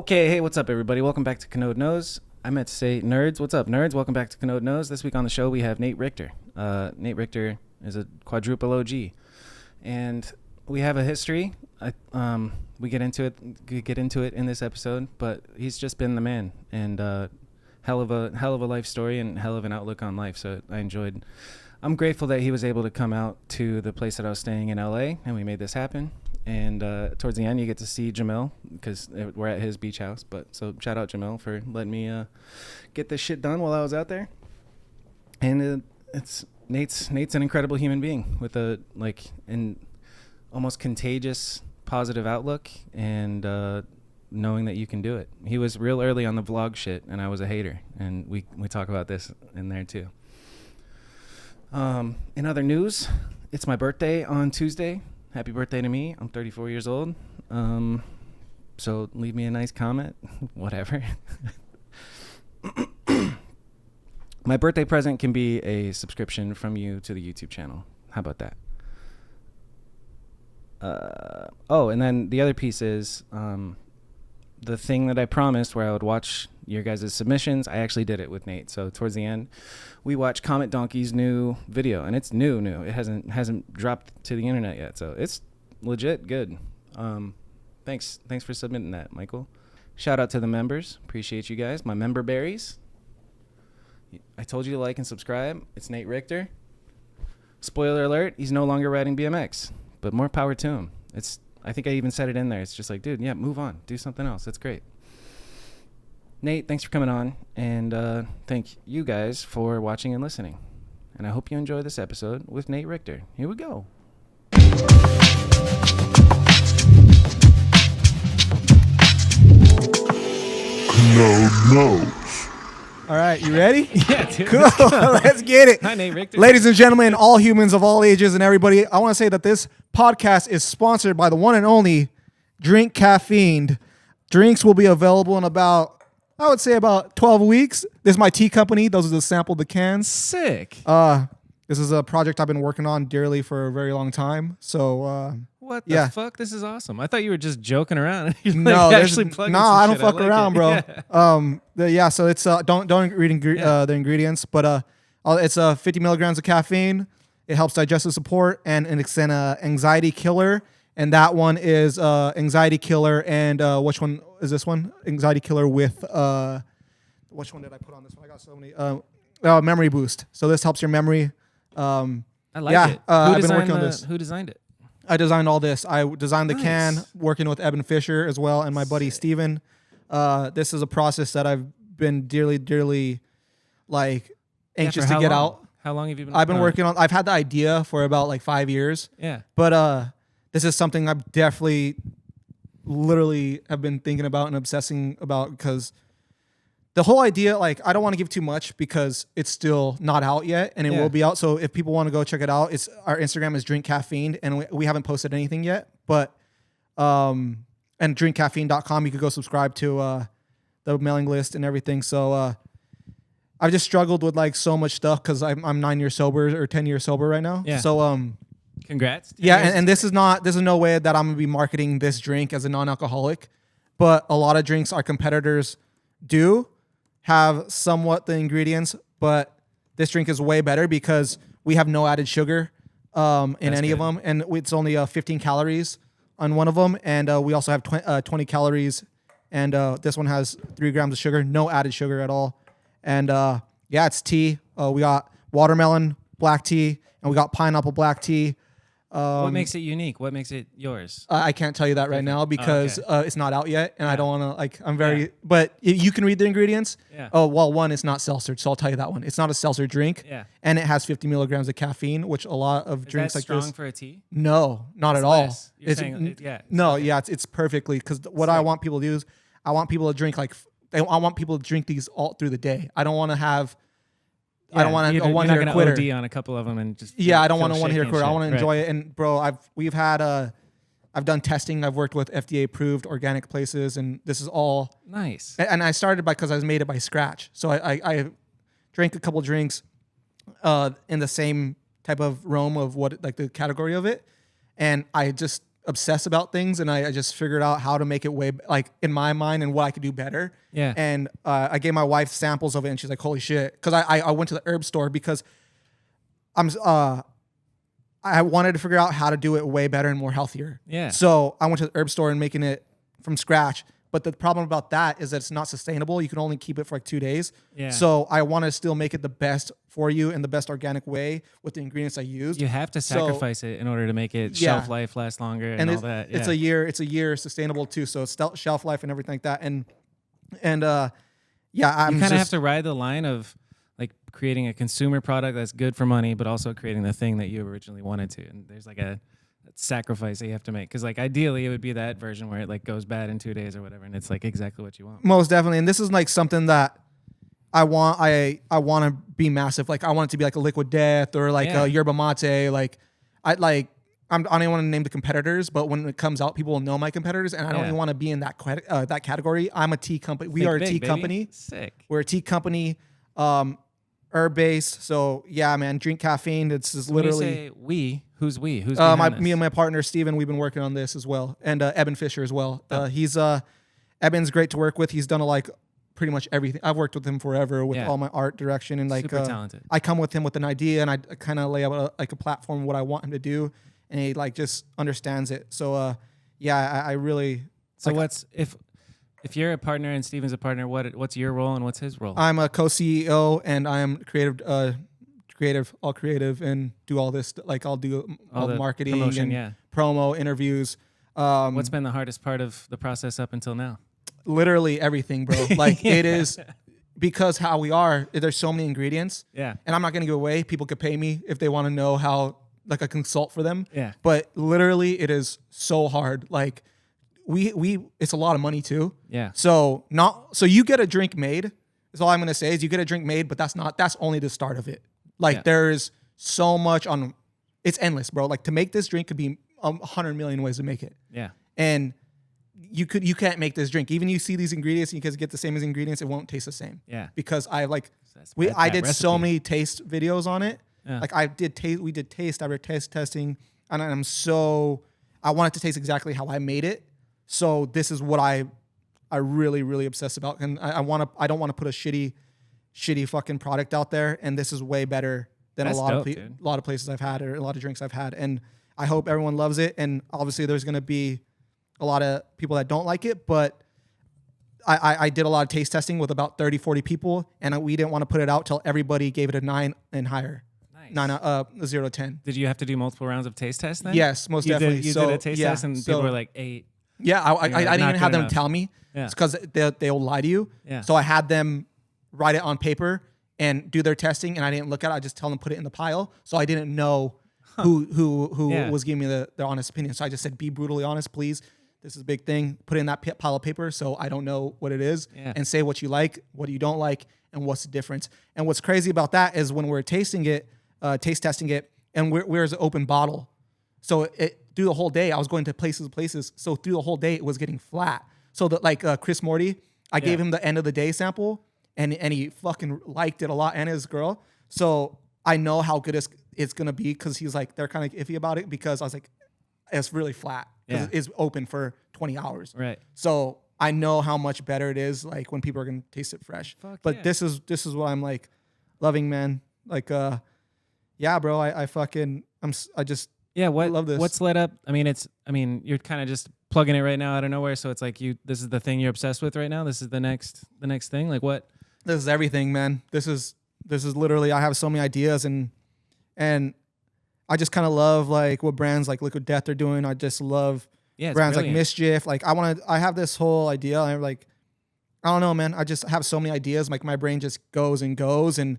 Okay, hey, what's up, everybody? Welcome back to Kanode Knows. I meant to say nerds. What's up, nerds? Welcome back to Kanode Knows. This week on the show, we have Nate Richter. Nate Richter is a quadruple OG, and we have a history. We get into it in this episode, but he's just been the man, and hell of a life story and hell of an outlook on life. So I'm grateful that he was able to come out to the place that I was staying in LA, and we made this happen. And towards the end, you get to see Jamil because we're at his beach house. But so shout out Jamil for letting me get this shit done while I was out there. And it's Nate's an incredible human being with an almost contagious positive outlook and knowing that you can do it. He was real early on the vlog shit, and I was a hater. And we talk about this in there too. In other news, it's my birthday on Tuesday. Happy birthday to me. I'm 34 years old. So leave me a nice comment. Whatever. My birthday present can be a subscription from you to the YouTube channel. How about that? And then the other piece is the thing that I promised where I would watch your guys' submissions. I actually did it with Nate. So towards the end, we watched Comet Donkey's new video, and it's new. It hasn't dropped to the internet yet, so it's legit good. Thanks for submitting that, Michael. Shout out to the members. Appreciate you guys. My member berries. I told you to like and subscribe. It's Nate Richter. Spoiler alert: he's no longer riding BMX, but more power to him. I think I even said it in there. It's just like, dude, yeah, move on, do something else. That's great. Nate, thanks for coming on, and thank you guys for watching and listening. And I hope you enjoy this episode with Nate Richter. Here we go. Kanode Knows. All right, you ready? Yeah, dude. Cool. Let's get it. Hi, Nate Richter. Ladies and gentlemen, all humans of all ages and everybody, I want to say that this podcast is sponsored by the one and only Cafiend. Drinks will be available in about 12 weeks. This is my tea company. Those are the sample the cans. Sick. This is a project I've been working on dearly for a very long time. So What the fuck? This is awesome. I thought you were just joking around. You're no, actually plugging some I don't shit. fuck like around, it. bro. Yeah. So it's don't read the ingredients, but it's 50 milligrams of caffeine. It helps digestive support, and it's an anxiety killer. And that one is anxiety killer. And which one is this one? Anxiety killer with which one did I put on this one? I got so many. Memory boost. So this helps your memory. I like it. I've been working on this. Who designed it? I designed all this. I designed the Nice. can, working with Eben Fisher as well, and my buddy Steven. This is a process that I've been dearly anxious to get out. How long have you been? I've been working on. I've had the idea for about 5 years. Yeah. But this is something I've definitely, literally, have been thinking about and obsessing about, because the whole idea, I don't want to give too much because it's still not out yet, and it will be out. So if people want to go check it out, our Instagram is Drink Cafiend, and we haven't posted anything yet. But and drinkcaffeine.com, you could go subscribe to the mailing list and everything. So I've just struggled with so much stuff because I'm 9 years sober or 10 years sober right now. Yeah. So Congrats. yeah, and this is no way that I'm gonna be marketing this drink as a non-alcoholic, but a lot of drinks our competitors do have somewhat the ingredients, but this drink is way better because we have no added sugar in any of them, and it's only 15 calories on one of them, and we also have 20 calories, and this one has 3 grams of sugar, no added sugar at all, and it's tea. We got watermelon black tea, and we got pineapple black tea. What makes it unique? What makes it yours? I can't tell you that right now because it's not out yet, and I don't want to but you can read the ingredients. Yeah. Oh, well, one, it's not seltzer, so I'll tell you that one. It's not a seltzer drink. Yeah. And it has 50 milligrams of caffeine, which a lot of drinks Is that like strong this. for a tea? No, not It's at all. less. You're saying It's perfectly, because what I want people to do is I want people to drink I want people to drink these all through the day. I don't want to have. I don't want a one-hitter quitter. OD on a couple of them and just. Yeah, I don't want a one-hitter quitter. I want to Right. enjoy it. And bro, I've done testing. I've worked with FDA-approved organic places, and this is all Nice. And I started because I made it by scratch. So I drank a couple drinks in the same type of realm of what the category of it, and I just obsess about things, and I just figured out how to make it way like in my mind and what I could do better. Yeah. And I gave my wife samples of it, and she's like, "Holy shit!" Because I went to the herb store because I wanted to figure out how to do it way better and more healthier. Yeah. So I went to the herb store and making it from scratch. But the problem about that is that it's not sustainable. You can only keep it for like 2 days. Yeah. So I want to still make it the best for you in the best organic way with the ingredients I used. You have to sacrifice it in order to make it Yeah. shelf life last longer and all that. It's a year. It's a year sustainable too. So it's shelf life and everything like that. And yeah, I'm you kind of have just to ride the line of like creating a consumer product that's good for money, but also creating the thing that you originally wanted to. And there's like a sacrifice that you have to make, because like ideally it would be that version where it like goes bad in 2 days or whatever, and it's like exactly what you want. most definitely. And this is like something that I want to be massive. Like I want it to be like a Liquid Death or like a Yerba Mate. Like I don't even want to name the competitors, but when it comes out, people will know my competitors, and I don't even want to be in that that category. I'm a tea company. We are a tea company. Sick. We're a tea company, herb based. So yeah, man, drink Cafiend. It's just literally. When you say we, who's we? Who's behind this? Me and my partner Steven, we've been working on this as well, and Eben Fisher as well. He's Eben's great to work with. He's done like pretty much everything. I've worked with him forever with all my art direction, and like super talented. I come with him with an idea, and I kind of lay out like a platform what I want him to do, and he like just understands it. So yeah, I really. So what's if you're a partner and Steven's a partner, what's your role and what's his role? I'm a co-CEO, and I'm creative, and do all this. Like I'll do all the marketing promotion, and promo interviews. What's been the hardest part of the process up until now? Literally everything, bro. Like it is because how we are. There's so many ingredients. Yeah. And I'm not gonna give away. People could pay me if they want to know how, like, I consult for them. Yeah. But literally, it is so hard. Like it's a lot of money too. Yeah. So you get a drink made. That's all I'm gonna say is you get a drink made, but that's only the start of it. Like there's so much on. It's endless, bro. Like to make this drink could be 100 million ways to make it. Yeah. And you can't make this drink. Even you see these ingredients, and you guys get the same as ingredients, it won't taste the same. Yeah. Because I I did so many taste videos on it. Yeah. Like we did taste after taste testing, and I want it to taste exactly how I made it. So this is what I really, really obsess about. And I don't want to put a shitty fucking product out there. And this is way better than That's a lot dope, of lot of places I've had or a lot of drinks I've had. And I hope everyone loves it. And obviously there's going to be a lot of people that don't like it, but I did a lot of taste testing with about 30, 40 people, and we didn't want to put it out till everybody gave it a 9 and higher. Nice. 0 to 10. Did you have to do multiple rounds of taste tests then? Yes, most definitely. You did a taste test and people were like 8. Yeah, I didn't even have them enough. tell me. Yeah. It's because they'll lie to you. Yeah. So I had them write it on paper and do their testing, and I didn't look at it. I just tell them put it in the pile. So I didn't know who was giving me their honest opinion. So I just said, be brutally honest, please. This is a big thing. Put it in that pile of paper so I don't know what it is, and say what you like, what you don't like, and what's the difference. And what's crazy about that is when we're tasting it, taste testing it, and we're an open bottle. So through the whole day, I was going to places. So through the whole day, it was getting flat. So that like Chris Morty, I gave him the end of the day sample, and he fucking liked it a lot, and his girl. So I know how good it's gonna be, because he's like, they're kind of iffy about it, because I was like, it's really flat because it's open for 20 hours. Right. So I know how much better it is, like when people are gonna taste it fresh. But this is what I'm like loving, man. Like yeah, bro. I just love this. What's led up? I mean, you're kind of just plugging it right now out of nowhere. So it's like this is the thing you're obsessed with right now. This is the next thing. Like what? This is everything, man. This is literally, I have so many ideas, and I just kind of love like what brands like Liquid Death are doing. I just love brands like Mischief. Like I have this whole idea. I'm like, I don't know, man. I just have so many ideas. Like my brain just goes and goes, and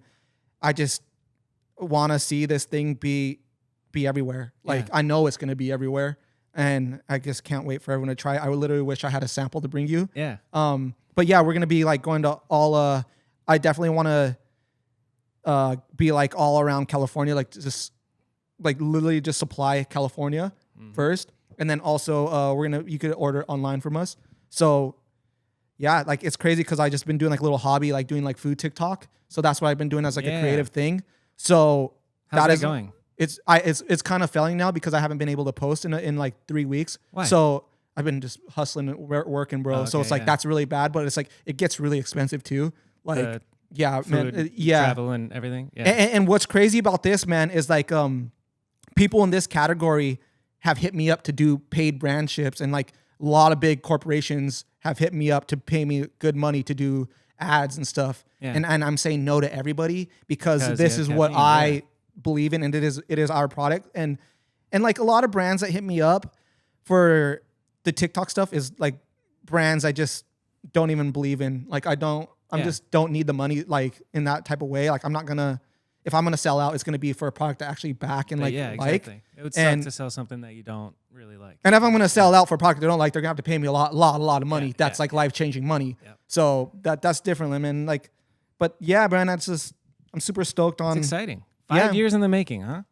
I just want to see this thing be everywhere. Like I know it's going to be everywhere, and I just can't wait for everyone to try it. I would literally wish I had a sample to bring you. Yeah. But yeah, we're going to be like going to all, I definitely want to be like all around California, like just like literally just supply California first. And then also you could order online from us. So yeah, like it's crazy because I just been doing like a little hobby, like doing like food TikTok. So that's what I've been doing as like a creative thing. So how's that going? it's kind of failing now because I haven't been able to post in like 3 weeks. Why? So I've been just hustling and working, bro. Oh, So okay, it's like that's really bad, but it's like it gets really expensive too. Like yeah, food, man, yeah, travel and everything. Yeah. and what's crazy about this, man, is like people in this category have hit me up to do paid brand ships, and like a lot of big corporations have hit me up to pay me good money to do ads and stuff. Yeah. And I'm saying no to everybody because this is what I believe in, and it is our product. And like a lot of brands that hit me up for the TikTok stuff is like brands I just don't even believe in. Like just don't need the money like in that type of way. Like if I'm gonna sell out, it's gonna be for a product to actually back and like exactly. It would suck to sell something that you don't really like. And if I'm gonna sell out for a product they don't like, they're gonna have to pay me a lot of money. That's like life changing money. Yeah. So that's different, man. Like, but yeah, man, I'm super stoked on. It's exciting. 5 years in the making, huh?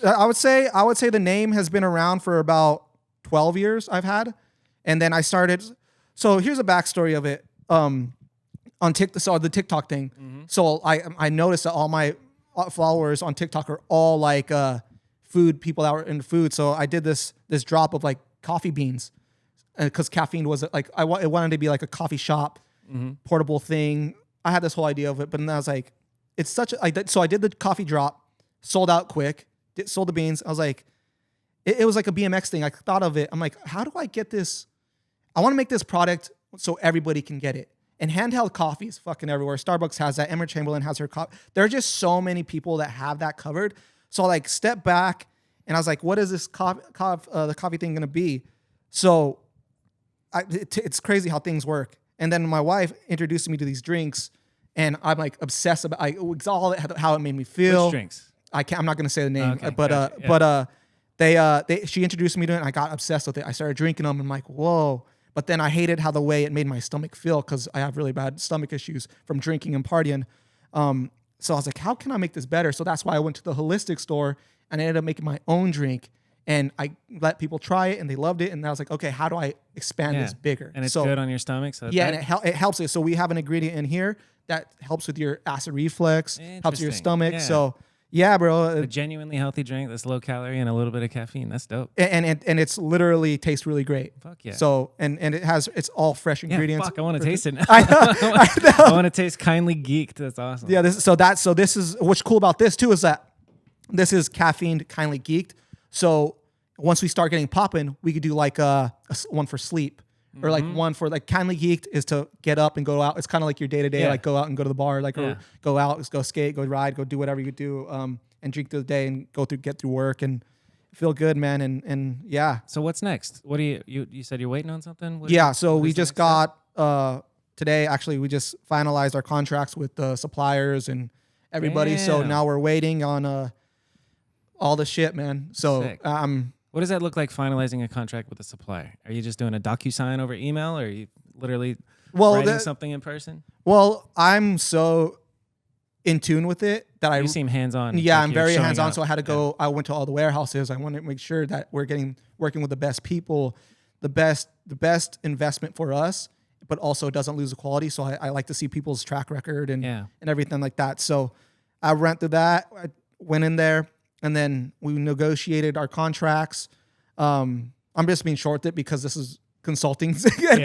I would say the name has been around for about 12 years. I've had, and then I started. So here's a backstory of it. On TikTok, so the TikTok thing. Mm-hmm. So I noticed that all my followers on TikTok are all like food people that were into food. So I did this drop of like coffee beans, because Cafiend was like it wanted to be like a coffee shop portable thing. I had this whole idea of it, but then I was like, it's such a so I did the coffee drop, sold out quick, sold the beans. I was like, it was like a BMX thing. I thought of it. I'm like, how do I get this? I want to make this product so everybody can get it. And handheld coffee is fucking everywhere. Starbucks has that. Emma Chamberlain has her coffee. There are just so many people that have that covered. So I like step back and I was like, what is this the coffee thing going to be? So it's crazy how things work. And then my wife introduced me to these drinks, and I'm like obsessed about it's all how it made me feel. Which drinks? I'm not going to say the name, okay, but she introduced me to it, and I got obsessed with it. I started drinking them, and I'm like, whoa. But then I hated how the way it made my stomach feel, because I have really bad stomach issues from drinking and partying. So I was like, how can I make this better? So that's why I went to the holistic store and I ended up making my own drink. And I let people try it and they loved it. And I was like, okay, how do I expand this bigger? And it's good on your stomach. So yeah, and it helps it. So we have an ingredient in here that helps with your acid reflux, helps with your stomach. Yeah. So yeah, bro. A genuinely healthy drink that's low calorie and a little bit of caffeine. That's dope. And it's literally tastes really great. Fuck yeah. So it's all fresh ingredients. Fuck, I want to taste it now. I know. I want to taste Kindly Geeked. That's awesome. Yeah. This is what's cool about this too, is that this is Cafiend Kindly Geeked. So once we start getting popping, we could do like a one for sleep, or like one for like Kindly Geeked is to get up and go out. It's kind of like your day to day, like go out and go to the bar, like or go out, go skate, go ride, go do whatever you do, and drink through the day and get through work and feel good, man. And yeah. So what's next? What do you said you're waiting on something? So we just got today. Actually, we just finalized our contracts with the suppliers and everybody. Damn. So now we're waiting on all the shit, man. So what does that look like, finalizing a contract with a supplier? Are you just doing a DocuSign over email, or are you literally writing something in person? Well, I'm so in tune with it that you seem hands-on. Yeah, I'm very hands-on. So I had to go. I went to all the warehouses. I wanted to make sure that we're working with the best people, the best investment for us, but also doesn't lose the quality. So I like to see people's track record and everything like that. So I went through that. I went in there. And then we negotiated our contracts. I'm just being short with it because this is consulting, so yeah,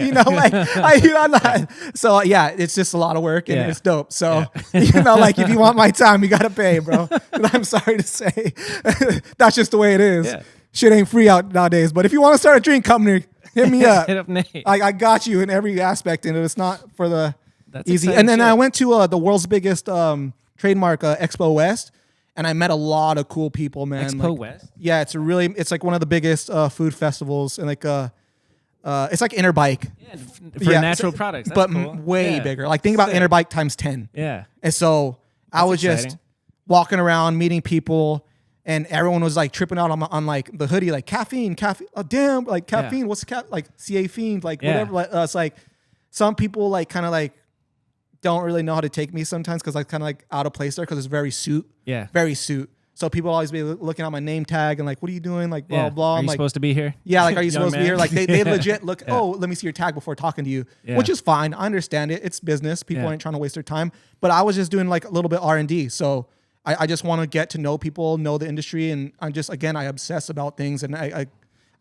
it's just a lot of work and it's dope. So like if you want my time, you gotta pay, bro. I'm sorry to say, that's just the way it is. Yeah. Shit ain't free out nowadays. But if you want to start a drink company, hit me up. Hit up Nate. I got you in every aspect, and it's not for the easy. And then shit. I went to the world's biggest trademark Expo West. And I met a lot of cool people, man. Expo West? Yeah, it's like one of the biggest food festivals, and like it's like Interbike. Yeah, for natural products. That's but cool. Way bigger. Like think about Interbike times 10. Yeah. And so I was exciting. just walking around, meeting people, and everyone was like tripping out on like the hoodie, like caffeine. Oh damn, like caffeine. What's like CA fiend, like whatever. Like, it's like some people like kind of like don't really know how to take me sometimes because I kind of like out of place there because it's very suit. Yeah. Very suit. So people always be looking at my name tag and like, what are you doing? Like, blah, blah. Are you like, supposed to be here? Yeah. Like, are you supposed to be here? Like they legit look, let me see your tag before talking to you, which is fine. I understand it. It's business. People ain't trying to waste their time. But I was just doing like a little bit R&D. So I just want to get to know people, know the industry, and I obsess about things, and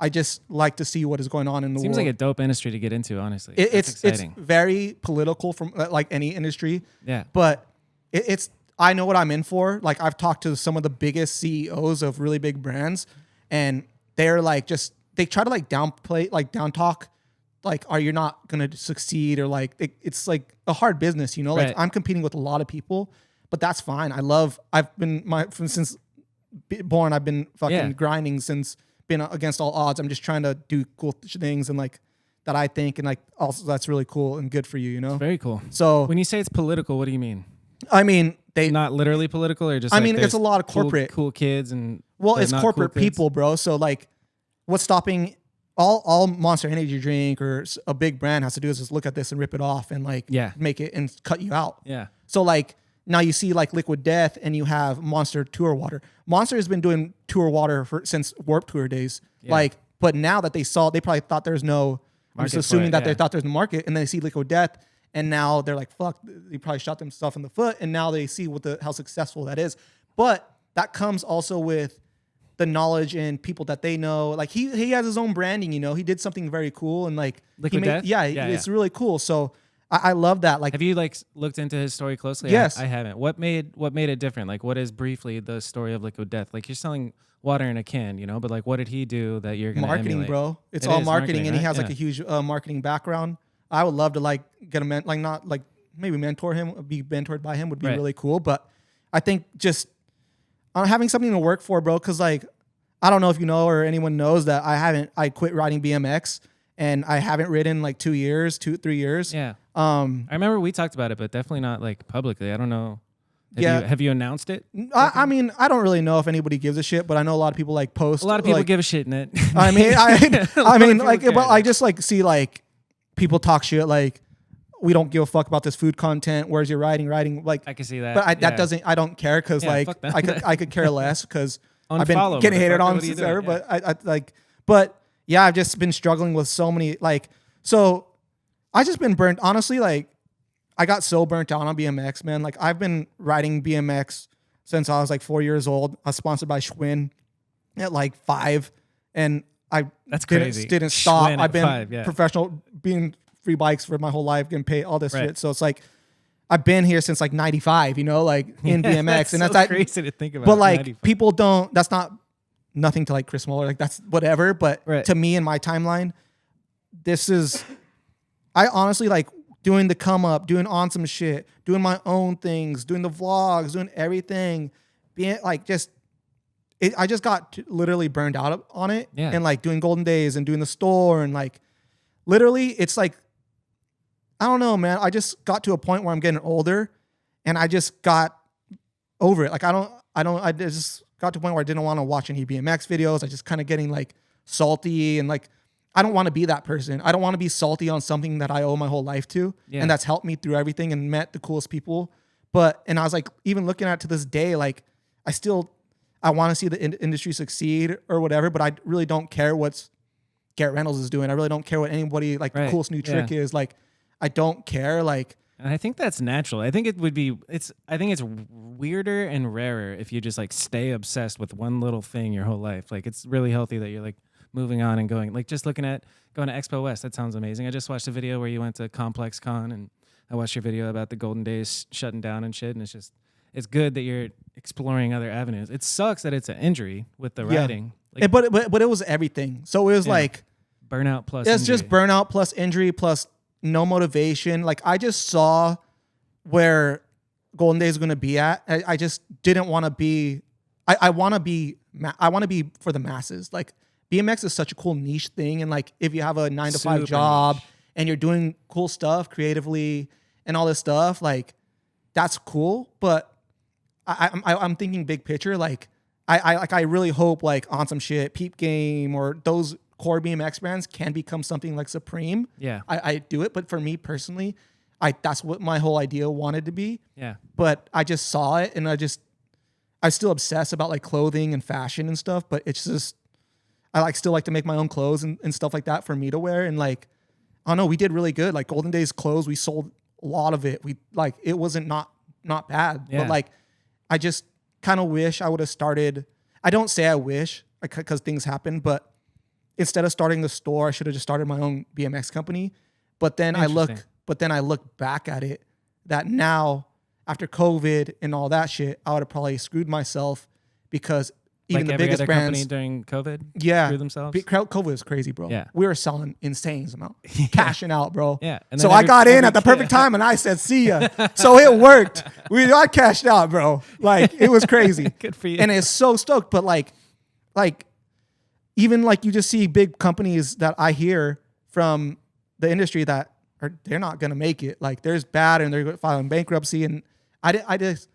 I just like to see what is going on in the world. Seems like a dope industry to get into, honestly. It's very political from like any industry. Yeah. But I know what I'm in for. Like I've talked to some of the biggest CEOs of really big brands, and they're like they try to like downplay, like down talk, like are you not gonna succeed, or like it's like a hard business, you know? Like I'm competing with a lot of people, but that's fine. I've been since born, I've been fucking grinding since. Been against all odds. I'm just trying to do cool things and like that I think, and like also that's really cool and good for you, you know? It's very cool. So when you say it's political, what do you mean? I mean, not literally political, or just it's a lot of corporate cool kids and it's corporate cool people, bro. So like what's stopping all Monster Energy drink or a big brand has to do is just look at this and rip it off and like make it and cut you out. Yeah. So like now you see like Liquid Death and you have Monster Tour Water. Monster has been doing Tour Water since Warped Tour days. Yeah. Like, but now that they probably thought there's no, I'm just assuming that they thought there's no market, and then they see Liquid Death, and now they're like, fuck, they probably shot themselves in the foot, and now they see how successful that is. But that comes also with the knowledge and people that they know. Like he has his own branding, you know, he did something very cool, and like Liquid Death? It's really cool. So I love that. Like, have you like looked into his story closely? Yes, I haven't. What made it different? Like, what is briefly the story of Liquid Death? Like, you're selling water in a can, you know, but like, what did he do that you're gonna marketing, emulate? bro? It's all marketing, and he has like a huge marketing background. I would love to like get maybe mentor him, be mentored by him would be really cool. But I think just having something to work for, bro, because like I don't know if you know or anyone knows that I quit riding BMX. And I haven't ridden like 3 years. Yeah. I remember we talked about it, but definitely not like publicly. I don't know. Have you announced it? I mean, I don't really know if anybody gives a shit, but I know a lot of people like post. A lot of people like, give a shit in it. I mean, I mean, like, but I just like see like people talk shit like we don't give a fuck about this food content. Where's your riding? Like I can see that. But I don't care because like I could care less because I've been getting hated on since ever. But I like, but. Yeah, I've just been struggling with so many, so I just been burnt. Honestly, like, I got so burnt out on BMX, man. Like, I've been riding BMX since I was like 4 years old. I was sponsored by Schwinn at like 5, and That's crazy. Didn't stop. Schwinn I've been 5, professional, being free bikes for my whole life, getting paid, all this shit. So it's like, I've been here since like 95, you know, like in BMX. And that's crazy to think about. But like, 95. People don't, that's not, nothing to like Chris Muller, like that's whatever. But to me in my timeline, I honestly like doing the come up, doing on some shit, doing my own things, doing the vlogs, doing everything, being like I just got literally burned out on it. Yeah. And like doing Golden Days and doing the store and like literally it's like, I don't know, man. I just got to a point where I'm getting older and I just got over it. Like I just got to a point where I didn't want to watch any BMX videos. I just kind of getting like salty and like, I don't want to be that person. I don't want to be salty on something that I owe my whole life to. Yeah. And that's helped me through everything and met the coolest people. And I was like, even looking at it to this day, like I want to see the industry succeed or whatever, but I really don't care what Garrett Reynolds is doing. I really don't care what anybody like the coolest new trick is. Like, I don't care. Like, and I think that's natural. I think I think it's weirder and rarer if you just like stay obsessed with one little thing your whole life. Like it's really healthy that you're like moving on and going, like just going to Expo West. That sounds amazing. I just watched a video where you went to Complex Con and I watched your video about the Golden Days shutting down and shit. And it's good that you're exploring other avenues. It sucks that it's an injury with the riding. Like, but it was everything. So it was like burnout plus it's injury. Just burnout plus injury plus no motivation. Like I just saw where Golden Days is going to be at. I just didn't want to be. I want to be for the masses. Like BMX is such a cool niche thing, and like if you have a 9 to 5 job niche. And you're doing cool stuff creatively and all this stuff, like that's cool. But I'm thinking big picture. Like I really hope like on some shit, Peep Game or those core BMX brands can become something like Supreme. Yeah, I do it, but for me personally, that's what my whole idea wanted to be. Yeah, but I just saw it, and I still obsess about like clothing and fashion and stuff. But it's just I still like to make my own clothes and stuff like that for me to wear. And like I don't know, we did really good. Like Golden Days clothes, we sold a lot of it. We like it wasn't not bad, but like kind of wish I would have started. I don't say I wish because things happen, but instead of starting the store, I should have just started my own BMX company. But then I look back at it that now after COVID and all that shit, I would have probably screwed myself because even like the biggest brands company during COVID screwed themselves. COVID was crazy, bro. Yeah. We were selling insane amount, cashing out, bro. Yeah. And so I got in at the perfect time and I said, see ya. So it worked. I cashed out, bro. Like it was crazy. Good for you. And it's so stoked. But like even like you just see big companies that I hear from the industry that they're not gonna make it. Like there's bad and they're filing bankruptcy. And I just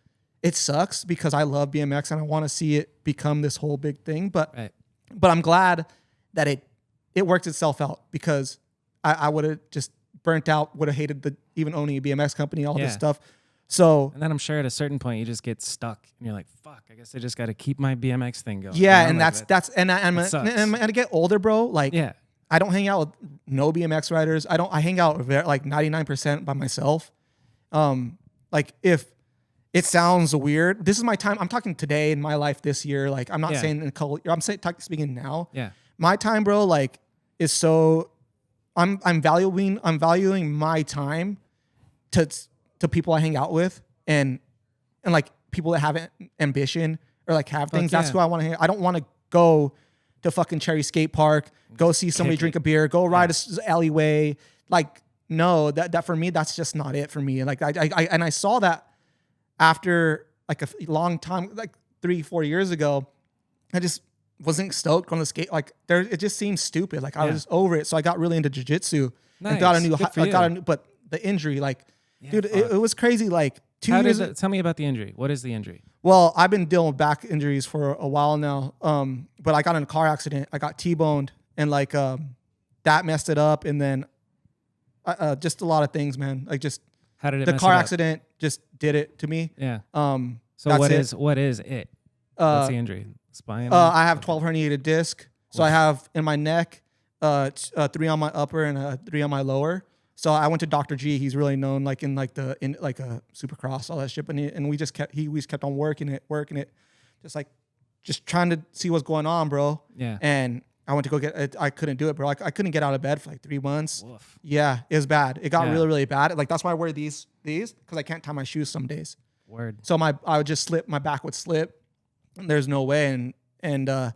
it sucks because I love BMX and I want to see it become this whole big thing. But I'm glad that it worked itself out because I would have just burnt out, would have hated even owning a BMX company, all this stuff. So and then I'm sure at a certain point you just get stuck and you're like, fuck, I guess I just got to keep my BMX thing going. Yeah, you know? and like that's and I get older, bro. Like I don't hang out with no BMX riders. I hang out with like 99% by myself. Like if it sounds weird. This is my time. I'm talking today in my life this year. Like I'm not saying in a couple. I'm speaking now. Yeah. My time, bro. Like is so. I'm valuing my time to people I hang out with and like people that have ambition or like have things. That's who I want to hang. I don't want to go to fucking Cherry Skate Park. Go see somebody drink a beer. Go ride a alleyway. Like no, that for me that's just not it for me. Like I saw that. After like a long time, like 3-4 years ago, I just wasn't stoked on the skate. Like it just seemed stupid. Like I was just over it. So I got really into jiu-jitsu and got a new, but the injury, like, dude, it was crazy. Like 2 years. Tell me about the injury. What is the injury? Well, I've been dealing with back injuries for a while now. But I got in a car accident. I got T-boned and like, that messed it up. And then, just a lot of things, man. Like just, how did it the mess car it up? accident just did it to me. Yeah. So what is it? What's the injury? Spine? I have 12 herniated disc. So I have in my neck, 3 on my upper and 3 on my lower. So I went to Dr. G. He's really known like in a Supercross, all that shit. And we just kept on working it, just trying to see what's going on, bro. Yeah. And I went to go get it. I couldn't do it, bro. I couldn't get out of bed for like 3 months. Woof. Yeah, it was bad. It got really, really bad. Like that's why I wear these because I can't tie my shoes some days. Word. So I would just slip. My back would slip. And there's no way. And got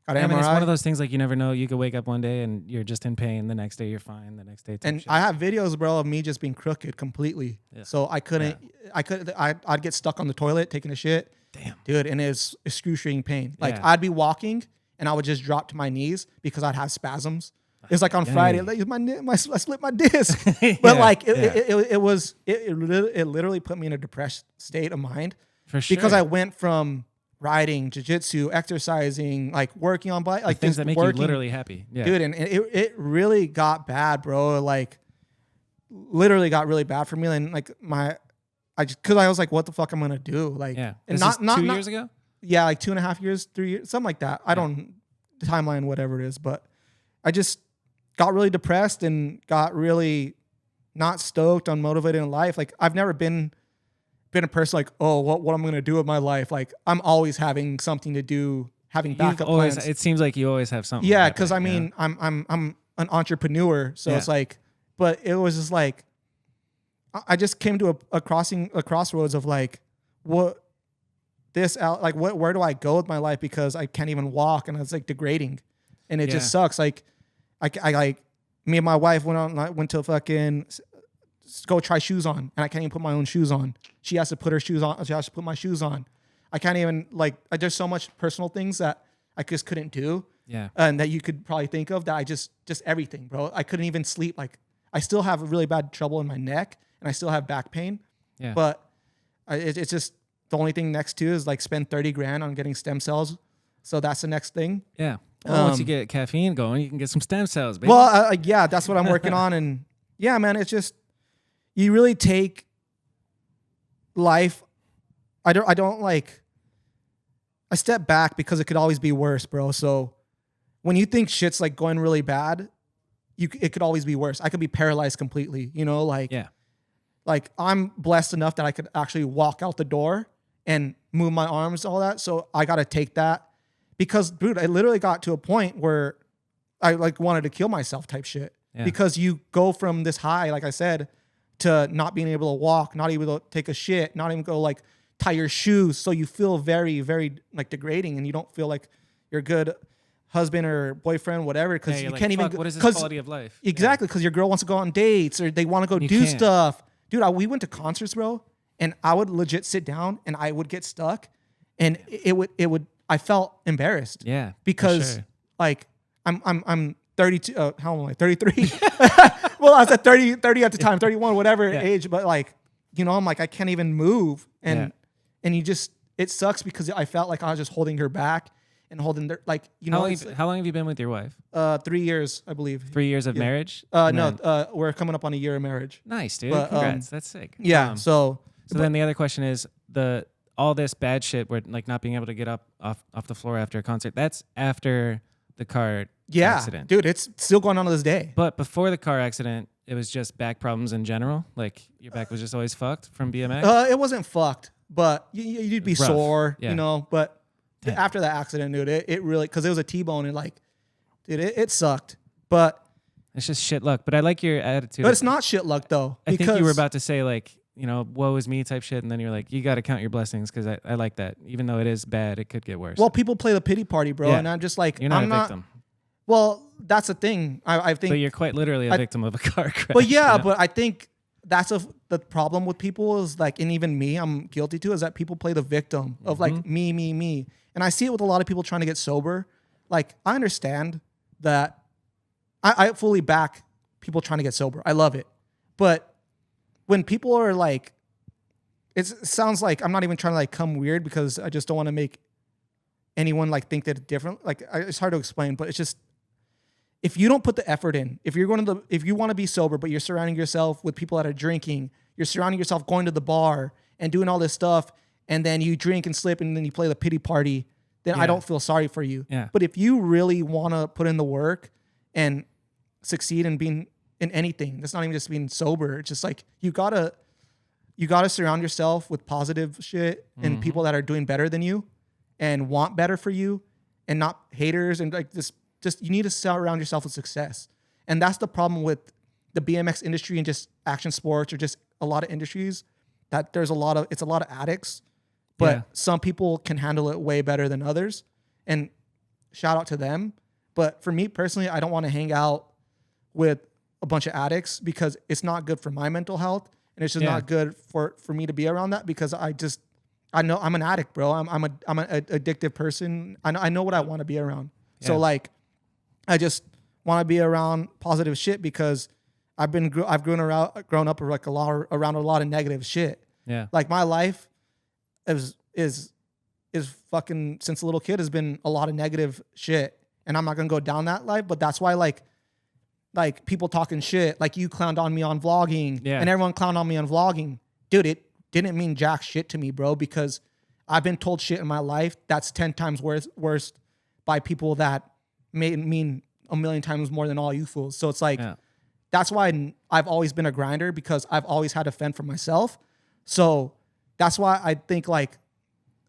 an MRI. I mean, it's one of those things like you never know. You could wake up one day and you're just in pain. The next day you're fine. The next day. And I have videos, bro, of me just being crooked completely. Yeah. So I couldn't. Yeah. I'd get stuck on the toilet taking a shit. Damn, dude, and it's excruciating pain. Like I'd be walking and I would just drop to my knees because I'd have spasms. It's like on Friday, like I slipped my disc, but it literally put me in a depressed state of mind. For sure. Because I went from riding, jiu-jitsu, exercising, like working on bike, like things that make you literally happy. Yeah. Dude, and it really got bad, bro. Like literally got really bad for me. And like because I was like, what the fuck am I gonna do? Like, and this not 2 years ago? Yeah, like 2.5 years, 3 years, something like that. I don't timeline, whatever it is, but I just got really depressed and got really not stoked, unmotivated in life. Like I've never been a person like, oh, what I'm gonna do with my life. Like I'm always having something to do, having backup plans. It seems like you always have something. Yeah, because I mean, I'm an entrepreneur, so it's like, but it was just like, I just came to a crossroads of like, where do I go with my life because I can't even walk and it's like degrading, and it just sucks. Like, I like me and my wife went to fucking go try shoes on, and I can't even put my own shoes on. She has to put her shoes on. She has to put my shoes on. I can't even there's so much personal things that I just couldn't do. Yeah. And that you could probably think of that I just everything, bro. I couldn't even sleep. Like I still have really bad trouble in my neck and I still have back pain. Yeah. But it's just the only thing next to is like spend 30 grand on getting stem cells. So that's the next thing. Yeah. Well, once you get Cafiend going, you can get some stem cells, baby. Well, yeah, that's what I'm working on. And yeah, man, it's just, you really take life. I step back because it could always be worse, bro. So when you think shit's like going really bad, it could always be worse. I could be paralyzed completely, like I'm blessed enough that I could actually walk out the door and move my arms, all that. So I got to take that because, dude, I literally got to a point where I like wanted to kill myself type shit because you go from this high, like I said, to not being able to walk, not able to take a shit, not even go like tie your shoes. So you feel very, very like degrading and you don't feel like you're a good husband or boyfriend, whatever, because you can't even. What is this quality of life? Exactly, because your girl wants to go on dates or they want to go do stuff. Dude, we went to concerts, bro, and I would legit sit down and I would get stuck, and it would. I felt embarrassed. Yeah, because like I'm 32. How old am I? 33. Well, I was at 30 at the time, 31, whatever age. But like, you know, I'm like I can't even move, and you just it sucks because I felt like I was just holding her back. And holding their like you know how long have you been with your wife? 3 years, I believe. 3 years of marriage? No, we're coming up on a year of marriage. Nice, dude. But, congrats. That's sick. Yeah. So then the other question is all this bad shit where like not being able to get up off the floor after a concert. That's after the car accident. Dude, it's still going on to this day. But before the car accident, it was just back problems in general. Like your back was just always fucked from BMX. It wasn't fucked, but you'd be sore, you know. But after that accident, dude, it really, because it was a T-bone and like, dude, it sucked. But it's just shit luck. But I like your attitude. But it's not shit luck though. I think you were about to say like, you know, woe is me type shit, and then you're like, you got to count your blessings because I like that. Even though it is bad, it could get worse. Well, people play the pity party, bro, and I'm just like, you're not a victim. Well, that's the thing. I think. But you're quite literally a victim of a car crash. But yeah, but I think that's the problem with people is like, and even me, I'm guilty too, is that people play the victim of like me. And I see it with a lot of people trying to get sober. Like, I understand that I fully back people trying to get sober. I love it. But when people are like, it sounds like I'm not even trying to like come weird because I just don't want to make anyone like think that it's different. Like, it's hard to explain, but it's just, if you don't put the effort in, if you want to be sober, but you're surrounding yourself with people that are drinking, you're surrounding yourself going to the bar and doing all this stuff, and then you drink and slip and then you play the pity party, then I don't feel sorry for you. Yeah. But if you really want to put in the work and succeed in being in anything, that's not even just being sober. It's just like you gotta surround yourself with positive shit and people that are doing better than you and want better for you and not haters and like this. Just you need to surround yourself with success. And that's the problem with the BMX industry and just action sports or just a lot of industries that it's a lot of addicts, but some people can handle it way better than others. And shout out to them. But for me personally, I don't want to hang out with a bunch of addicts because it's not good for my mental health. And it's just not good for me to be around that because I know I'm an addict, bro. I'm an addictive person. I know what I want to be around. Yeah. So like, I just want to be around positive shit because I've grown up like around a lot of negative shit. Yeah. Like my life is fucking since a little kid has been a lot of negative shit, and I'm not gonna go down that life. But that's why like people talking shit, like you clowned on me on vlogging, and everyone clowned on me on vlogging, dude. It didn't mean jack shit to me, bro, because I've been told shit in my life that's 10 times worse by people that mean a million times more than all you fools. So it's like, that's why I've always been a grinder because I've always had to fend for myself. So that's why I think like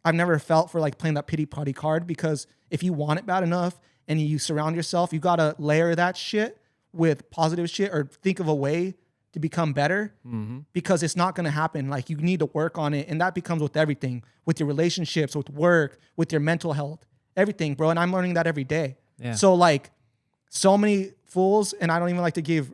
I've never felt for like playing that pity party card, because if you want it bad enough and you surround yourself, you got to layer that shit with positive shit or think of a way to become better, because it's not going to happen. Like you need to work on it. And that becomes with everything, with your relationships, with work, with your mental health, everything, bro. And I'm learning that every day. Yeah. So like so many fools, and I don't even like to give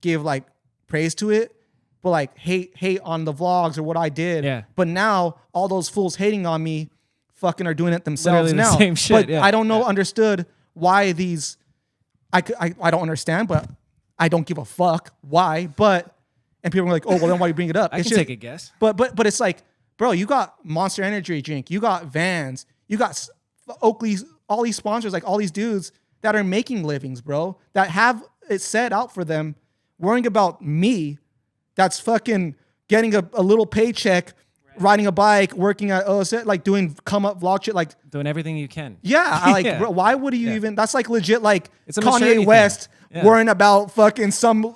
like praise to it, but like hate on the vlogs or what I did. Yeah. But now all those fools hating on me fucking are doing it themselves now. The same shit. But I don't know, understood why these, I don't understand, but I don't give a fuck why. But, and people are like, oh, well then why you bring it up? I can take a guess. But it's like, bro, you got Monster Energy drink, you got Vans, you got Oakley, all these sponsors, like all these dudes that are making livings, bro, that have it set out for them, worrying about me, that's fucking getting a little paycheck, riding a bike, working at OSS, like doing come up vlog shit, like doing everything you can. Yeah, I like, bro, why would you even? That's like legit, like it's Kanye West worrying about fucking some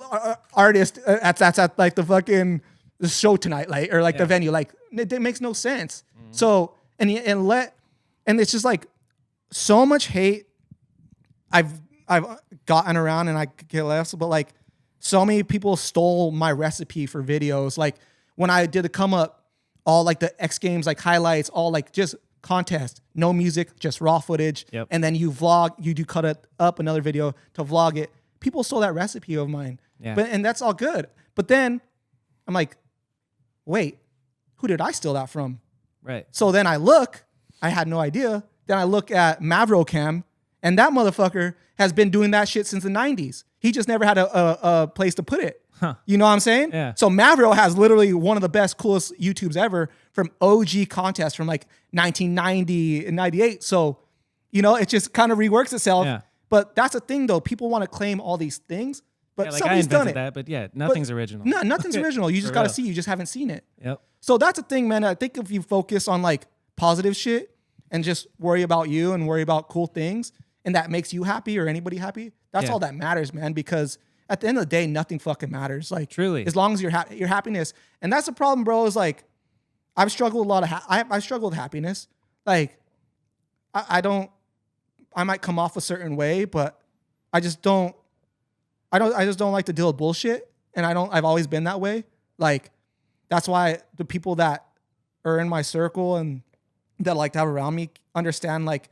artist that's at like the fucking the show tonight, like or like the venue, like it makes no sense. So and it's just like so much hate I've gotten around, and I could get less, but like so many people stole my recipe for videos. Like when I did the come up, all like the X Games like highlights, all like just contest, no music, just raw footage, and then you do cut it up another video to vlog it. People stole that recipe of mine, and that's all good. But then I'm like, wait, who did I steal that from? Right. So then I had no idea. Then I look at Mavrocam, and that motherfucker has been doing that shit since the 90s. He just never had a place to put it. Huh. You know what I'm saying? Yeah. So Mavro has literally one of the best, coolest YouTubes ever from OG contests from like 1990 and 98. So, you know, it just kind of reworks itself. Yeah. But that's the thing, though. People want to claim all these things, but like somebody's done it. That, but yeah, nothing's original. No, nothing's original. You just got to real. see. You just haven't seen it. Yep. So that's the thing, man. I think if you focus on like positive shit and just worry about you and worry about cool things, and that makes you happy or anybody happy, that's all that matters, man. Because at the end of the day, nothing fucking matters. Like, truly, as long as your happiness, and that's the problem, bro. Is like, I've struggled a lot of. I've struggled with happiness. Like, I might come off a certain way, but I just don't like to deal with bullshit, and I've always been that way. Like, that's why the people that are in my circle and that I like to have around me understand like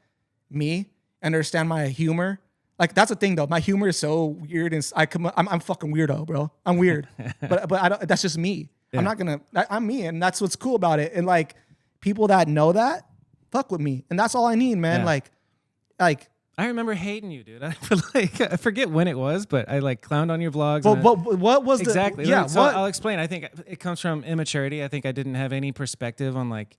me, understand my humor. Like, that's the thing though. My humor is so weird, and I'm fucking weirdo, bro. I'm weird, but I don't. That's just me. Yeah. I'm me, and that's what's cool about it. And like, people that know that, fuck with me, and that's all I need, man. Yeah. Like. I remember hating you, dude. I forget when it was, but I like clowned on your vlogs. But what was exactly? Yeah, so I'll explain. I think it comes from immaturity. I think I didn't have any perspective on like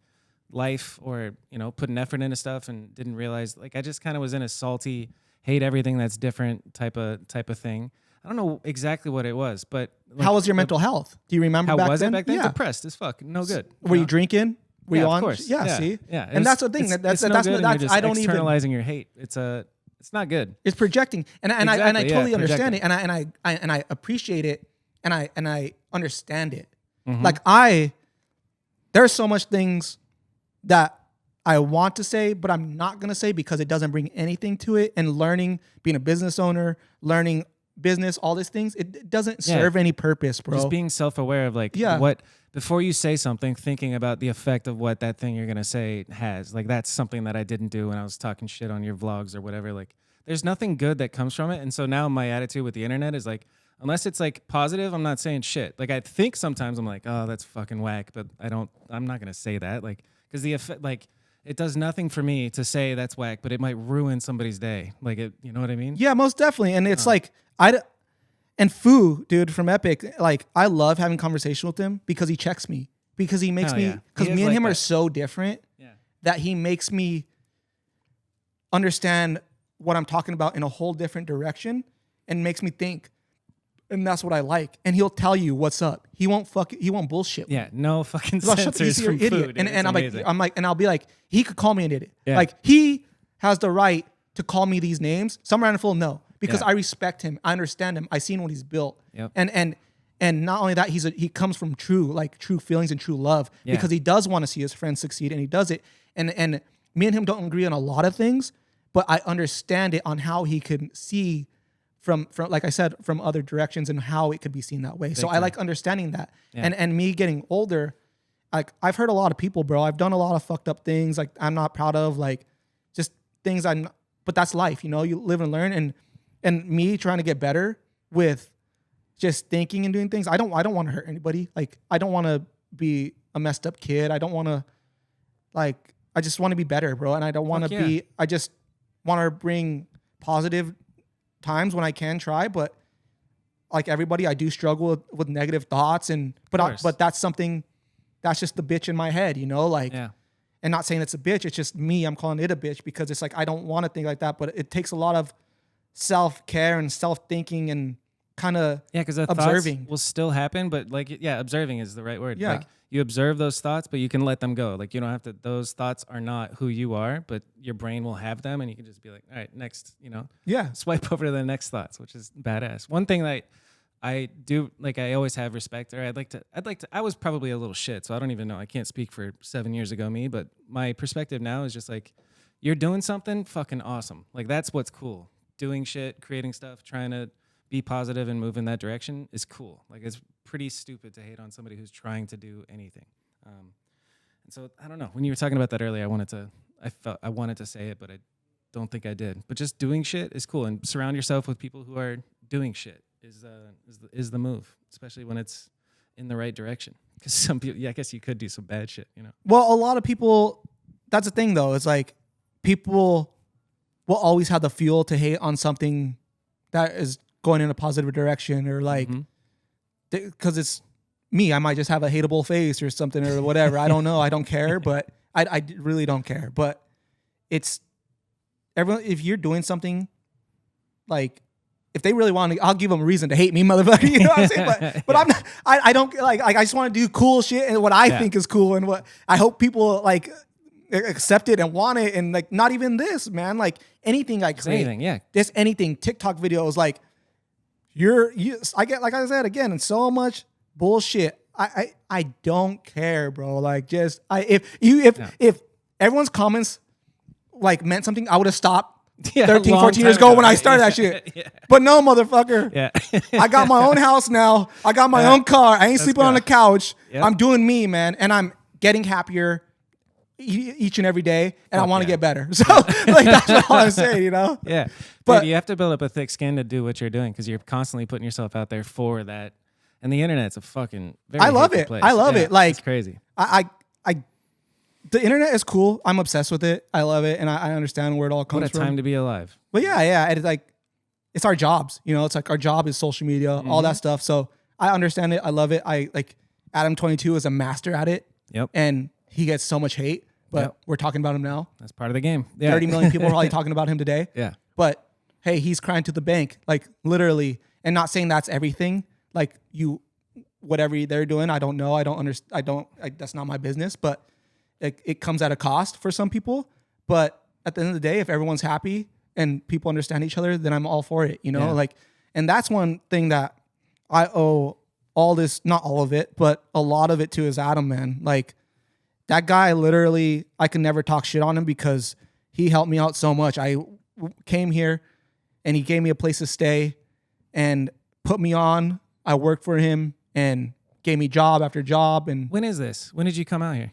life, or putting effort into stuff, and didn't realize like I just kind of was in a salty, hate everything that's different type of thing. I don't know exactly what it was, but like, how was your mental health? Do you remember? How back was then? it back then? Yeah. Depressed as fuck. No good. Were you drinking? Were you of on? course. Yeah, see? Yeah. And that's the thing. That's no good, I don't even externalizing your hate. It's not good. It's projecting. And I totally understand projecting. it. And I appreciate it. And I understand it. Mm-hmm. Like there's so much things that I want to say, but I'm not going to say because it doesn't bring anything to it. And learning, being a business owner, learning business, all these things, it doesn't serve any purpose, bro. Just being self-aware of like what, before you say something, thinking about the effect of what that thing you're going to say has. Like, that's something that I didn't do when I was talking shit on your vlogs or whatever. Like, there's nothing good that comes from it. And so now my attitude with the internet is like, unless it's like positive, I'm not saying shit. Like, I think sometimes I'm like, oh, that's fucking whack, but I'm not going to say that. Like, because the effect, like, it does nothing for me to say that's whack, but it might ruin somebody's day. Like, you know what I mean? Yeah, most definitely. And it's like, and Fu, dude, from Epic, like, I love having conversation with him because he checks me. Because he makes me, because me and him are so different that he makes me understand what I'm talking about in a whole different direction and makes me think. And that's what I like. And he'll tell you what's up. He won't bullshit. Yeah, no fucking Shut the censors from idiot. food. And I'm like, and I'll be like, he could call me an idiot. Yeah. Like, he has the right to call me these names. Some random fool, no. Because I respect him. I understand him. I've seen what he's built. Yep. And not only that, he comes from true feelings and true love because he does want to see his friends succeed, and he does it. And me and him don't agree on a lot of things, but I understand it on how he could see from like I said, from other directions and how it could be seen that way. So I like understanding that. Yeah. And me getting older, like, I've heard a lot of people, bro. I've done a lot of fucked up things like I'm not proud of, like, just things but that's life, you live and learn. And me trying to get better with just thinking and doing things. I don't want to hurt anybody. Like, I don't want to be a messed up kid. I don't want to, like, I just want to be better, bro. And I don't want to I just want to bring positive times when I can try. But like everybody, I do struggle with negative thoughts. But that's something, that's just the bitch in my head, like, and not saying it's a bitch. It's just me. I'm calling it a bitch because it's like, I don't want to think like that, but it takes a lot of self-care and self-thinking and kind of because observing will still happen, but like observing is the right word. Like, you observe those thoughts, but you can let them go. Like, you don't have to, those thoughts are not who you are, but your brain will have them, and you can just be like, all right, next, swipe over to the next thoughts, which is badass. One thing that I do like I always have respect, or I'd like to. I was probably a little shit, so I don't even know. I can't speak for 7 years ago me, but my perspective now is just like, you're doing something fucking awesome. Like that's what's cool. Doing shit, creating stuff, trying to be positive and move in that direction is cool. Like it's pretty stupid to hate on somebody who's trying to do anything. And so I don't know. When you were talking about that earlier, I wanted to say it, but I don't think I did. But just doing shit is cool, and surround yourself with people who are doing shit is the move, especially when it's in the right direction. Because some people, yeah, I guess you could do some bad shit, you know. Well, a lot of people. That's the thing, though. It's like people will always have the fuel to hate on something that is going in a positive direction, or like because it's me. I might just have a hateable face or something or whatever. I don't know. I don't care, but I really don't care. But it's everyone. If you're doing something like. If they really want to, I'll give them a reason to hate me, motherfucker. You know what I'm saying? But I'm not. I don't like. I just want to do cool shit and what I think is cool and what I hope people like accept it and want it, and like not even this, man. Like anything I create, anything, yeah. Just anything. TikTok videos, like I get, like I said again, and so much bullshit. I don't care, bro. Like just if everyone's comments like meant something, I would have stopped. 13, 14 years ago when I started that shit. Yeah. But no, motherfucker. Yeah. I got my own house now. I got my own car. I ain't sleeping on the couch. Yep. I'm doing me, man. And I'm getting happier each and every day. And I want to get better. So like that's all I'm saying, you know? Yeah. But dude, you have to build up a thick skin to do what you're doing because you're constantly putting yourself out there for that. And the internet's a fucking very I love it. place. I love it. Like it's crazy. The internet is cool. I'm obsessed with it. I love it, and I understand where it all comes from. What a time to be alive. But yeah, and it's like it's our jobs. You know, it's like our job is social media, all that stuff. So I understand it. I love it. I like Adam22 is a master at it. Yep. And he gets so much hate, but we're talking about him now. That's part of the game. Yeah. 30 million people are probably talking about him today. Yeah. But hey, he's crying to the bank, like literally, and not saying that's everything. Like whatever they're doing, I don't know. I don't understand. That's not my business, but. It comes at a cost for some people, but at the end of the day, if everyone's happy and people understand each other, then I'm all for it, you know? Like, and that's one thing that I owe all this, not all of it, but a lot of it to is Adam, man. Like that guy literally, I can never talk shit on him because he helped me out so much. I came here and he gave me a place to stay and put me on. I worked for him and gave me job after job. And when is this? When did you come out here?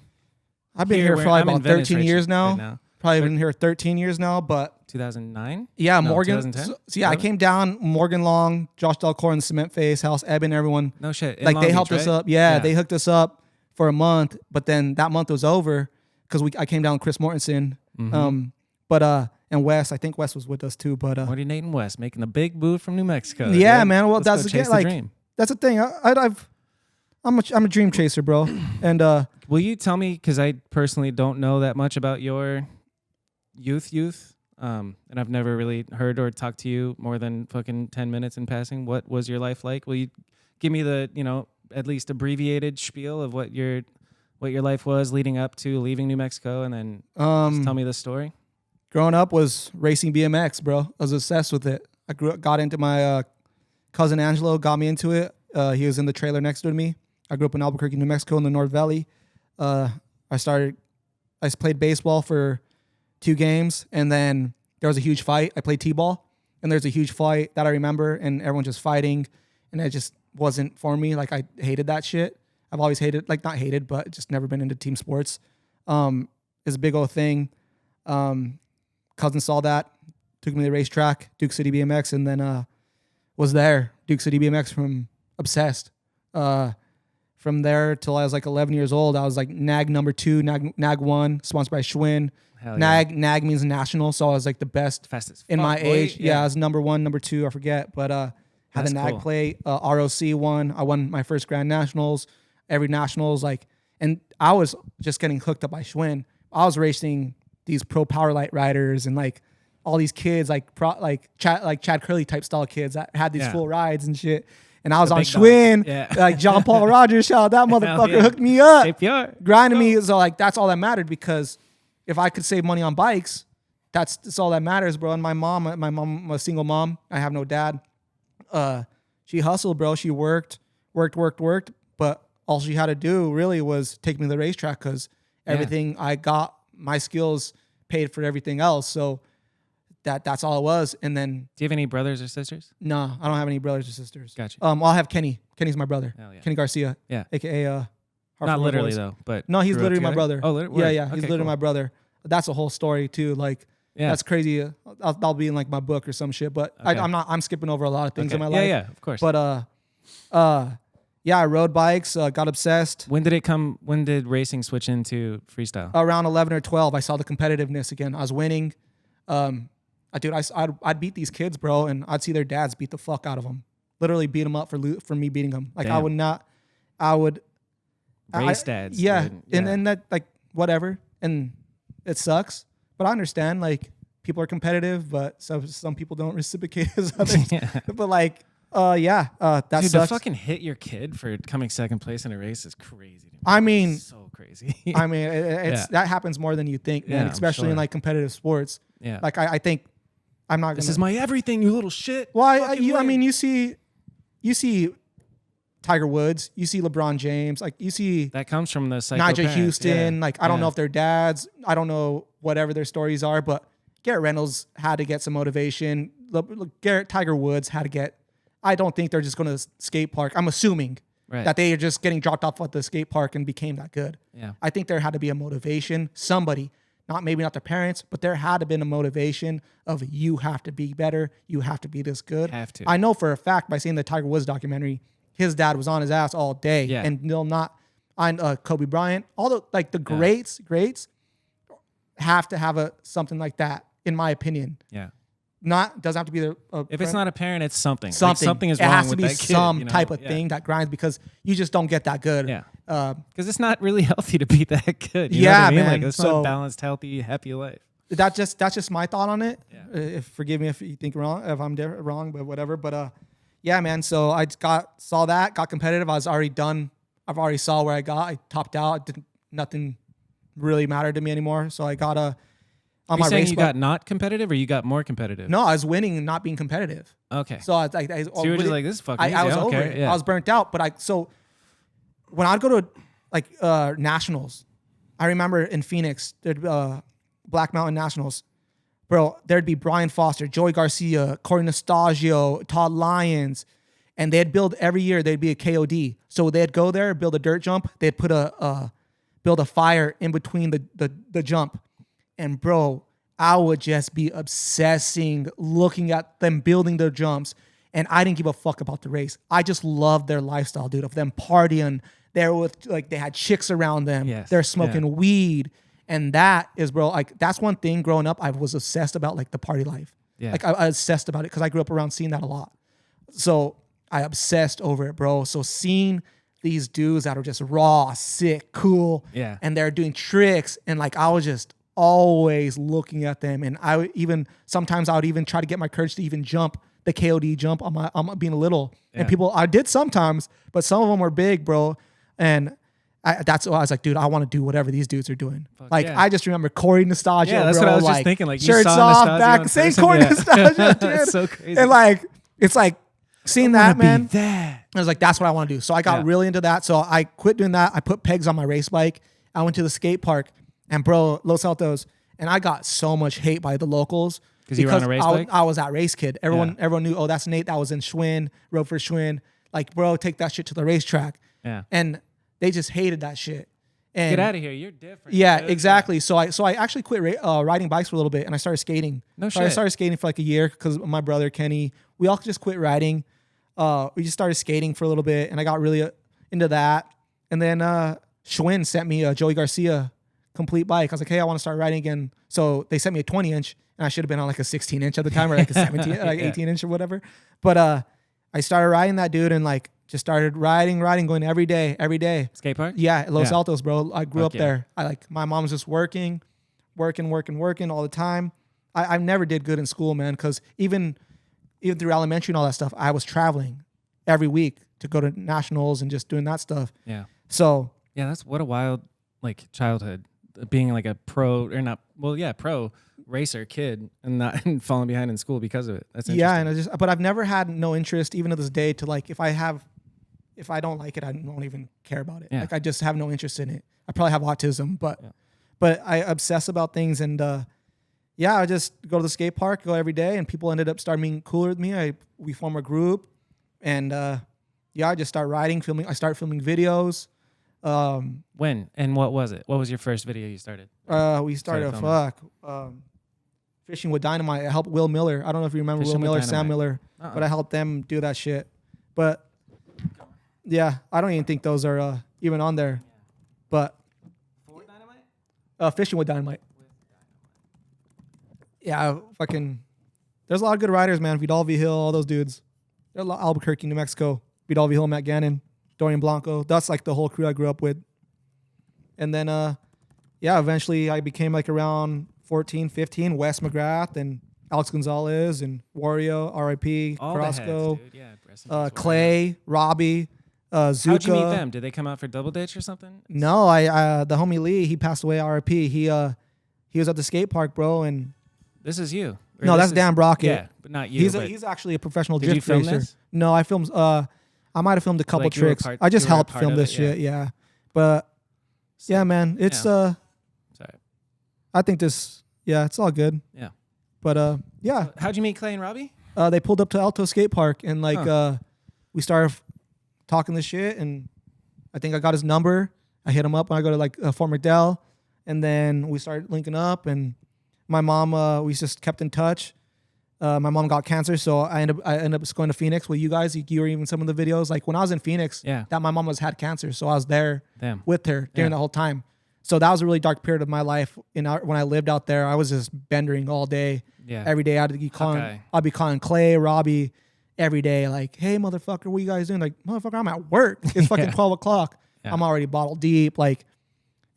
I've been here for probably about 13 years now. Right now. Probably been here 13 years now, but 2009? Yeah, no, Morgan. 2010? So yeah, I came down, Morgan Long, Josh Delcorn, Cement Face, House Eben, everyone. No shit. Like they helped us up. Yeah, they hooked us up for a month, but then that month was over because I came down with Chris Mortensen. And Wes, I think Wes was with us too. But Marty Nate and Wes making a big move from New Mexico. Yeah, man. Well, that's the dream. That's the thing. I'm a dream chaser, bro. And will you tell me, because I personally don't know that much about your youth, and I've never really heard or talked to you more than fucking 10 minutes in passing. What was your life like? Will you give me the, at least abbreviated spiel of what your life was leading up to leaving New Mexico, and then just tell me the story? Growing up was racing BMX, bro. I was obsessed with it. Got into my cousin Angelo, got me into it. He was in the trailer next to me. I grew up in Albuquerque, New Mexico, in the North Valley. I played baseball for 2 games, and then there was a huge fight. I played t-ball, and there's a huge fight that I remember, and everyone just fighting, and it just wasn't for me. Like I hated that shit. I've always hated, like not hated, but just never been into team sports. It's a big old thing. Cousin saw that, took me to the racetrack, Duke City BMX, and then was there, Duke City BMX from obsessed. From there till I was like 11 years old, I was like NAG number 2, NAG 1, sponsored by Schwinn. NAG means national, so I was like the best fastest in my age. Yeah, I was number 1, number 2, I forget, but had the NAG play. ROC won. I won my first Grand Nationals, every Nationals, and I was just getting hooked up by Schwinn. I was racing these pro power light riders and like all these kids, like Chad Curley type style kids that had these full rides and shit. And I was on Schwinn, like John Paul Rogers, shout out, that motherfucker hooked me up, grinding me. So like that's all that mattered, because if I could save money on bikes, that's all that matters, bro. And my mom, I'm a single mom. I have no dad. She hustled, bro. She worked, but all she had to do really was take me to the racetrack because everything I got, my skills paid for everything else. So that's all it was. And then, do you have any brothers or sisters? no, I don't have any brothers or sisters. Gotcha. I'll have Kenny. Kenny's my brother. Hell yeah. Kenny Garcia. Yeah. AKA Not Hartford literally Boys. though, but No, he's grew up literally my together? brother. Oh, word. Yeah. He's Okay, literally cool. my brother. That's a whole story too. Like that's crazy. I'll be in like my book or some shit. But Okay. I'm skipping over a lot of things in my Okay. life. Yeah, of course. But I rode bikes. Got obsessed. When did racing switch into freestyle? Around 11 or 12, I saw the competitiveness again. I was winning. I'd beat these kids, bro, and I'd see their dads beat the fuck out of them. Literally beat them up for me beating them. Like Damn. I would. Race dads. Yeah, dude. and then that like whatever, and it sucks. But I understand like people are competitive, but some people don't reciprocate as others. Yeah. But like, that Dude, to sucks. fucking hit your kid for coming second place in a race is crazy. To me. I mean, It's so crazy. it's that happens more than you think, man. Yeah, I'm Especially in sure. like competitive sports. Yeah. Like I think I'm not. This gonna, is my everything, you little shit. Well, Fucking win. you see Tiger Woods, you see LeBron James, like you see That comes from the psycho Nigel parents. Houston. Yeah. Like I don't know if they're dads, I don't know whatever their stories are, but Garrett Reynolds had to get some motivation. Tiger Woods had to get. I don't think they're just going to skate park. I'm assuming that they are just getting dropped off at the skate park and became that good. Yeah. I think there had to be a motivation. Somebody, maybe not their parents, but there had to been a motivation of you have to be better. You have to be this good. Have to. I know for a fact by seeing the Tiger Woods documentary, his dad was on his ass all day. Yeah. And they'll not. Kobe Bryant, all the greats have to have something like that, in my opinion. Yeah. Doesn't have to be If it's not a parent, it's something. something. Like something is it wrong has to with be that kid. some you know? type of thing that grinds because you just don't get that good. Yeah. Because it's not really healthy to be that good. You know Yeah, what I mean? man. Like it's not a balanced, healthy, happy life. That's just my thought on it. Yeah. Forgive me if you think wrong, if I'm wrong, but whatever. But yeah, man. So I saw that, got competitive. I was already done. I've already saw where I got. I topped out. Nothing really mattered to me anymore. So I got on Are you my saying race you bike. got not competitive or you got more competitive? No, I was winning and not being competitive. Okay. So I you were just like, this is fucking easy. I was don't over care. it. Yeah. I was burnt out. But when I'd go to like nationals, I remember in Phoenix, there'd Black Mountain Nationals. Bro, there'd be Brian Foster, Joey Garcia, Corey Nastasio, Todd Lyons, and they'd build every year. They'd be a KOD, so they'd go there, build a dirt jump. They'd put build a fire in between the jump, and bro, I would just be obsessing, looking at them building their jumps, and I didn't give a fuck about the race. I just loved their lifestyle, dude, of them partying. They're with they had chicks around them. Yes. They're smoking weed. And that is, bro, like that's one thing growing up, I was obsessed about like the party life. Yeah. Like I obsessed about it because I grew up around seeing that a lot. So I obsessed over it, bro. So seeing these dudes that are just raw, sick, cool, and they're doing tricks, and like I was just always looking at them. And sometimes I would even try to get my courage to even jump the KOD jump on being little. And people, I did sometimes, but some of them were big, bro. And that's why I was like, dude, I want to do whatever these dudes are doing. I just remember Corey Nastasio. Yeah, that's bro, what I was just thinking. Like, you shirts saw off, Nastasio back, in same person? Corey Yeah. Nastasio, dude. That's so crazy. And like, it's like seeing that, man. That. I was like, that's what I want to do. So I got really into that. So I quit doing that. I put pegs on my race bike. I went to the skate park and bro, Los Altos, and I got so much hate by the locals. Because you were on a race bike? I was that race kid. Everyone knew, oh, that's Nate. That was in Schwinn, rode for Schwinn. Like, bro, take that shit to the racetrack. Yeah. And they just hated that shit. And Get out of here. You're different. yeah, dude. exactly. So I actually quit riding bikes for a little bit and I started skating. No So I shit. started skating for like a year because my brother Kenny, we all just quit riding. We just started skating for a little bit and I got really into that. And then Schwinn sent me a Joey Garcia complete bike. I was like, hey, I want to start riding again. So they sent me a 20-inch and I should have been on like a 16-inch at the time or like a 17, like 18-inch or whatever. But I started riding that, dude, and like just started riding, going every day. Skate park? Yeah, at Los Altos, bro. I grew Fuck up there. My mom was just working all the time. I never did good in school, man, because even through elementary and all that stuff, I was traveling every week to go to nationals and just doing that stuff. Yeah. So Yeah, that's what a wild like childhood. Being like a pro or not. Well, yeah, pro racer kid and not and falling behind in school because of it. That's interesting. Yeah, and but I've never had no interest, even to this day, to like if I don't like it, I don't even care about it. Yeah. Like I just have no interest in it. I probably have autism, but I obsess about things, and I just go to the skate park, go every day, and people ended up starting being cooler with me. We form a group, and I just start writing, filming. I start filming videos. When and what was it? What was your first video you started? We started Fishing with Dynamite. I helped Will Miller. I don't know if you remember Fishing Will with Miller, Sam Dynamite. Miller, but I helped them do that shit. But yeah, I don't even think those are even on there. But For Dynamite? Fishing with Dynamite. Yeah, fucking. There's a lot of good riders, man. Vidal Vigil, all those dudes. They're Albuquerque, New Mexico. Vidal Vigil, Matt Gannon, Dorian Blanco. That's like the whole crew I grew up with. And then, eventually I became like around 14, 15. Wes McGrath and Alex Gonzalez and Wario, R.I.P. All Carrasco, the heads, dude. Yeah, rest in peace, Clay, Robbie, Zuka. How'd you meet them? Did they come out for Double Ditch or something? No, the homie Lee, he passed away, R.I.P. He was at the skate park, bro, and This is you. Or no, this that's is, Dan Brockett. Yeah, but not you. He's actually a professional Did you drift film racer. this? No, I filmed. I might have filmed a couple Like you were tricks. part- I just you were a helped part film of this it, yeah. shit. Yeah, but yeah, man, it's Sorry. I think this. Yeah, it's all good. Yeah. But yeah, How'd you meet Clay and Robbie? they pulled up to Alto Skate Park and like we started talking this shit, and I think I got his number. I hit him up when I go to like Fort McDowell, and then we started linking up. And my mom, we just kept in touch. My mom got cancer, so I ended up just going to Phoenix with you guys. You were even some of the videos. Like when I was in Phoenix, that my mom had cancer, so I was there with her during the whole time. So that was a really dark period of my life. When I lived out there, I was just bendering all day. Yeah. Every day I'd be calling Clay, Robbie every day, like, hey, motherfucker, what you guys doing? Like, motherfucker, I'm at work. It's fucking 12 o'clock. Yeah. I'm already bottle deep. Like,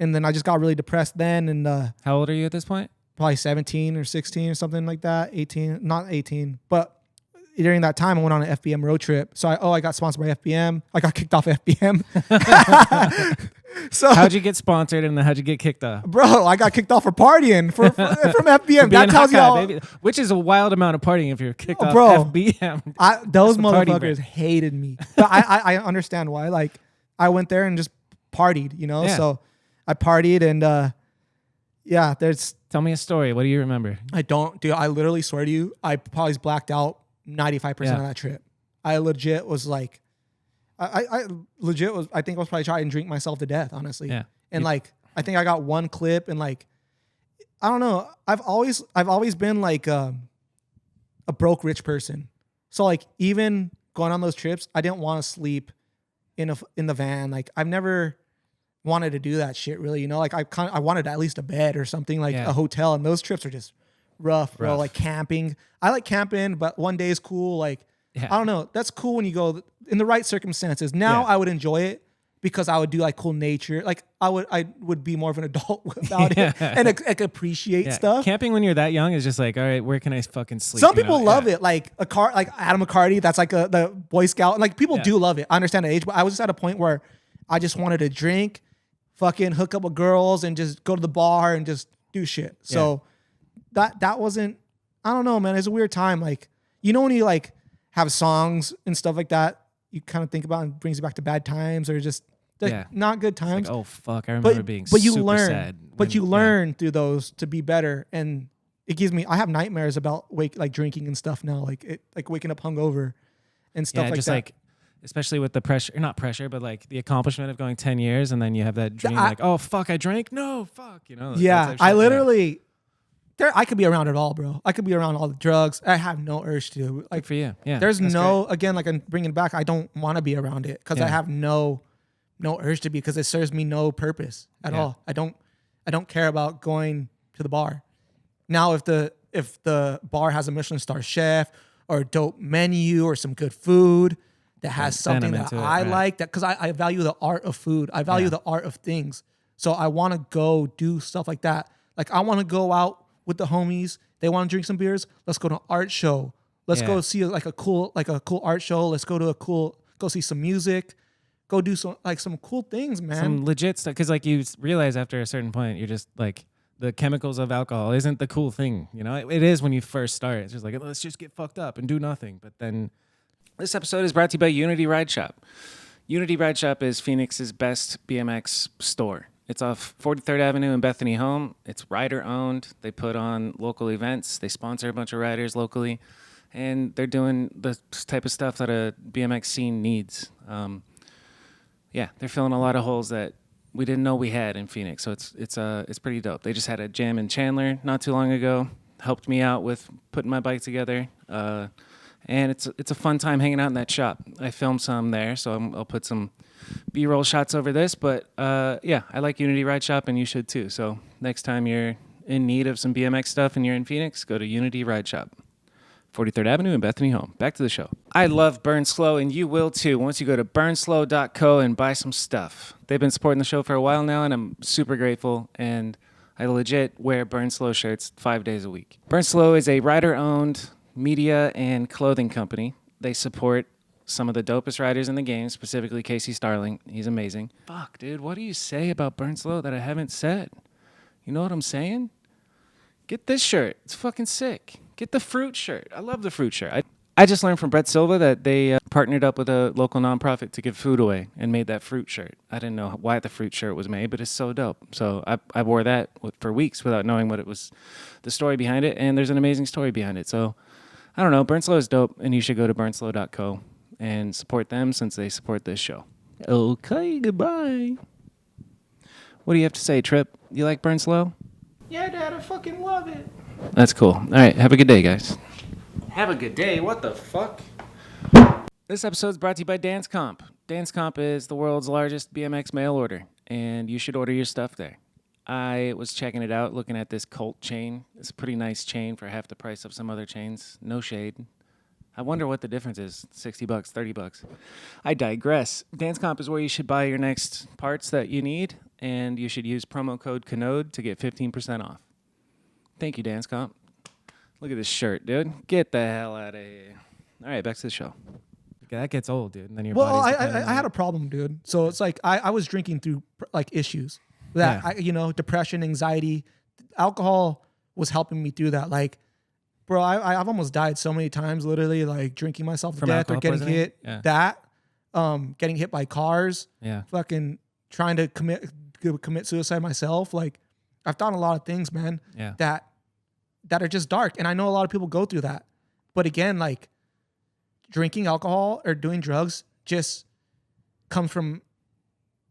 and then I just got really depressed then. And how old are you at this point? Probably 17 or 16 or something like that. 18, not 18. But during that time, I went on an FBM road trip. So I got sponsored by FBM. I got kicked off FBM. So how'd you get sponsored and then how'd you get kicked off? Bro, I got kicked off for partying from FBM. That tells you how, baby. Which is a wild amount of partying if you're kicked off FBM. Those motherfuckers hated me. But I understand why. Like, I went there and just partied, you know? Yeah. So I partied and there's... Tell me a story. What do you remember? I don't, dude. I literally swear to you, I probably blacked out 95% of that trip. I legit was like... I legit was, I think I was probably trying to drink myself to death, honestly. Yeah. And like, I think I got one clip and like, I don't know. I've always been like a broke rich person. So like, even going on those trips, I didn't want to sleep in the van. Like I've never wanted to do that shit really, you know, like I wanted at least a bed or something, like a hotel. And those trips are just rough, bro. Like camping. I like camping, but one day is cool. Like, I don't know. That's cool when you go in the right circumstances. Now I would enjoy it because I would do like cool nature. Like I would be more of an adult about it and like appreciate stuff. Camping when you're that young is just like, all right, where can I fucking sleep? Some people love it. Like like Adam McCarty, that's like the Boy Scout. Like people do love it. I understand the age, but I was just at a point where I just wanted to drink, fucking hook up with girls and just go to the bar and just do shit. So that wasn't, I don't know, man. It's a weird time. Like, you know, when you like have songs and stuff like that, you kind of think about and brings you back to bad times or just not good times. Like, oh fuck, I remember being super sad. But you learn through those to be better, and it gives me. I have nightmares about like drinking and stuff now, like waking up hungover and stuff like just that. Like, especially with the pressure, not pressure, but like the accomplishment of going 10 years, and then you have that dream, like, oh fuck, I drank. No, fuck, you know. Yeah, I literally. I could be around it all, bro. I could be around all the drugs. I have no urge to. Like, good for you. Yeah. There's no, great. Again, like I'm bringing it back. I don't want to be around it because I have no urge to be, because it serves me no purpose at all. I don't care about going to the bar. Now, if the bar has a Michelin star chef or a dope menu or some good food that has something that I like, that because I value the art of food. I value the art of things. So I want to go do stuff like that. Like I want to go out with the homies. They want to drink some beers. Let's go to an art show. Let's go see like a cool art show. Let's go to go see some music. Go do some cool things, man. Some legit stuff. Because like you realize after a certain point, you're just like, the chemicals of alcohol isn't the cool thing. You know, it is when you first start. It's just like, let's just get fucked up and do nothing. But then this episode is brought to you by Unity Ride Shop. Unity Ride Shop is Phoenix's best BMX store. It's off 43rd Avenue in Bethany Home. It's rider owned. They put on local events. They sponsor a bunch of riders locally. And they're doing the type of stuff that a BMX scene needs. They're filling a lot of holes that we didn't know we had in Phoenix. So it's pretty dope. They just had a jam in Chandler not too long ago. Helped me out with putting my bike together. And it's a fun time hanging out in that shop. I filmed some there, so I'll put some B-roll shots over this. But I like Unity Ride Shop, and you should too. So next time you're in need of some BMX stuff and you're in Phoenix, go to Unity Ride Shop. 43rd Avenue in Bethany Home. Back to the show. I love Burn Slow, and you will too once you go to burnslow.co and buy some stuff. They've been supporting the show for a while now, and I'm super grateful, and I legit wear Burn Slow shirts 5 days a week. Burn Slow is a rider-owned media and clothing company. They support some of the dopest riders in the game, specifically Casey Starling. He's amazing. Fuck, dude, what do you say about Burn Slow that I haven't said? You know what I'm saying? Get this shirt. It's fucking sick. Get the fruit shirt. I love the fruit shirt. I just learned from Brett Silva that they partnered up with a local nonprofit to give food away and made that fruit shirt. I didn't know why the fruit shirt was made, but it's so dope. So I wore that for weeks without knowing what it was, the story behind it, and there's an amazing story behind it. So I don't know. Burn Slow is dope, and you should go to burnslow.co and support them since they support this show. Okay, goodbye. What do you have to say, Trip? You like Burn Slow? Yeah, Dad, I fucking love it. That's cool. All right, have a good day, guys. Have a good day? What the fuck? This episode is brought to you by Dance Comp. Dance Comp is the world's largest BMX mail order, and you should order your stuff there. I was checking it out, looking at this Colt chain. It's a pretty nice chain for half the price of some other chains. No shade. I wonder what the difference is. $60, $30. I digress. Dance Comp is where you should buy your next parts that you need, and you should use promo code Kanode to get 15% off. Thank you, Dance Comp. Look at this shirt, dude. Get the hell out of here. All right, back to the show. That gets old, dude. And then your body's I had a problem, dude. So it's like I was drinking through like issues that depression, anxiety, alcohol was helping me through that. Like, bro, I've almost died so many times, literally, like drinking myself to death or getting hit. Yeah. Getting hit by cars. Yeah. Fucking trying to commit suicide myself. Like, I've done a lot of things, man. Yeah. That are just dark, and I know a lot of people go through that. But again, like drinking alcohol or doing drugs just comes from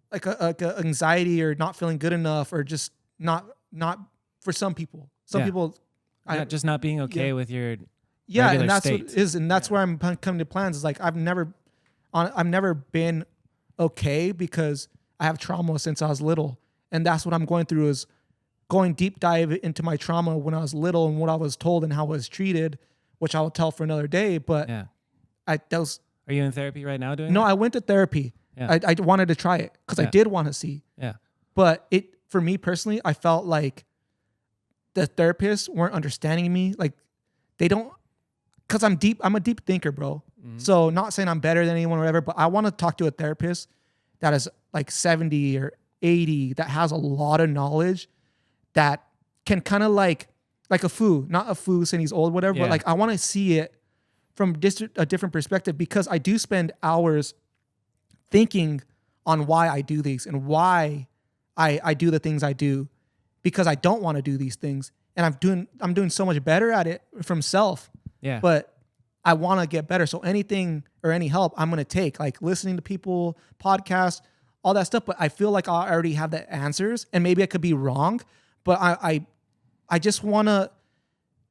like a anxiety or not feeling good enough, or just not for some people. Some people, just not being okay with your and that's state. what it is, and that's where I'm coming to plans. Is like I've never been okay because I have trauma since I was little, and that's what I'm going through is going deep dive into my trauma when I was little and what I was told and how I was treated, which I will tell for another day. But are you in therapy right now doing No, that? I went to therapy. Yeah. I wanted to try it because I did want to see. Yeah. But for me personally, I felt like the therapists weren't understanding me. Like they don't, because I'm a deep thinker, bro. Mm-hmm. So not saying I'm better than anyone or whatever, but I want to talk to a therapist that is like 70 or 80 that has a lot of knowledge that can kind of like a foo, not a foo saying he's old, whatever, but like I want to see it from a different perspective, because I do spend hours thinking on why I do these and why I do the things I do, because I don't want to do these things. And I'm doing so much better at it from self. Yeah. But I want to get better. So anything or any help I'm going to take, like listening to people, podcasts, all that stuff. But I feel like I already have the answers, and maybe I could be wrong. But I just want to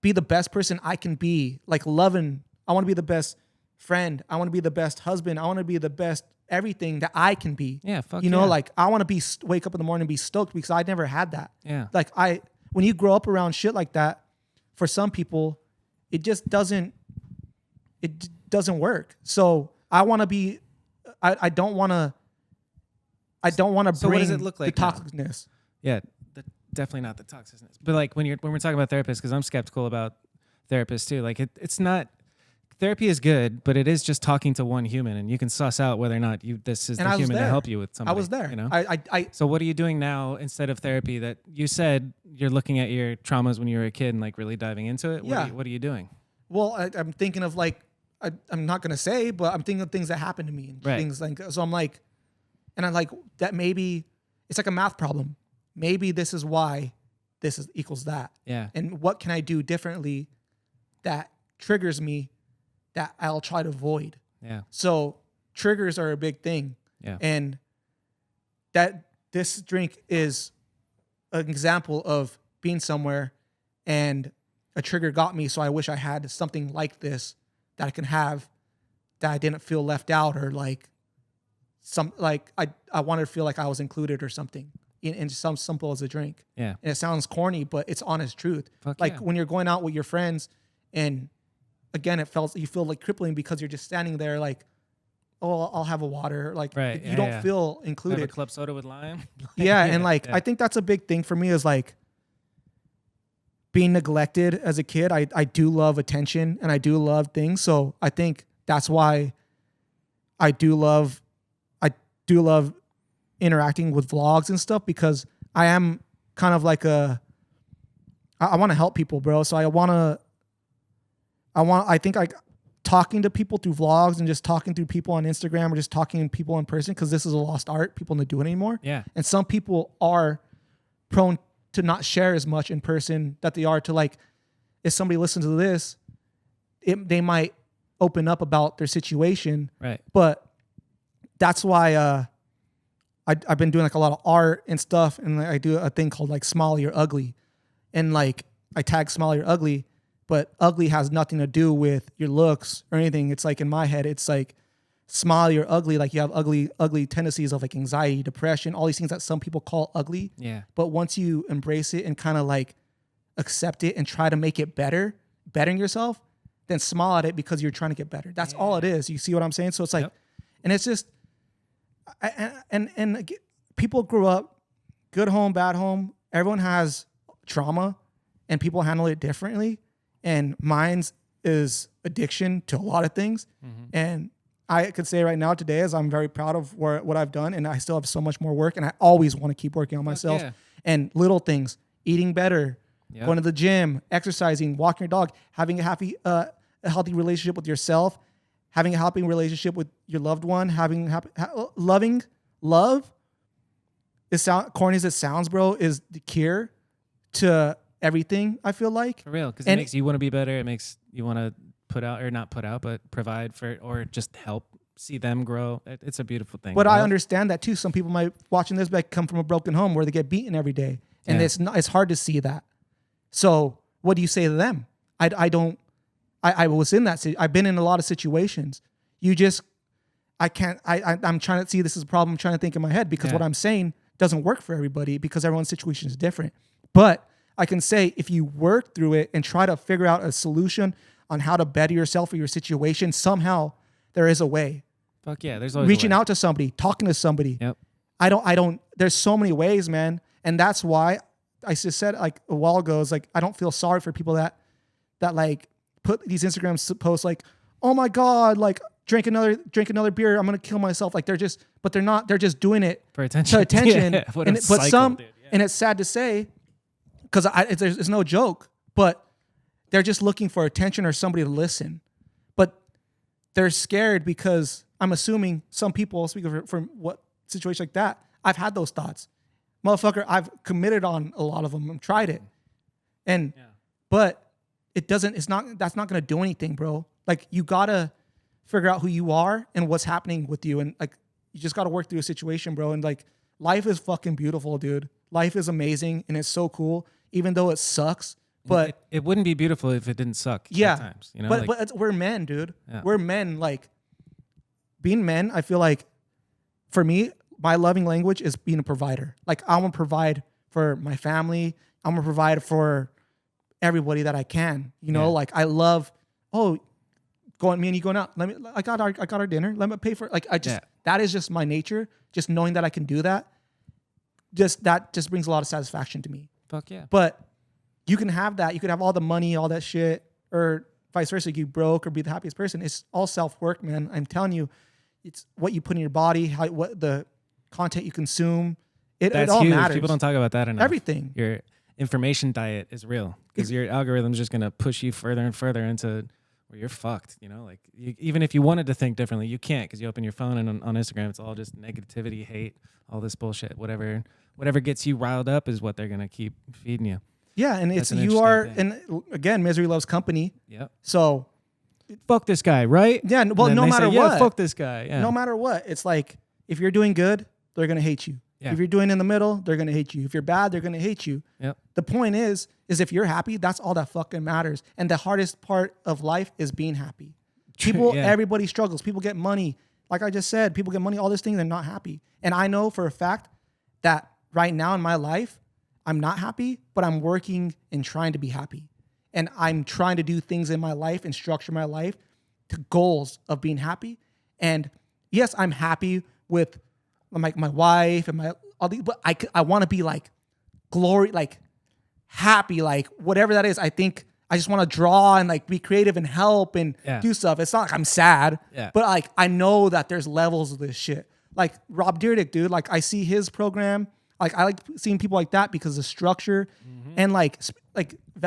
be the best person I can be, like loving. I want to be the best friend. I want to be the best husband. I want to be the best everything that I can be. Yeah, fuck you know, like I want to wake up in the morning and be stoked, because I never had that. Yeah. Like when you grow up around shit like that, for some people, it just doesn't work. So I want to be, I don't want to bring so what does it look like the toxicness. Yeah. Definitely not the toxicness, but like when we're talking about therapists, because I'm skeptical about therapists too. Like it's not, therapy is good, but it is just talking to one human, and you can suss out whether or not this is the human to help you with something. I was there. You know. So what are you doing now instead of therapy? That you said you're looking at your traumas when you were a kid and like really diving into it. Yeah. What are you doing? Well, I'm thinking of like, I'm not going to say, but I'm thinking of things that happened to me and Right. things like, so I'm like, and I'm like, that maybe it's like a math problem. Maybe this is why this is equals that. Yeah. And what can I do differently that triggers me that I'll try to avoid? Yeah. So triggers are a big thing. Yeah. And that this drink is an example of being somewhere and a trigger got me. So I wish I had something like this that I can have that I didn't feel left out or like I wanted to feel like I was included or something in some simple as a drink. Yeah. And it sounds corny, but it's honest truth. Fuck like yeah. when you're going out with your friends and again, you feel like crippling because you're just standing there like, oh, I'll have a water. Like Right. you don't feel included. Have a club soda with lime. Yeah. And like, I think that's a big thing for me is like being neglected as a kid. I do love attention and I do love things. So I think that's why I do love interacting with vlogs and stuff because I am kind of like I want to help people, bro. So I think like talking to people through vlogs and just talking through people on Instagram or just talking to people in person because this is a lost art. People don't do it anymore. Yeah. And some people are prone to not share as much in person that they are to like, if somebody listens to this, they might open up about their situation. Right. But that's why I've been doing like a lot of art and stuff. And I do a thing called like Smiley or Ugly. And like I tag Smiley or Ugly, but ugly has nothing to do with your looks or anything. It's like in my head, it's like smiley or ugly. Like you have ugly tendencies of like anxiety, depression, all these things that some people call ugly. Yeah. But once you embrace it and kind of like accept it and try to make it bettering yourself, then smile at it because you're trying to get better. That's all it is. You see what I'm saying? So it's like, and it's just, and people grew up, good home, bad home. Everyone has trauma and people handle it differently. And mine's is addiction to a lot of things. Mm-hmm. And I could say right now today is I'm very proud of what I've done. And I still have so much more work. And I always want to keep working on myself. And little things, eating better, going to the gym, exercising, walking your dog, having a healthy relationship with yourself, having a healthy relationship with your loved one, having loving love. Corny as it sounds, bro, is the cure to everything. I feel like for real, because it makes you want to be better. It makes you want to put out or not put out, but provide for or just help see them grow. It's a beautiful thing. But I understand that too. Some people might watching this like come from a broken home where they get beaten every day, and it's hard to see that. So what do you say to them? I was in that. I've been in a lot of situations. I'm trying to see this is a problem. I'm trying to think in my head because what I'm saying doesn't work for everybody because everyone's situation is different. But I can say if you work through it and try to figure out a solution on how to better yourself or your situation, somehow there is a way. Fuck yeah, there's always reaching out to somebody, talking to somebody. Yep. I don't. There's so many ways, man, and that's why I just said like a while ago is like I don't feel sorry for people that like put these Instagram posts like, oh my god, like drink another beer, I'm gonna kill myself. Like they're not. They're just doing it for attention. And it's sad to say because it's no joke, but they're just looking for attention or somebody to listen, but they're scared because I'm assuming some people, speaking from what situation like that, I've had those thoughts. Motherfucker, I've committed on a lot of them. I've tried it. But that's not going to do anything, bro. Like you got to figure out who you are and what's happening with you. And like, you just got to work through a situation, bro. And like, life is fucking beautiful, dude. Life is amazing. And it's so cool, even though it sucks. But it wouldn't be beautiful if it didn't suck. Yeah. At times, you know? But we're men, dude. Yeah. We're men. Like being men, I feel like for me, my loving language is being a provider. Like I want to provide for my family. I'm gonna provide for everybody that I can. You know, like I love. Me and you going out. I got our dinner. Let me pay for. Like that is just my nature. Just knowing that I can do that. That just brings a lot of satisfaction to me. Fuck yeah. But you can have that. You could have all the money, all that shit, or vice versa. You broke or be the happiest person. It's all self-work, man. I'm telling you, it's what you put in your body, what the content you consume. It all huge. matters. People don't talk about that enough. Everything. information diet is real because your algorithm's just gonna push you further and further into where you're fucked. You know, like even if you wanted to think differently, you can't because you open your phone and on Instagram, it's all just negativity, hate, all this bullshit. Whatever gets you riled up is what they're gonna keep feeding you. Yeah, and That's it's an you are, interesting and again, misery loves company. Yep. So Fuck this guy, right? yeah, well, And then no they matter say, what, yeah, fuck this guy. Yeah. no matter what, it's like if you're doing good, they're gonna hate you. Yeah. If you're doing in the middle, they're gonna hate you. If you're bad, they're gonna hate you. Yep. The point is if you're happy, that's all that fucking matters. And the hardest part of life is being happy. People, Yeah. everybody struggles. People get money. Like I just said, people get money, all these things, they're not happy. And I know for a fact that right now in my life, I'm not happy, but I'm working and trying to be happy. And I'm trying to do things in my life and structure my life to goals of being happy. And yes, I'm happy with my wife and my all these, but I want to be like glory, like happy, like whatever that is. I think I just want to draw and like be creative and help and do stuff. It's not like I'm sad, but like I know that there's levels of this shit. Like Rob Dyrdek, dude, like I see his program. Like I like seeing people like that because the structure and like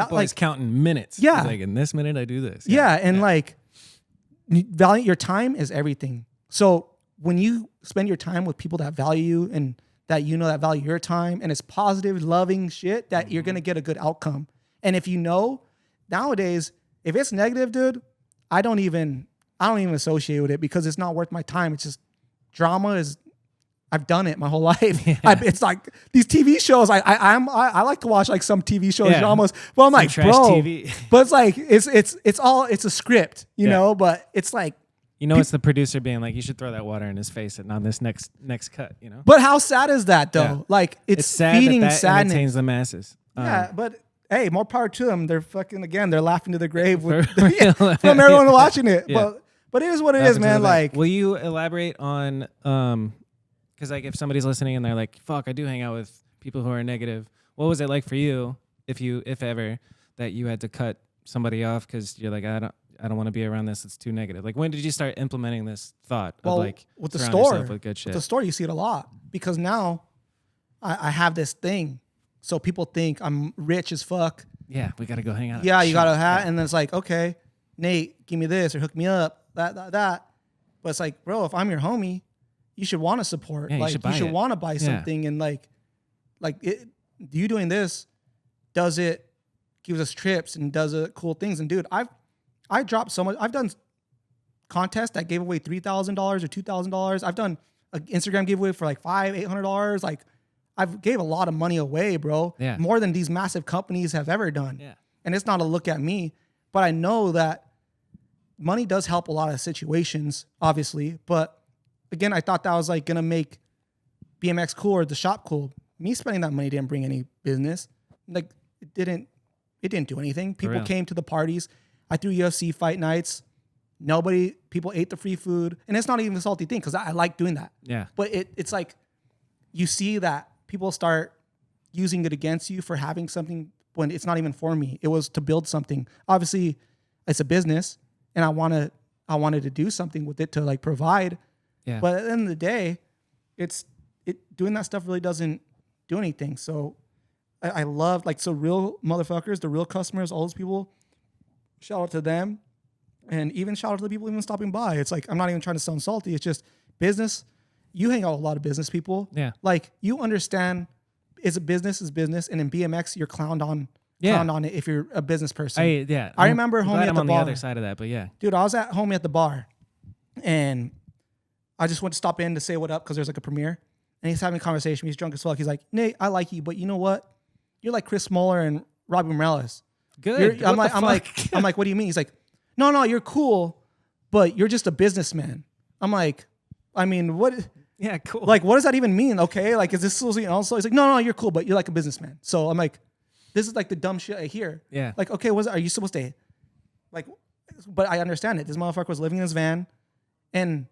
He's counting minutes. Yeah. He's like, in this minute, I do this. Yeah, and like value your time is everything. So when you spend your time with people that value you and that you know that value your time and it's positive, loving shit, that you're gonna get a good outcome. And if you know nowadays, if it's negative, dude, I don't even associate with it because it's not worth my time. It's just drama is. I've done it my whole life. Yeah. It's like these TV shows. I like to watch like some TV shows dramas. Well, I'm Some like, trash bro, TV. but it's like it's a script, you know. But it's like, it's the producer being like, you should throw that water in his face and on this next cut. You know. but how sad is that though? Yeah. Like it's sad feeding that sadness. entertains the masses. Yeah, but hey, more power to them. They're fucking again. They're laughing to the grave with, For real. from everyone watching it. Yeah. But it is what it is, man. Like, will you elaborate on because like if somebody's listening and they're like, fuck, I do hang out with people who are negative. What was it like for you, if ever, that you had to cut somebody off because you're like, I don't want to be around this. It's too negative. Like when did you start implementing this thought of like with the surround store, yourself with good shit? with the store, you see it a lot because now I have this thing, so people think I'm rich as fuck. Yeah, we gotta go hang out. Yeah, you got a hat, and then it's like, okay, Nate, give me this or hook me up, that. But it's like, bro, if I'm your homie, you should want to support. Yeah, like you should want to buy something, and like you doing this, does it gives us trips and does it cool things. And dude, I dropped so much. I've done contests that gave away $3,000 or $2,000. I've done an Instagram giveaway for like $500-$800. Like I've gave a lot of money away, bro. Yeah. More than these massive companies have ever done. Yeah. And it's not a look at me, but I know that money does help a lot of situations, obviously. But again, I thought that was like gonna make BMX cool or the shop cool. Me spending that money didn't bring any business. Like it didn't do anything. People came to the parties. I threw UFC fight nights. People ate the free food. And it's not even a salty thing because I like doing that. Yeah. But it's like you see that people start using it against you for having something when it's not even for me. It was to build something. Obviously, it's a business and I wanted to do something with it to like provide. Yeah. But at the end of the day, doing that stuff really doesn't do anything. So I love real motherfuckers, the real customers, all those people, shout out to them. And even shout out to the people even stopping by. It's like, I'm not even trying to sound salty. It's just business. You hang out with a lot of business people. Yeah. Like you understand is business. And in BMX, you're clowned on it if you're a business person. I remember I'm homie glad at I'm the on bar. the other side of that, but yeah. Dude, I was at homie at the bar and I just went to stop in to say what up because there's like a premiere. And he's having a conversation. He's drunk as fuck. He's like, Nate, I like you, but you know what? You're like Chris Smoller and Robbie Morales. Good. I'm like, what do you mean? He's like, no, you're cool, but you're just a businessman. I'm like, I mean, what? Yeah, cool. Like, what does that even mean? Okay, like, is this also? He's like, no, you're cool, but you're like a businessman. So I'm like, this is like the dumb shit I hear. Yeah. Like, okay, are you supposed to, like, but I understand it. This motherfucker was living in his van, and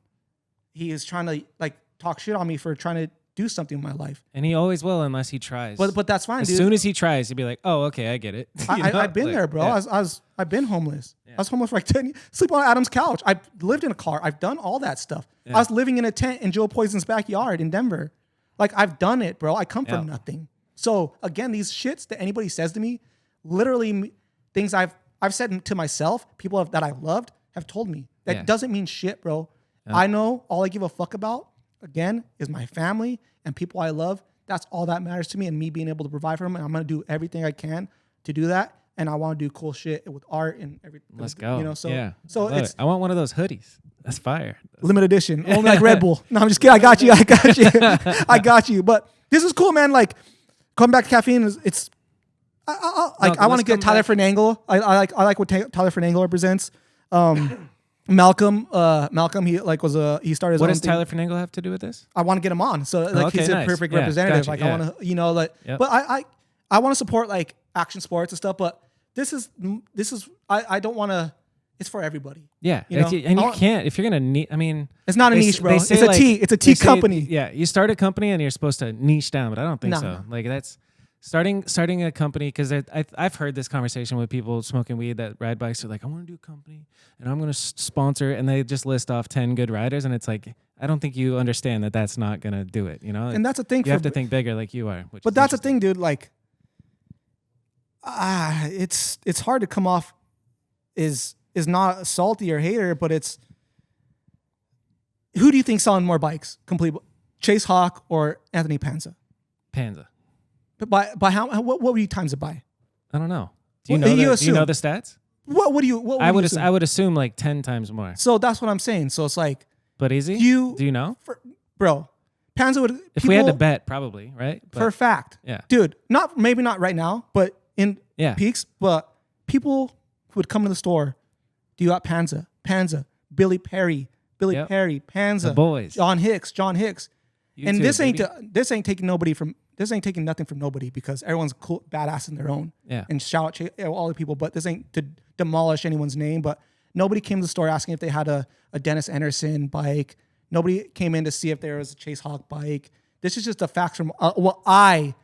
he is trying to like talk shit on me for trying to do something in my life. And he always will unless he tries. But that's fine, as dude. soon as he tries, he'll be like, oh, okay, I get it. I've been there, bro. Yeah. I've been homeless. Yeah. I was homeless for like 10 years. Sleep on Adam's couch. I've lived in a car. I've done all that stuff. Yeah. I was living in a tent in Joe Poison's backyard in Denver. Like, I've done it, bro. I come from nothing. So again, these shits that anybody says to me, literally things I've said to myself, people that I loved have told me. That doesn't mean shit, bro. I know all I give a fuck about, again, is my family and people I love. That's all that matters to me, and me being able to provide for them. And I'm going to do everything I can to do that. And I want to do cool shit with art and everything. Let's go. You know, so I want one of those hoodies. That's fire. Limited edition, only like Red Bull. No, I'm just kidding. I got you. I got you. But this is cool, man. Like coming back to Cafiend, I want to get Tyler Fernangle. I like what Tyler Fernangle represents. Malcolm, he he started his What own does thing. Tyler Fernangle have to do with this? I want to get him on. So like he's a perfect representative. Gotcha, I want to, you know, like, but I want to support like action sports and stuff, but this is I don't want to. It's for everybody. Yeah, you know? you can't if you're gonna. I mean, it's not a niche, bro. It's a like, tea. It's a tea company. Yeah, you start a company and you're supposed to niche down, but I don't think so. No. Like that's starting a company because I've heard this conversation with people smoking weed that ride bikes. Are like, I want to do a company and I'm going to sponsor, and they just list off 10 good riders, and it's like, I don't think you understand that that's not gonna do it. You know, and that's a thing. You have to think bigger, like you are. But that's the thing, dude. Like, it's hard to come off is not salty or hater, but it's who do you think selling more bikes? Complete Chase Hawk or Anthony Panza? Panza. But by how what would you times it by? I don't know. Do you What know? do you Do you know the stats? What would you? I would assume like 10 times more. So that's what I'm saying. So it's like, but easy. Do you know, bro? Panza would. If we had to bet, probably right. For a fact, yeah, dude. Maybe not right now, but in peaks. But people would come to the store. Do you got Panza? Billy Perry, Panza, the boys, John Hicks. You and too, this baby. ain't taking nothing from nobody, because everyone's cool, badass in their own. Yeah. And shout out all the people, but this ain't to demolish anyone's name. But nobody came to the store asking if they had a Dennis Anderson bike. Nobody came in to see if there was a Chase Hawk bike. This is just the facts from what I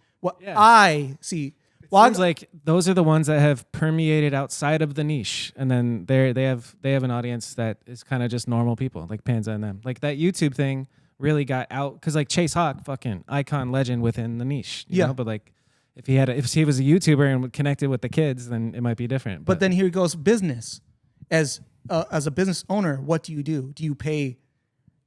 see. Seems like those are the ones that have permeated outside of the niche, and then they have an audience that is kind of just normal people, like Panza and them. Like that YouTube thing really got out because like Chase Hawk, fucking icon legend within the niche. You know? But like if he was a YouTuber and connected with the kids, then it might be different. But then here goes business. As a business owner, what do? Do you pay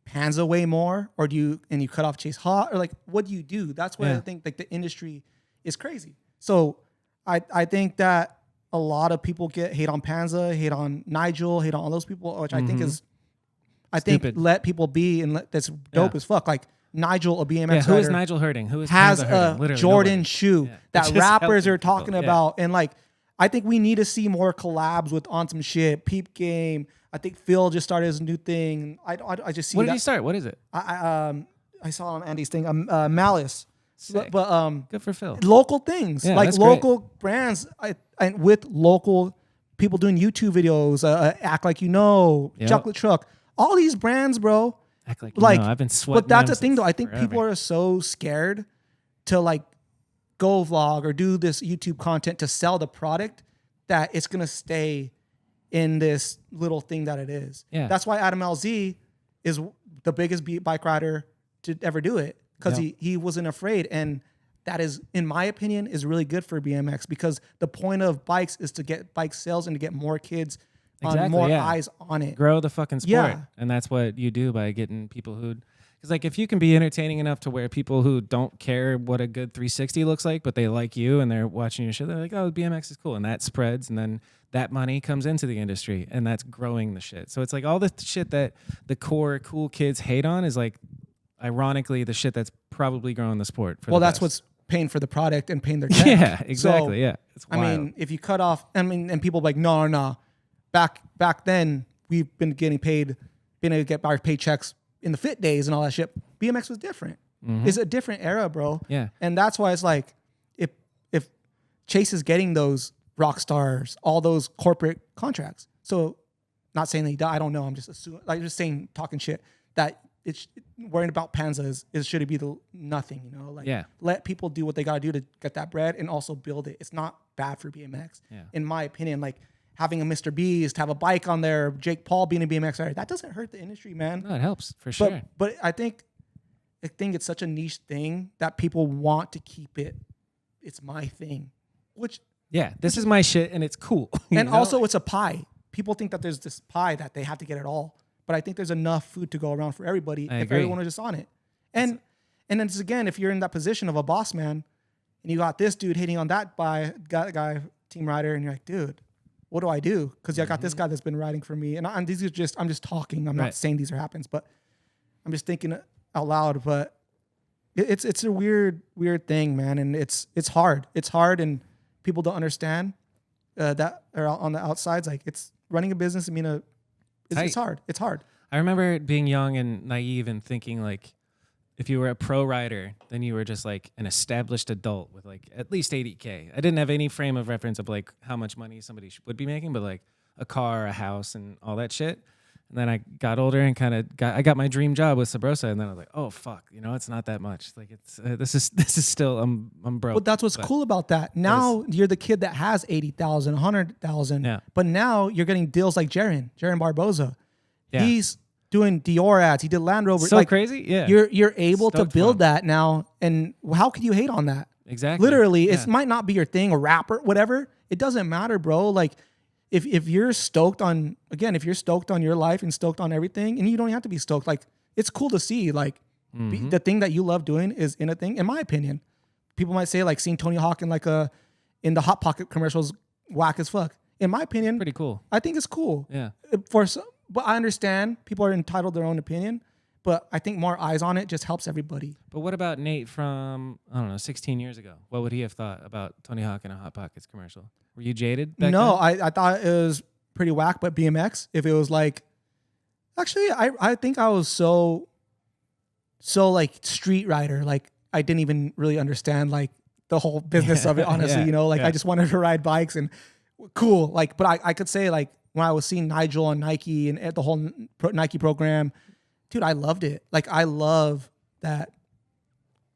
Panza way more, or do you cut off Chase Hawk, or like what do you do? That's why I think like the industry is crazy. So I think that a lot of people hate on Panza, hate on Nigel, hate on all those people, which I think is let people be, and that's dope as fuck. Like Nigel, a BMX rider. Who is Nigel hurting? Who is has Panza hurting? a Literally Jordan nobody. shoe that rappers are talking people. about, and like I think we need to see more collabs with on some shit. Peep Game. I think Phil just started his new thing. I just see. What did he start? What is it? I saw on Andy's thing. Malice. Sick. But good for Phil. Local things, Yeah, like that's local brands, and with local people doing YouTube videos. Act Like You Know, Chocolate Truck, all these brands, bro. Act like you know. I've been sweating. But that's the thing, though. I think forever. people are so scared to like go vlog or do this YouTube content to sell the product that it's gonna stay in this little thing that it is. Yeah. That's why Adam LZ is the biggest bike rider to ever do it, because he wasn't afraid. And that is, in my opinion, is really good for BMX, because the point of bikes is to get bike sales and to get more kids on more eyes on it. Grow the fucking sport. Yeah. And that's what you do by getting people who, because like if you can be entertaining enough to where people who don't care what a good 360 looks like, but they like you and they're watching your shit, they're like, oh, BMX is cool. And that spreads, and then that money comes into the industry, and that's growing the shit. So it's like all the shit that the core cool kids hate on is like, ironically, the shit that's probably growing the sport. That's what's paying for the product and paying their check. Yeah, exactly. So, yeah. It's wild. I mean, if you cut off, and people like, no. Back then, we've been able to get our paychecks in the fit days and all that shit. BMX was different. It's a different era, bro. Yeah. And that's why it's like, if Chase is getting those rock stars, all those corporate contracts. So, not saying that he died. I don't know. I'm just assuming, like just saying, talking shit, that it's worrying about Panza should it be the nothing, you know? Like, let people do what they gotta do to get that bread and also build it. It's not bad for BMX, in my opinion. Like having a Mr. Beast, have a bike on there, Jake Paul being a BMX rider, that doesn't hurt the industry, man. No, it helps for sure. But I think it's such a niche thing that people want to keep it it's my thing, which Yeah, this is my shit and it's cool. and also it's a pie. People think that there's this pie that they have to get it all, but I think there's enough food to go around for everybody if agree. everyone was just on it. And then it's, again, if you're in that position of a boss man and you got this dude hitting on that guy team rider, and you're like, dude, what do I do? Because I got this guy that's been riding for me, and I'm just talking. I'm not saying these are happens, but I'm just thinking out loud. But it's a weird thing, man, and it's hard. It's hard, and people don't understand that are on the outsides. Like, it's running a business. I mean, it's hard. It's hard. I remember being young and naive and thinking like, if you were a pro rider, then you were just like an established adult with like at least 80K. I didn't have any frame of reference of like how much money somebody would be making, but like a car, a house, and all that shit. And then I got older and I got my dream job with Sabrosa, and then I was like, oh fuck, it's not that much. Like it's this is still I'm broke. But that's what's cool about that. Now you're the kid that has 80,000, 100,000. Yeah. But now you're getting deals like Jaren Barboza. Yeah. He's doing Dior ads. He did Land Rover. So crazy. Yeah. You're able to Stoked build for him. that now, and how could you hate on that? Exactly. Literally, Yeah. it might not be your thing, a rapper, whatever. It doesn't matter, bro. Like, if you're stoked on, again, if you're stoked on your life and stoked on everything, and you don't have to be stoked, like, it's cool to see, like, the thing that you love doing is in a thing, in my opinion. People might say, like, seeing Tony Hawk in in the Hot Pocket commercials, whack as fuck. In my opinion, Pretty cool. I think it's cool. Yeah. But I understand people are entitled to their own opinion, but I think more eyes on it just helps everybody. But what about Nate from, I don't know, 16 years ago? What would he have thought about Tony Hawk in a Hot Pockets commercial? Were you jaded back No, then? I thought it was pretty whack, but BMX, if it was like, actually, I think I was so like street rider. Like, I didn't even really understand like the whole business of it, honestly, I just wanted to ride bikes and cool. Like, but I could say like when I was seeing Nigel on Nike and the whole Nike program, dude, I loved it. Like, I love that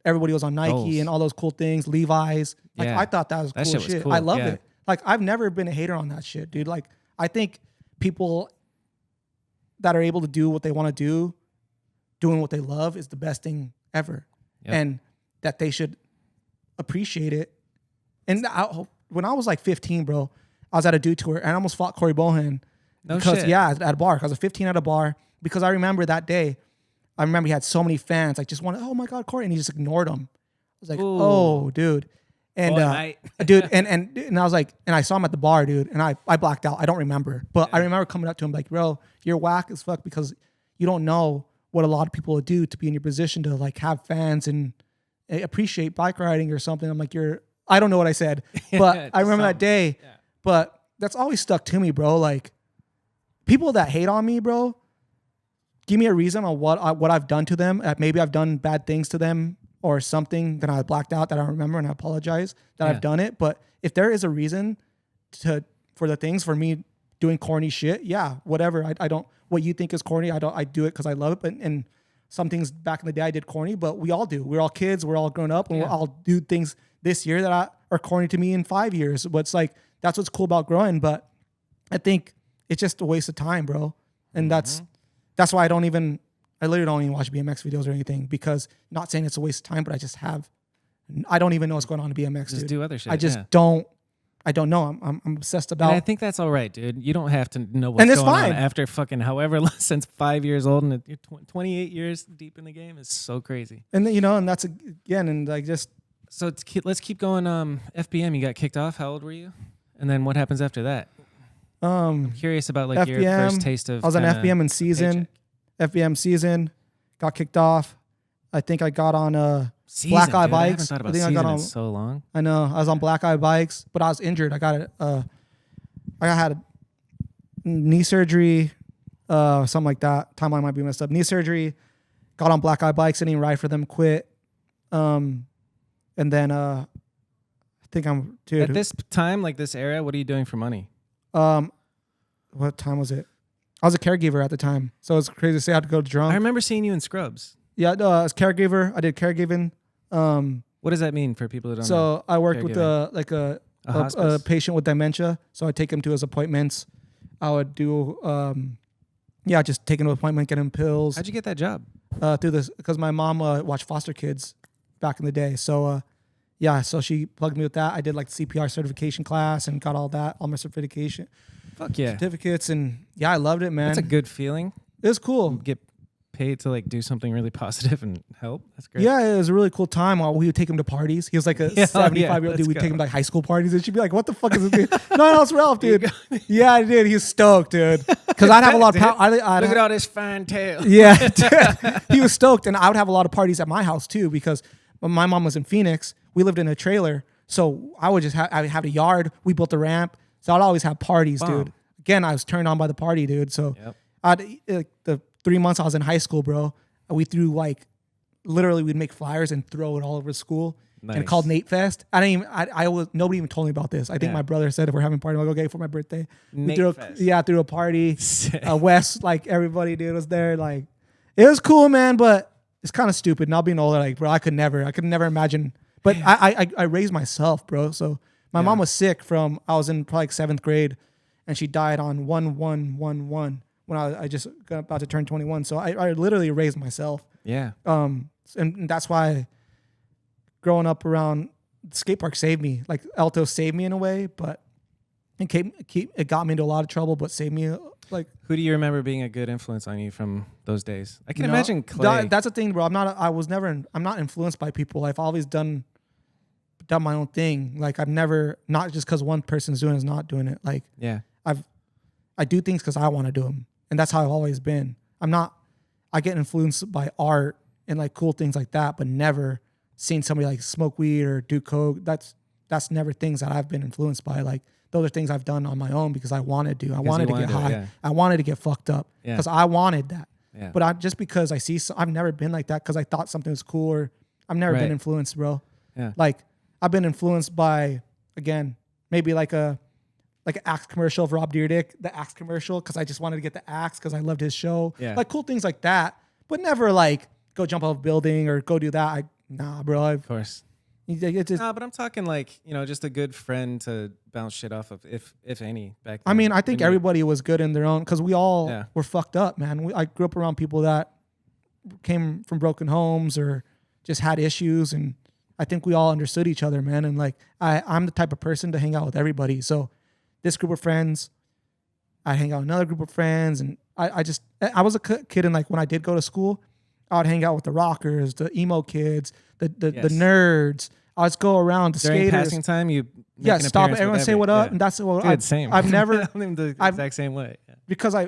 everybody was on Nike Goals. and all those cool things, Levi's. Like, Yeah. I thought that was That cool shit shit. was cool, I loved yeah. it. Like, I've never been a hater on that shit, dude. Like, I think people that are able to do what they want to do, doing what they love, is the best thing ever. Yep. And that they should appreciate it. And when I was like 15, bro, I was at a dude tour and I almost fought Corey Bohan. No Because, shit. yeah, at a bar. I was 15 at a bar. Because I remember that day, he had so many fans. Like, just wanted, oh my God, Corey. And he just ignored them. I was like, Ooh. oh, dude. And, dude, and I was like, and I saw him at the bar, dude. And I blacked out. I don't remember. But I remember coming up to him like, bro, you're whack as fuck because you don't know what a lot of people would do to be in your position to like have fans and appreciate bike riding or something. I'm like, I don't know what I said, but I remember that day. Yeah. But that's always stuck to me, bro. Like, people that hate on me, bro, give me a reason on what I've done to them. Maybe I've done bad things to them or something that I blacked out that I don't remember, and I apologize that I've done it. But if there is a reason for the things, for me doing corny shit, yeah, whatever. I don't, what you think is corny, I do it because I love it. But and some things back in the day I did corny, but we all do. We're all kids. We're all grown up, and we'll all do things this year that are corny to me in 5 years. But it's like, that's what's cool about growing. But I think it's just a waste of time, bro. And that's why I literally don't even watch BMX videos or anything, because not saying it's a waste of time, but I don't even know what's going on in BMX. Just dude. do other shit. I just yeah. don't know. I'm obsessed about. And I think that's all right, dude. You don't have to know what's And it's going fine. on after fucking however long, since 5 years old and you're 28 years deep in the game is so crazy. And then, and that's again, and like just. So let's keep going. FBM, you got kicked off. How old were you? And then what happens after that? I'm curious about like your FBM, first taste of. I was on kinda FBM in season. paycheck. FBM season, got kicked off. I think I got on Season, Black Eye dude. I haven't Bikes. thought about I think I season got on. in so long. I know I was on Black Eye Bikes, but I was injured. I got I had knee surgery, something like that. Timeline might be messed up. Knee surgery. Got on Black Eye Bikes, didn't even ride for them. Quit. And then I think I'm dude. At this time, like this era, what are you doing for money? What time was it? I was a caregiver at the time, so it's crazy to say I had to go drunk. I remember seeing you in Scrubs. Yeah, no, I was caregiver. I did caregiving. What does that mean for people who don't know? So I worked with Caregiving. a hospice? patient with dementia. So I'd take him to his appointments. I would do, just take him to an appointment, get him pills. How'd you get that job? Through this, because my mom watched foster kids back in the day. So, yeah, so she plugged me with that. I did like the CPR certification class and got all my certification Fuck yeah. certificates, and yeah, I loved it, man. That's a good feeling. It was cool. Get paid to like do something really positive and help. That's great. Yeah, it was a really cool time. While we would take him to parties. He was like a 75-year-old dude. We'd take him to like high school parties, and she'd be like, "What the fuck is this dude?" No, it's Ralph, dude. Yeah, dude. He was stoked, dude. Because I'd have a lot of power. Look at all this fine tail. Yeah, he was stoked, and I would have a lot of parties at my house too because when my mom was in Phoenix. We lived in a trailer, so I would just I would have a yard. We built a ramp, so I'd always have parties, dude. Again, I was turned on by the party, dude. So the 3 months I was in high school, bro, we threw like literally we'd make flyers and throw it all over school. Nice. And called Nate Fest. Nobody even told me about this. I think my brother said if we're having a party, I'm like, okay, for my birthday. Threw a party. Wes, like everybody, dude, was there. Like, it was cool, man, but it's kind of stupid. Not being older, like, bro, I could never imagine. But I raised myself, bro. So my mom was sick I was in probably like 7th grade, and she died on 1/1/11 when I just got about to turn 21. So I literally raised myself. Yeah. And that's why growing up around the skate park saved me. Like Alto saved me in a way, but it got me into a lot of trouble, but saved me. Like, who do you remember being a good influence on you from those days? I can imagine Clay. That's the thing, bro. I'm not influenced by people. I've always done my own thing. Like I've never, not just because one person's doing it is not doing it. Like I do things because I want to do them, and that's how I've always been. I get influenced by art and like cool things like that, but never seen somebody like smoke weed or do coke. That's never things that I've been influenced by. Like those are things I've done on my own because I wanted to. I wanted to get high. Yeah. I wanted to get fucked up because I wanted that. Yeah. But just because I've never been like that because I thought something was cool, or I've never been influenced, bro. Yeah. Like I've been influenced by, again, maybe like an Axe commercial of Rob Dyrdek, the Axe commercial, because I just wanted to get the Axe because I loved his show. Yeah. Like cool things like that, but never like go jump off a building or go do that. Nah, bro. Of course. But I'm talking like, just a good friend to bounce shit off of, if any, back then. I mean, I think everybody was good in their own, because we all were fucked up, man. I grew up around people that came from broken homes or just had issues, and I think we all understood each other, man. And like, I'm the type of person to hang out with everybody. So this group of friends, I hang out with another group of friends, and I was a kid, and like when I did go to school, I would hang out with the rockers, the emo kids, the nerds. I would go around the During skaters. Passing time, you stop. Everyone say what up, and that's what Dude, same. I've never. I'm the exact same way. Yeah. Because I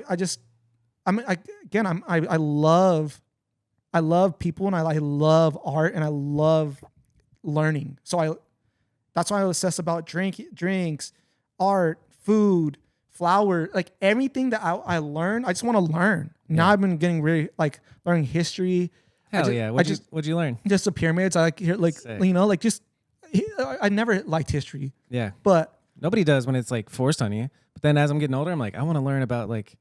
love people, and I love art, and I love learning. So that's why I was obsessed about drinks, art, food, flower, like everything that I learn. I just want to learn. Now I've been getting really like learning history. Hell yeah! What'd you learn? Just the pyramids. I like hear I never liked history. Yeah, but nobody does when it's like forced on you. But then as I'm getting older, I'm like, I want to learn about like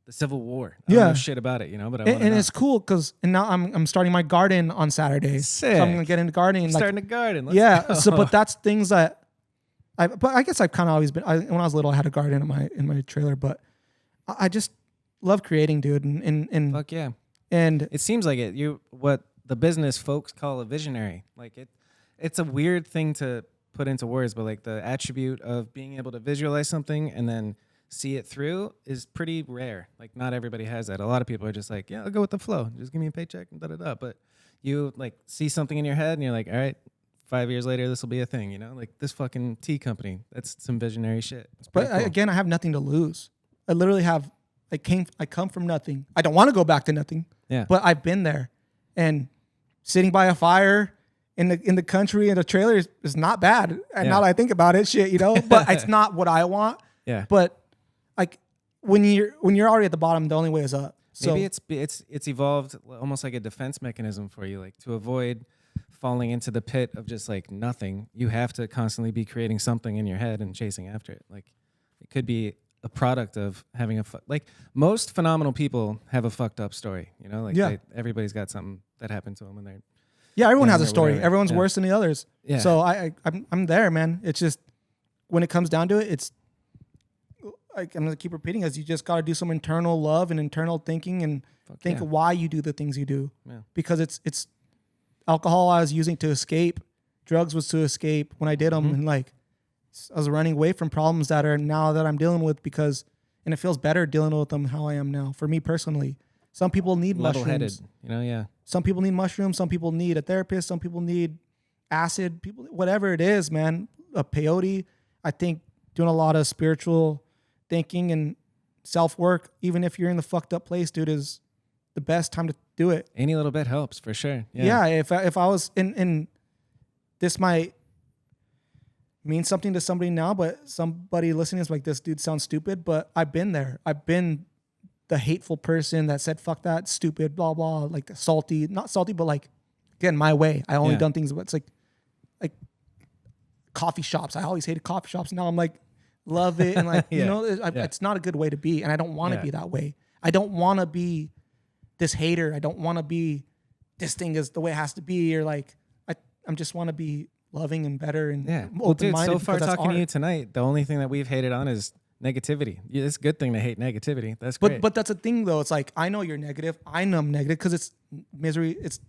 the Civil War. I don't know shit about it, But it's cool because now I'm starting my garden on Saturday. Sick. So I'm gonna get into gardening. Starting a garden. Let's go. So but that's things that but I guess I've kind of always been. When I was little, I had a garden in my trailer, but I just love creating, dude. And fuck yeah. And it seems like it. You what the business folks call a visionary. Like it's a weird thing to put into words, but like the attribute of being able to visualize something and then see it through is pretty rare. Like not everybody has that. A lot of people are just like, yeah, I'll go with the flow. Just give me a paycheck and da-da-da. But you like see something in your head and you're like, all right, 5 years later, this will be a thing, Like this fucking tea company. That's some visionary shit. But cool. Again, I have nothing to lose. I literally have, I come from nothing. I don't want to go back to nothing. Yeah. But I've been there, and sitting by a fire in the country in a trailer is not bad. And now that I think about it, but it's not what I want. Yeah. But like when you're already at the bottom, the only way is up. So maybe it's evolved almost like a defense mechanism for you, like to avoid falling into the pit of just like nothing. You have to constantly be creating something in your head and chasing after it. Like it could be a product of having like most phenomenal people have a fucked up story, Like everybody's got something that happened to them when they're everyone has a story. Whatever. Everyone's worse than the others. Yeah. So I'm there, man. It's just when it comes down to it, it's like I'm gonna keep repeating as you just got to do some internal love and internal thinking and think why you do the things you do. Yeah. Because it's alcohol I was using to escape, drugs was to escape when I did them, and like I was running away from problems that are now that I'm dealing with and it feels better dealing with them how I am now. For me personally, some people need mushrooms. Yeah. Some people need mushrooms. Some people need a therapist. Some people need acid. People, whatever it is, man. A peyote. I think doing a lot of spiritual thinking and self work, even if you're in the fucked up place, dude, is the best time to do it. Any little bit helps for sure. Yeah. If I was in this might mean something to somebody now, but somebody listening is like, this dude sounds stupid, but I've been there. I've been the hateful person that said, fuck that, stupid, blah, blah, like salty, not salty, but like, again, my way. I only done things, but it's like coffee shops. I always hated coffee shops. Now I'm like, love it. And like, it's not a good way to be. And I don't want to be that way. I don't want to be this hater. I don't want to be, this thing is the way it has to be. Or like, I'm just want to be loving and better and Well, dude, open-minded. so far talking to you tonight, the only thing that we've hated on is negativity. Yeah, it's a good thing to hate negativity. That's great. But that's the thing though. It's like, I know you're negative. I know I'm negative because it's misery. It's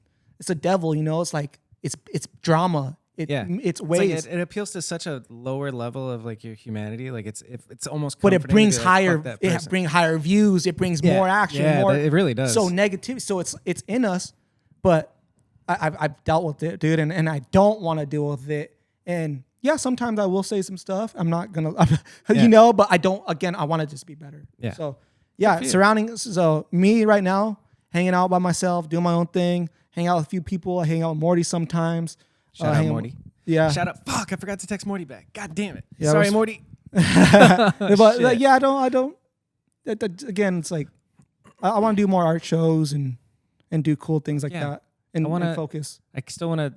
a devil, you know? It's like, it's drama. It's ways. Like it appeals to such a lower level of like your humanity. Like it's almost. But it brings higher. It brings higher views. It brings more action. Yeah, more. It really does. So negativity. So it's in us, but I've dealt with it, dude, and I don't want to deal with it. And yeah, sometimes I will say some stuff. I'm not gonna, but I don't. Again, I want to just be better. Yeah. So yeah, So me right now, hanging out by myself, doing my own thing, hang out with a few people. I hang out with Morty sometimes. Shout out Morty. Yeah. Shout out. Fuck, I forgot to text Morty back. God damn it. Yeah, Sorry, Morty. But like, yeah, I don't. Again, it's like I want to do more art shows and do cool things like that and focus. I still want to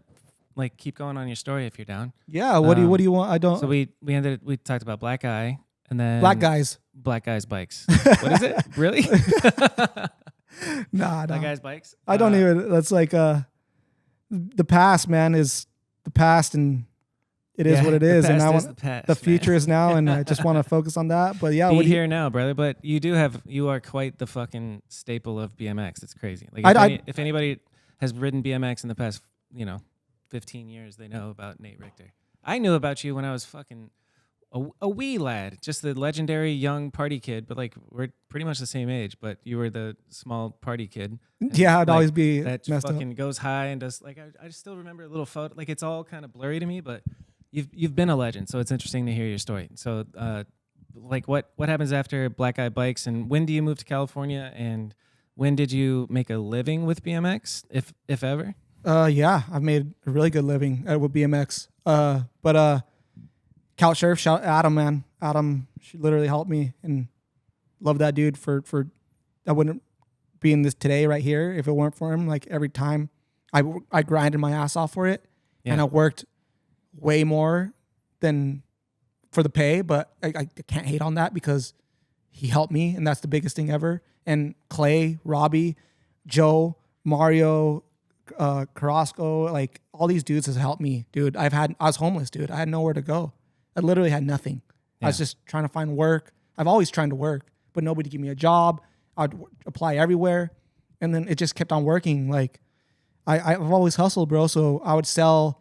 like keep going on your story if you're down. Yeah. What do you want? I don't. So we talked about Black Eye and then Black Guys bikes. What is it? Really? Nah. Black Guys bikes. I don't even. That's like the past, man, is the past, and it is what it is. And I want the future is now, and I just want to focus on that. But yeah, be here now, brother. But you are quite the fucking staple of BMX. It's crazy. Like if anybody has ridden BMX in the past, 15 years, they know about Nate Richter. I knew about you when I was fucking a wee lad, just the legendary young party kid. But like we're pretty much the same age. But you were the small party kid. Yeah, I'd always be that messed fucking up. goes high and does like I just still remember a little photo. Like it's all kind of blurry to me, but you've been a legend, so it's interesting to hear your story. So like what happens after Black Eye Bikes, and when do you move to California, and when did you make a living with BMX, if ever? Yeah, I've made a really good living with BMX. But Couch Surf, shout Adam, man. Adam, she literally helped me, and love that dude for I wouldn't be in this today right here if it weren't for him. Like every time I grinded my ass off for it, and I worked way more than for the pay, but I can't hate on that because he helped me, and that's the biggest thing ever. And Clay, Robbie, Joe, Mario, Carrasco, like all these dudes has helped me, dude. I was homeless, dude. I had nowhere to go. I literally had nothing. I was just trying to find work. I've always tried to work, but nobody gave me a job. I'd apply everywhere, and then it just kept on working. Like I've always hustled, bro. So I would sell.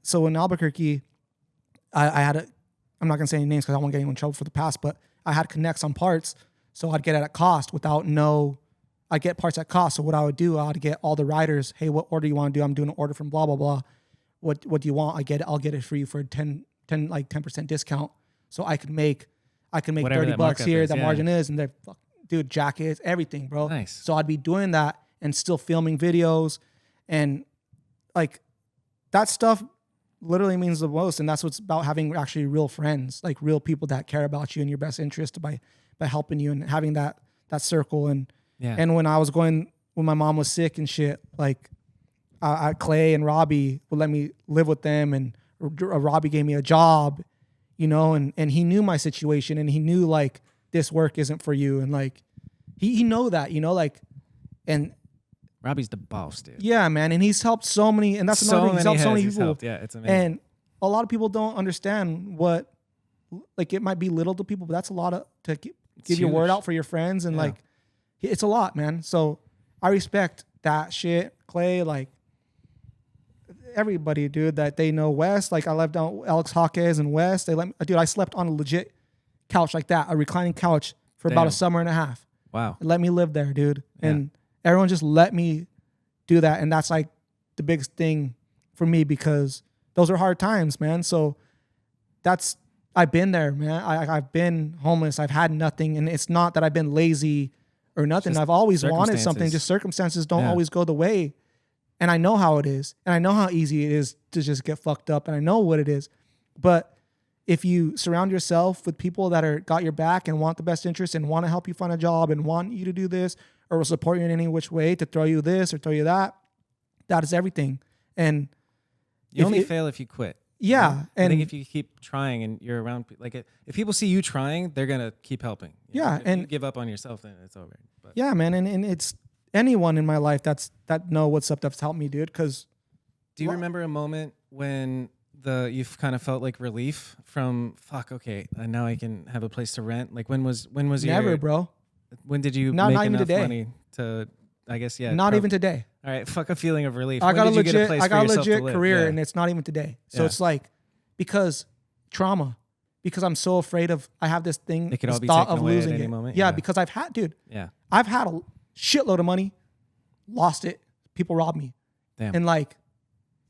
So in Albuquerque, I had I'm not gonna say any names because I don't want to get anyone in trouble for the past, but I had connects on parts, so I'd get it at cost I'd get parts at cost. So what I would do, I'd get all the riders, hey, what order you want to do? I'm doing an order from blah, blah, blah. What do you want? I'll get it for you for 10% discount. So I could make Whatever $30 here. is, that margin is, and they're dude, jackets, everything, bro. Nice. So I'd be doing that and still filming videos, and like that stuff literally means the most. And that's what's about, having actually real friends, like real people that care about you and your best interest by helping you and having that circle. And when my mom was sick and shit, like Clay and Robbie would let me live with them, and Robbie gave me a job, and he knew my situation, and he knew like this work isn't for you, and like he know that, like, and Robbie's the boss, dude. Yeah, man, and he's helped so many, and that's another thing. He's helped so many people. Yeah, it's amazing. And a lot of people don't understand what, like, it might be little to people, but that's a lot to give your word out for your friends, and like, it's a lot, man. So I respect that shit, Clay. Like, everybody, dude, that they know West. Like I left down Alex Hawkes and West. They let me, dude, I slept on a legit couch like that, a reclining couch for about a summer and a half. Wow. Let me live there, dude. And everyone just let me do that. And that's like the biggest thing for me because those are hard times, man. So I've been there, man. I've been homeless. I've had nothing. And it's not that I've been lazy or nothing. I've always wanted something. Just circumstances don't always go the way. And I know how it is. And I know how easy it is to just get fucked up. And I know what it is. But if you surround yourself with people that are got your back and want the best interest and want to help you find a job and want you to do this or will support you in any which way to throw you this or throw you that, that is everything. And you only fail if you quit. Yeah. You know? And I think if you keep trying and you're around, like if people see you trying, they're going to keep helping. Yeah. If and you give up on yourself, then it's over. But. Yeah, man. And it's anyone in my life that know what's up that's helped me, dude. Cause do you remember a moment when you've kind of felt like relief from okay, now I can have a place to rent? Like when was never, bro. When did you not make even enough today. money to, I guess, not even today. All right, fuck a feeling of relief. I got a legit career and it's not even today. So it's like, because trauma, because I'm so afraid of, I have this thing, it could this all be thought taken of away losing at any it. moment. Yeah, because I've had, dude. Yeah. I've had a shitload of money, lost it, people robbed me. Damn. And like,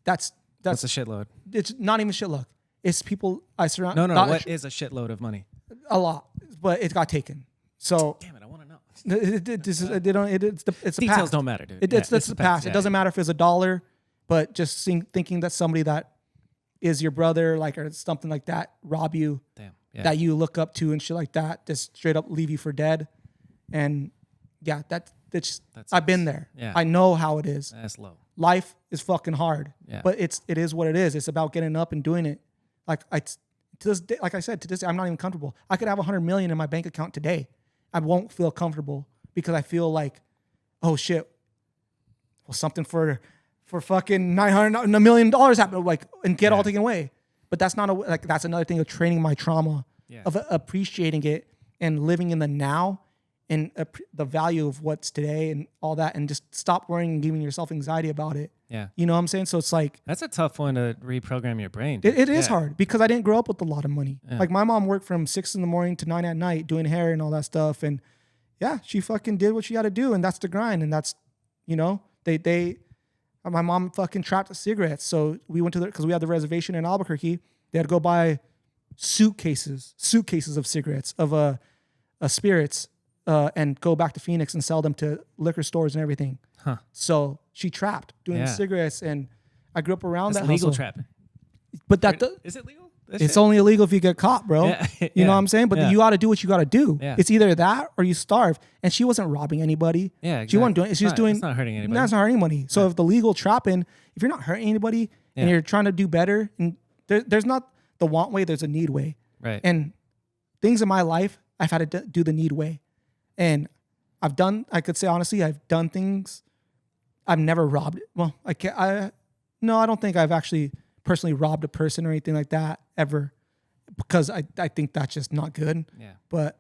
that's a shitload. It's not even shitload. It's people I surround. No. What is a shitload of money? A lot, but it got taken. So damn it, I want to know. It's the Details past. don't matter, dude. It's the past. Yeah. It doesn't matter if it's $1, but just thinking that somebody that is your brother, like, or something like that, rob you, damn, yeah. that you look up to and shit like that, just straight up leave you for dead. And yeah, that's I've been there. Yeah. I know how it is. That's low. Life is fucking hard, yeah. but it is what it is. It's about getting up and doing it. Like to this day, like I said, to this day, I'm not even comfortable. I could have 100 million in my bank account today. I won't feel comfortable because I feel like, oh shit, well, something for fucking $900 million happened, like, and get all taken away. But that's not that's another thing of training my trauma, of appreciating it and living in the now and the value of what's today and all that, and just stop worrying and giving yourself anxiety about it. Yeah. You know what I'm saying? So it's like, that's a tough one to reprogram your brain. It is hard because I didn't grow up with a lot of money. Yeah. Like my mom worked from 6 a.m. to 9 p.m. doing hair and all that stuff. And yeah, she fucking did what she had to do. And that's the grind. And that's, you know, my mom fucking trapped cigarettes. So we went because we had the reservation in Albuquerque. They had to go buy suitcases of cigarettes, of spirits, and go back to Phoenix and sell them to liquor stores and everything. Huh. So she trapped doing cigarettes, and I grew up around That's that legal hustle. trapping. But is it legal? It's only illegal if you get caught, bro. Yeah. You know what I'm saying? But you got to do what you got to do. Yeah. It's either that or you starve. And she wasn't robbing anybody. Yeah, exactly. She wasn't doing. She's just doing. It's not hurting anybody. No, it's not hurting anybody. So if the legal trapping, if you're not hurting anybody and you're trying to do better, and there's not the want way, there's a need way. Right. And things in my life, I've had to do the need way, and I could say honestly, I've done things. I've never robbed. Well, I don't think I've actually personally robbed a person or anything like that ever, because I think that's just not good. Yeah. But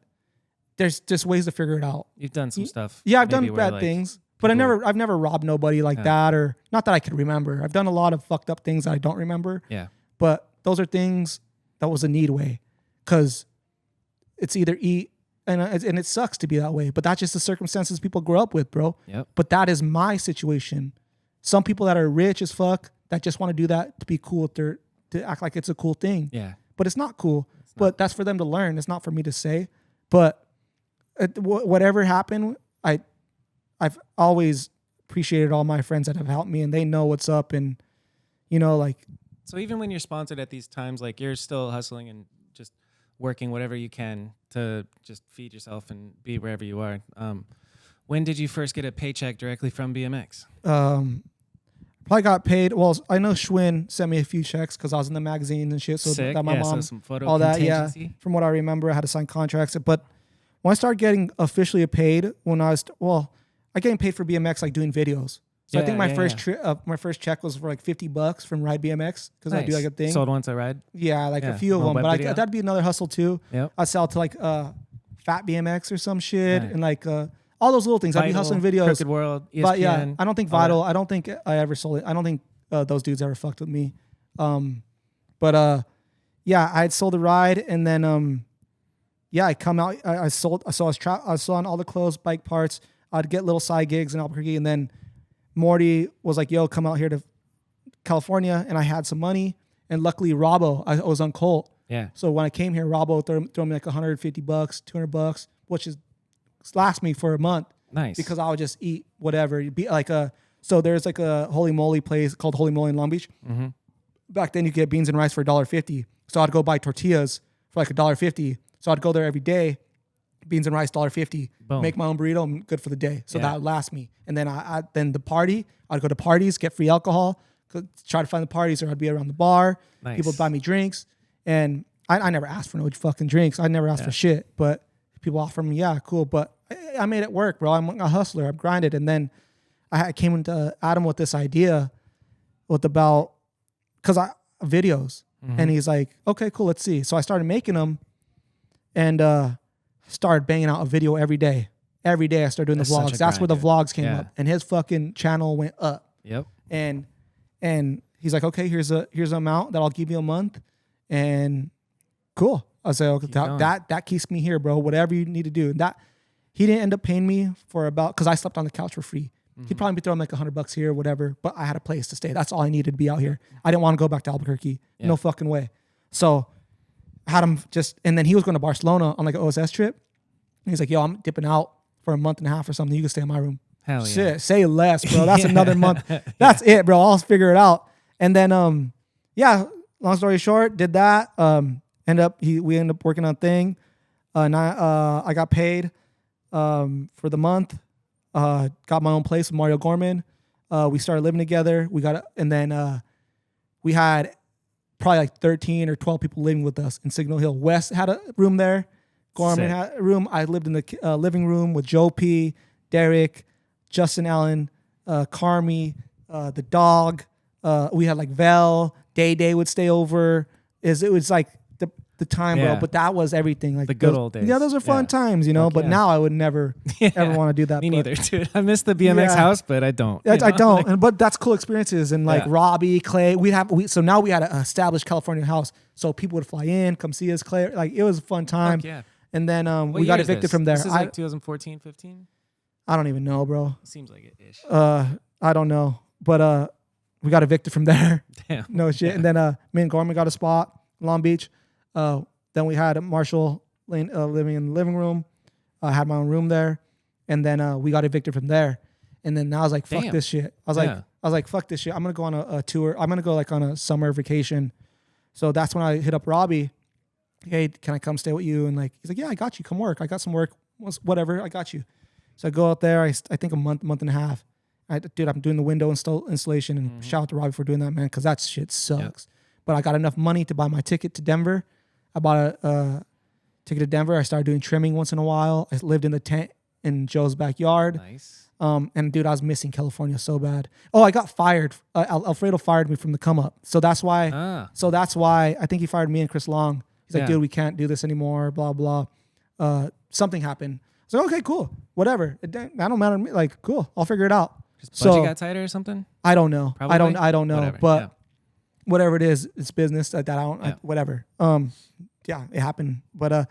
there's just ways to figure it out. You've done some stuff. Yeah, I've done bad things, but I've never robbed nobody like that, or not that I could remember. I've done a lot of fucked up things that I don't remember. Yeah. But those are things that was a need way, because it's either eat, and it sucks to be that way, but that's just the circumstances people grow up with, bro. Yep. But that is my situation. Some people that are rich as fuck that just want to do that to be cool, to act like it's a cool thing. Yeah. But it's not cool. But that's for them to learn. It's not for me to say. But whatever happened, I've always appreciated all my friends that have helped me, and they know what's up. And you know, like, so even when you're sponsored at these times, like, you're still hustling and just working whatever you can to just feed yourself and be wherever you are. When did you first get a paycheck directly from BMX? Probably got paid. Well, I know Schwinn sent me a few checks because I was in the magazines and shit. So Sick. that my mom, some photo all that, contingency. From what I remember, I had to sign contracts. But when I started getting officially paid, I getting paid for BMX, like doing videos. So I think my first check was for like $50 from Ride BMX, because I do like a thing. Sold once I ride. Yeah, like a few of them. But that'd be another hustle too. Yep. I'd sell to like Fat BMX or some shit, and like all those little things. I'd be hustling videos. Crooked World, ESPN. But yeah, I don't think Vital. I don't think I ever sold it. I don't think those dudes ever fucked with me. Yeah, I had sold a ride, and then I come out. I sold. So I was selling all the clothes, bike parts. I'd get little side gigs in Albuquerque, and then Morty was like, "Yo, come out here to California," and I had some money. And luckily, Robbo, I was on Colt. Yeah. So when I came here, Robbo threw me like $150, $200, which is lasts me for a month. Nice. Because I would just eat whatever. It'd be like so there's like a Holy Moly place called Holy Moly in Long Beach. Mm-hmm. Back then you could get beans and rice for $1.50. So I'd go buy tortillas for like $1.50. So I'd go there every day, beans and rice, $1.50. Boom. Make my own burrito. I'm good for the day. So Yeah. that would last me. And then then the party, I'd go to parties, get free alcohol, try to find the parties, or I'd be around the bar. Nice. People would buy me drinks. And I never asked for no fucking drinks. I never asked for shit. But people offer me, yeah, cool. But I made it work, bro. I'm a hustler. I've grinded. And then I came into Adam with this idea because videos. Mm-hmm. And he's like, okay, cool, let's see. So I started making them and started banging out a video every day. Every day I started doing That's the such vlogs. a That's where grind, the vlogs came Yeah. up. And his fucking channel went up. Yep. And he's like, okay, here's an amount that I'll give you a month. And cool. I was like, okay, that keeps me here, bro. Whatever you need to do. And that he didn't end up paying me for because I slept on the couch for free. He'd probably be throwing like $100 here or whatever, but I had a place to stay. That's all I needed to be out here. I didn't want to go back to Albuquerque. Yeah. No fucking way. So I had him and then he was going to Barcelona on like an OSS trip. And he's like, yo, I'm dipping out for a month and a half or something. You can stay in my room. Hell yeah. Shit, say less, bro. That's another month. That's it, bro. I'll figure it out. And then, long story short, did that. We ended up working on a thing. And I got paid for the month. Got my own place with Mario Gorman. We started living together. We had probably like 13 or 12 people living with us in Signal Hill. Wes had a room there. Gorman had a room. I lived in the living room with Joe P, Derek, Justin Allen, Carmi, the dog. We had like Vel, Day would stay over. It was like the time, Yeah. bro. But that was everything. Like The good old days. Yeah, those are fun Yeah. times, you know. Fuck But yeah. now I would never ever want to do that. Me but neither, dude. I miss the BMX Yeah. house, but I don't. I you know? don't. But that's cool experiences. And like Yeah. Robbie, Clay, so now we had an established California house. So people would fly in, come see us, Clay. Like it was a fun time. Fuck yeah. And then What we got year is evicted this? from there. This is like 2014, 15? I don't even know, bro. Seems like it ish. I don't know. But we got evicted from there. Damn. No shit. And then me and Gorman got a spot in Long Beach. Then we had Marshall living in the living room. I had my own room there. And then we got evicted from there. And then I was like, fuck Damn. this shit. I was like, fuck this shit. I'm gonna go on a tour. I'm gonna go like on a summer vacation. So that's when I hit up Robbie. Hey, can I come stay with you? And like he's like, yeah, I got you. Come work. I got some work. Whatever. I got you. So I go out there. I think a month and a half. I'm doing the window installation, and shout out to Robbie for doing that, man, because that shit sucks. But I got enough money to buy my ticket to Denver. I bought a ticket to Denver. I started doing trimming once in a while. I lived in the tent in Joe's backyard. Nice. And dude, I was missing California so bad. Oh, I got fired. Alfredo fired me from the come up. So that's why. So that's why I think he fired me and Chris Long. He's like, dude, we can't do this anymore. Blah blah. Something happened. So okay, cool, whatever. I don't matter to me. Like, cool, I'll figure it out. Just budget got tighter or something? I don't know. Probably? I don't know. Whatever, But yeah. whatever it is, it's business. That I don't. Yeah. Whatever. Yeah, it happened. But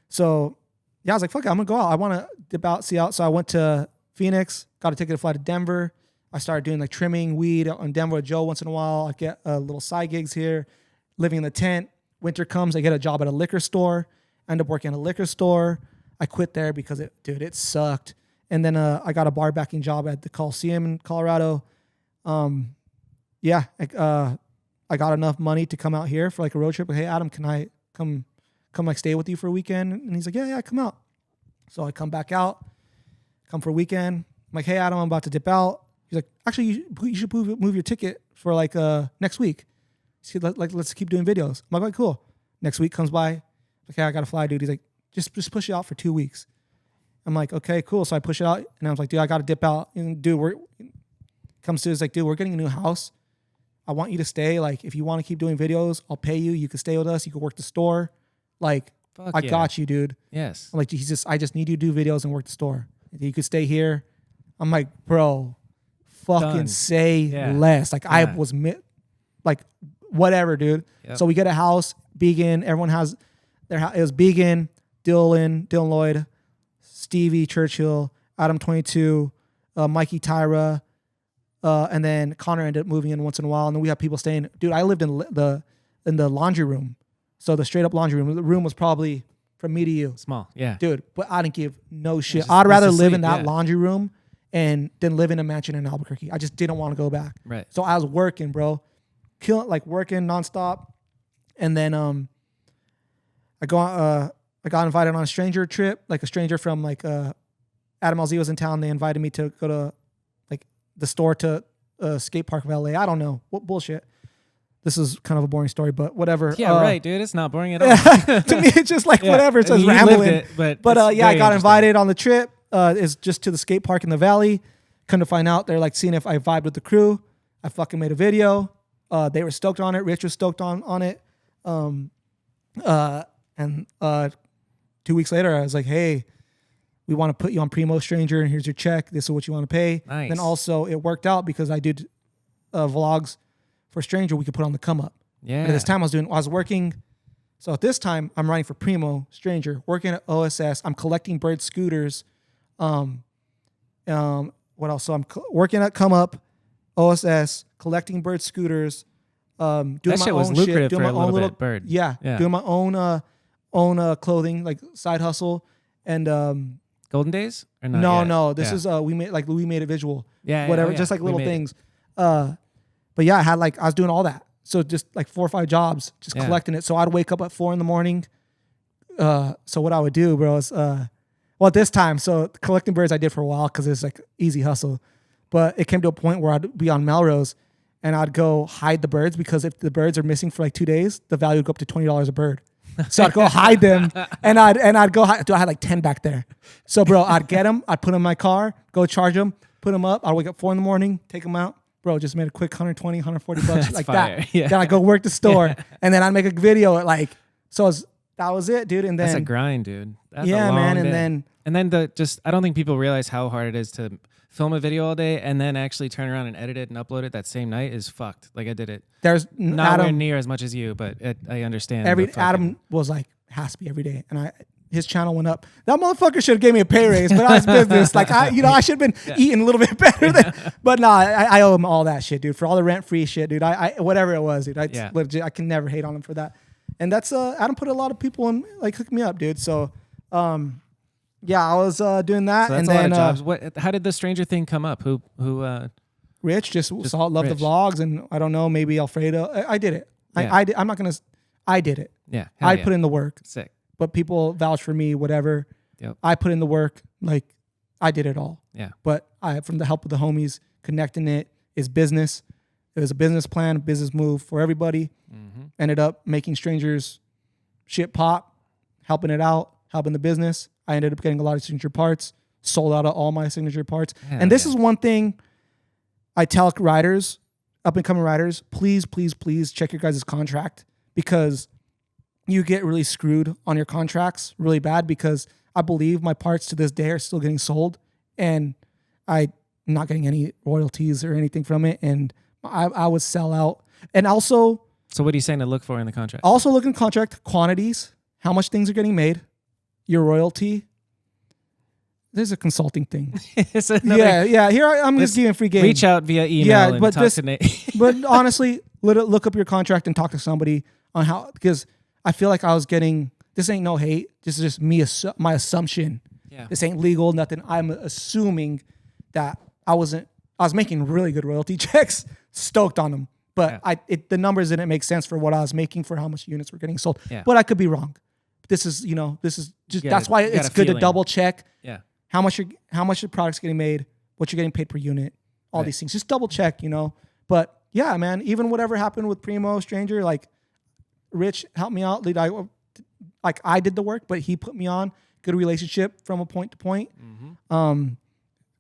so yeah, I was like, fuck it, I'm gonna go out. I want to dip out, see out. So I went to Phoenix, got a ticket to fly to Denver. I started doing like trimming weed on Denver with Joe once in a while. I get little side gigs here, living in the tent. Winter comes, I get a job at a liquor store. I end up working at a liquor store. I quit there because it sucked. And then I got a bar backing job at the Coliseum in Colorado. I got enough money to come out here for like a road trip. Like, hey, Adam, can I come like stay with you for a weekend? And he's like, yeah, come out. So I come back out, come for a weekend. I'm like, hey, Adam, I'm about to dip out. He's like, actually, you should move your ticket for like next week. See, let's keep doing videos. I'm like, okay, cool. Next week comes by. Okay, I got to fly, dude. He's like, just push it out for 2 weeks. I'm like, okay, cool. So I push it out, and I was like, dude, I got to dip out. And dude, we're getting a new house. I want you to stay. Like, if you want to keep doing videos, I'll pay you. You can stay with us. You can work the store. Like, Fuck I yeah. got you, dude. Yes. I'm like, I just need you to do videos and work the store. You could stay here. I'm like, bro, fucking Done. say Yeah. less. Like I Yeah. was like whatever, dude. Yep. So we get a house, Began. Everyone has their house. It was Began, Dylan Lloyd, Stevie Churchill, Adam 22, Mikey Tyra, and then Connor ended up moving in once in a while. And then we have people staying. Dude, I lived in the laundry room. So the straight up laundry room. The room was probably from me to you. Small. Yeah. Dude, but I didn't give no shit. just- I'd rather just live sleep, in that yeah. laundry room and than live in a mansion in Albuquerque. I just didn't want to go back. Right. So I was working, bro. Working nonstop. And then I got invited on a stranger trip, like a stranger from Adam LZ was in town. They invited me to go to like the store to skate park of LA. I don't know. What bullshit. This is kind of a boring story, but whatever. Yeah, right, dude. It's not boring at all. To me, it's just like Yeah. whatever. It's I just mean, you lived rambling. it, but But it's yeah, I very got interesting. invited on the trip. It's just to the skate park in the valley. Come to find out, they're like seeing if I vibed with the crew. I fucking made a video. They were stoked on it. Rich was stoked on it. And 2 weeks later, I was like, hey, we want to put you on Primo Stranger, and here's your check. This is what you want to pay. Nice. Then also, it worked out because I did vlogs for Stranger. We could put on the come up. Yeah. And at this time, I was working. So at this time, I'm writing for Primo Stranger, working at OSS. I'm collecting bird scooters. What else? So I'm working at Come Up, OSS, collecting bird scooters. Doing That my shit was own lucrative doing for my a own little bit, bird. Yeah, Yeah. doing my own clothing, like side hustle. And Golden Days? Or not yet? no, this Yeah. is we made it visual. Yeah, yeah, whatever, oh, yeah. just like We little made it. things. But yeah, I was doing all that. So just like 4 or 5 jobs, just Yeah. collecting it. So I'd wake up at 4 a.m. So what I would do, bro, is at this time, so collecting birds I did for a while because it's like easy hustle. But it came to a point where I'd be on Melrose and I'd go hide the birds because if the birds are missing for like 2 days, the value would go up to $20 a bird. So I'd go hide them and I'd go hide. Dude, I had like 10 back there. So bro, I'd get them, I'd put them in my car, go charge them, put them up. I'd wake up 4 a.m, take them out. Bro, just made a quick 120, 140 bucks like fire. that. Yeah. Then I go work the store and then I'd make a video at like, that was it, dude. And then That's a grind, dude. That's a yeah, long man. day. And then I don't think people realize how hard it is to film a video all day and then actually turn around and edit it and upload it that same night is fucked. Like I did it there's nowhere Adam. near as much as you, but I understand. Adam was like, has to be every day. And his channel went up. That motherfucker should have gave me a pay raise, but I was business. Like I should have been eating a little bit better than, but nah, I owe him all that shit, dude, for all the rent-free shit, dude. I whatever it was, dude. Legit, I can never hate on him for that. And that's, Adam put a lot of people in, like hook me up, dude. So, yeah, I was doing that. So that's and a then lot of jobs. How did the Stranger thing come up? Who Rich just loved the Rich. vlogs, and I don't know, maybe Alfredo. I did it. Yeah. I did it. yeah. I put in the work. Sick. But people vouch for me, whatever. Yep. I put in the work, like I did it all. Yeah. But from the help of the homies, connecting it is business. It was a business plan, a business move for everybody. Mm-hmm. Ended up making strangers shit pop, helping it out, helping the business. I ended up getting a lot of signature parts, sold out of all my signature parts. Hell and this yeah. is one thing I tell riders, up and coming riders, please, please, please check your guys' contract because you get really screwed on your contracts really bad because I believe my parts to this day are still getting sold and I'm not getting any royalties or anything from it. And I would sell out. And also, So what are you saying to look for in the contract? also look in contract quantities, how much things are getting made, your royalty. There's a consulting thing. It's another- Yeah. Here I'm just Let's giving free game. Reach out via email Yeah, and but talk this- to Nate. But honestly, look up your contract and talk to somebody on how, because I feel like I was getting, this ain't no hate. This is just me, my assumption. Yeah. This ain't legal, nothing. I'm assuming that I was making really good royalty checks, stoked on them. But the numbers didn't make sense for what I was making for how much units were getting sold. Yeah. But I could be wrong. This is just, You that's got why a it's good to feeling. double check Yeah. how much your product's getting made, what you're getting paid per unit, all Right. these things. Just double check, But yeah, man, even whatever happened with Primo Stranger, like Rich helped me out. I did the work, but he put me on. Good relationship from a point to point. Mm-hmm.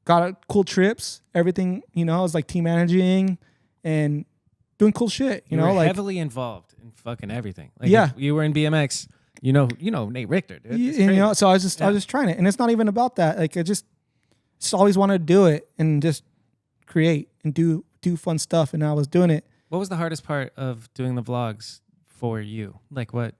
Got cool trips. Everything, I was like team managing and doing cool shit. You were heavily involved in fucking everything. Like Yeah. if you were in BMX. You know Nate Richter, dude. It's And, crazy. so I was just trying it, and it's not even about that. Like I just always wanted to do it and just create. and do fun stuff. And I was doing it. What was the hardest part of doing the vlogs for you? Like what?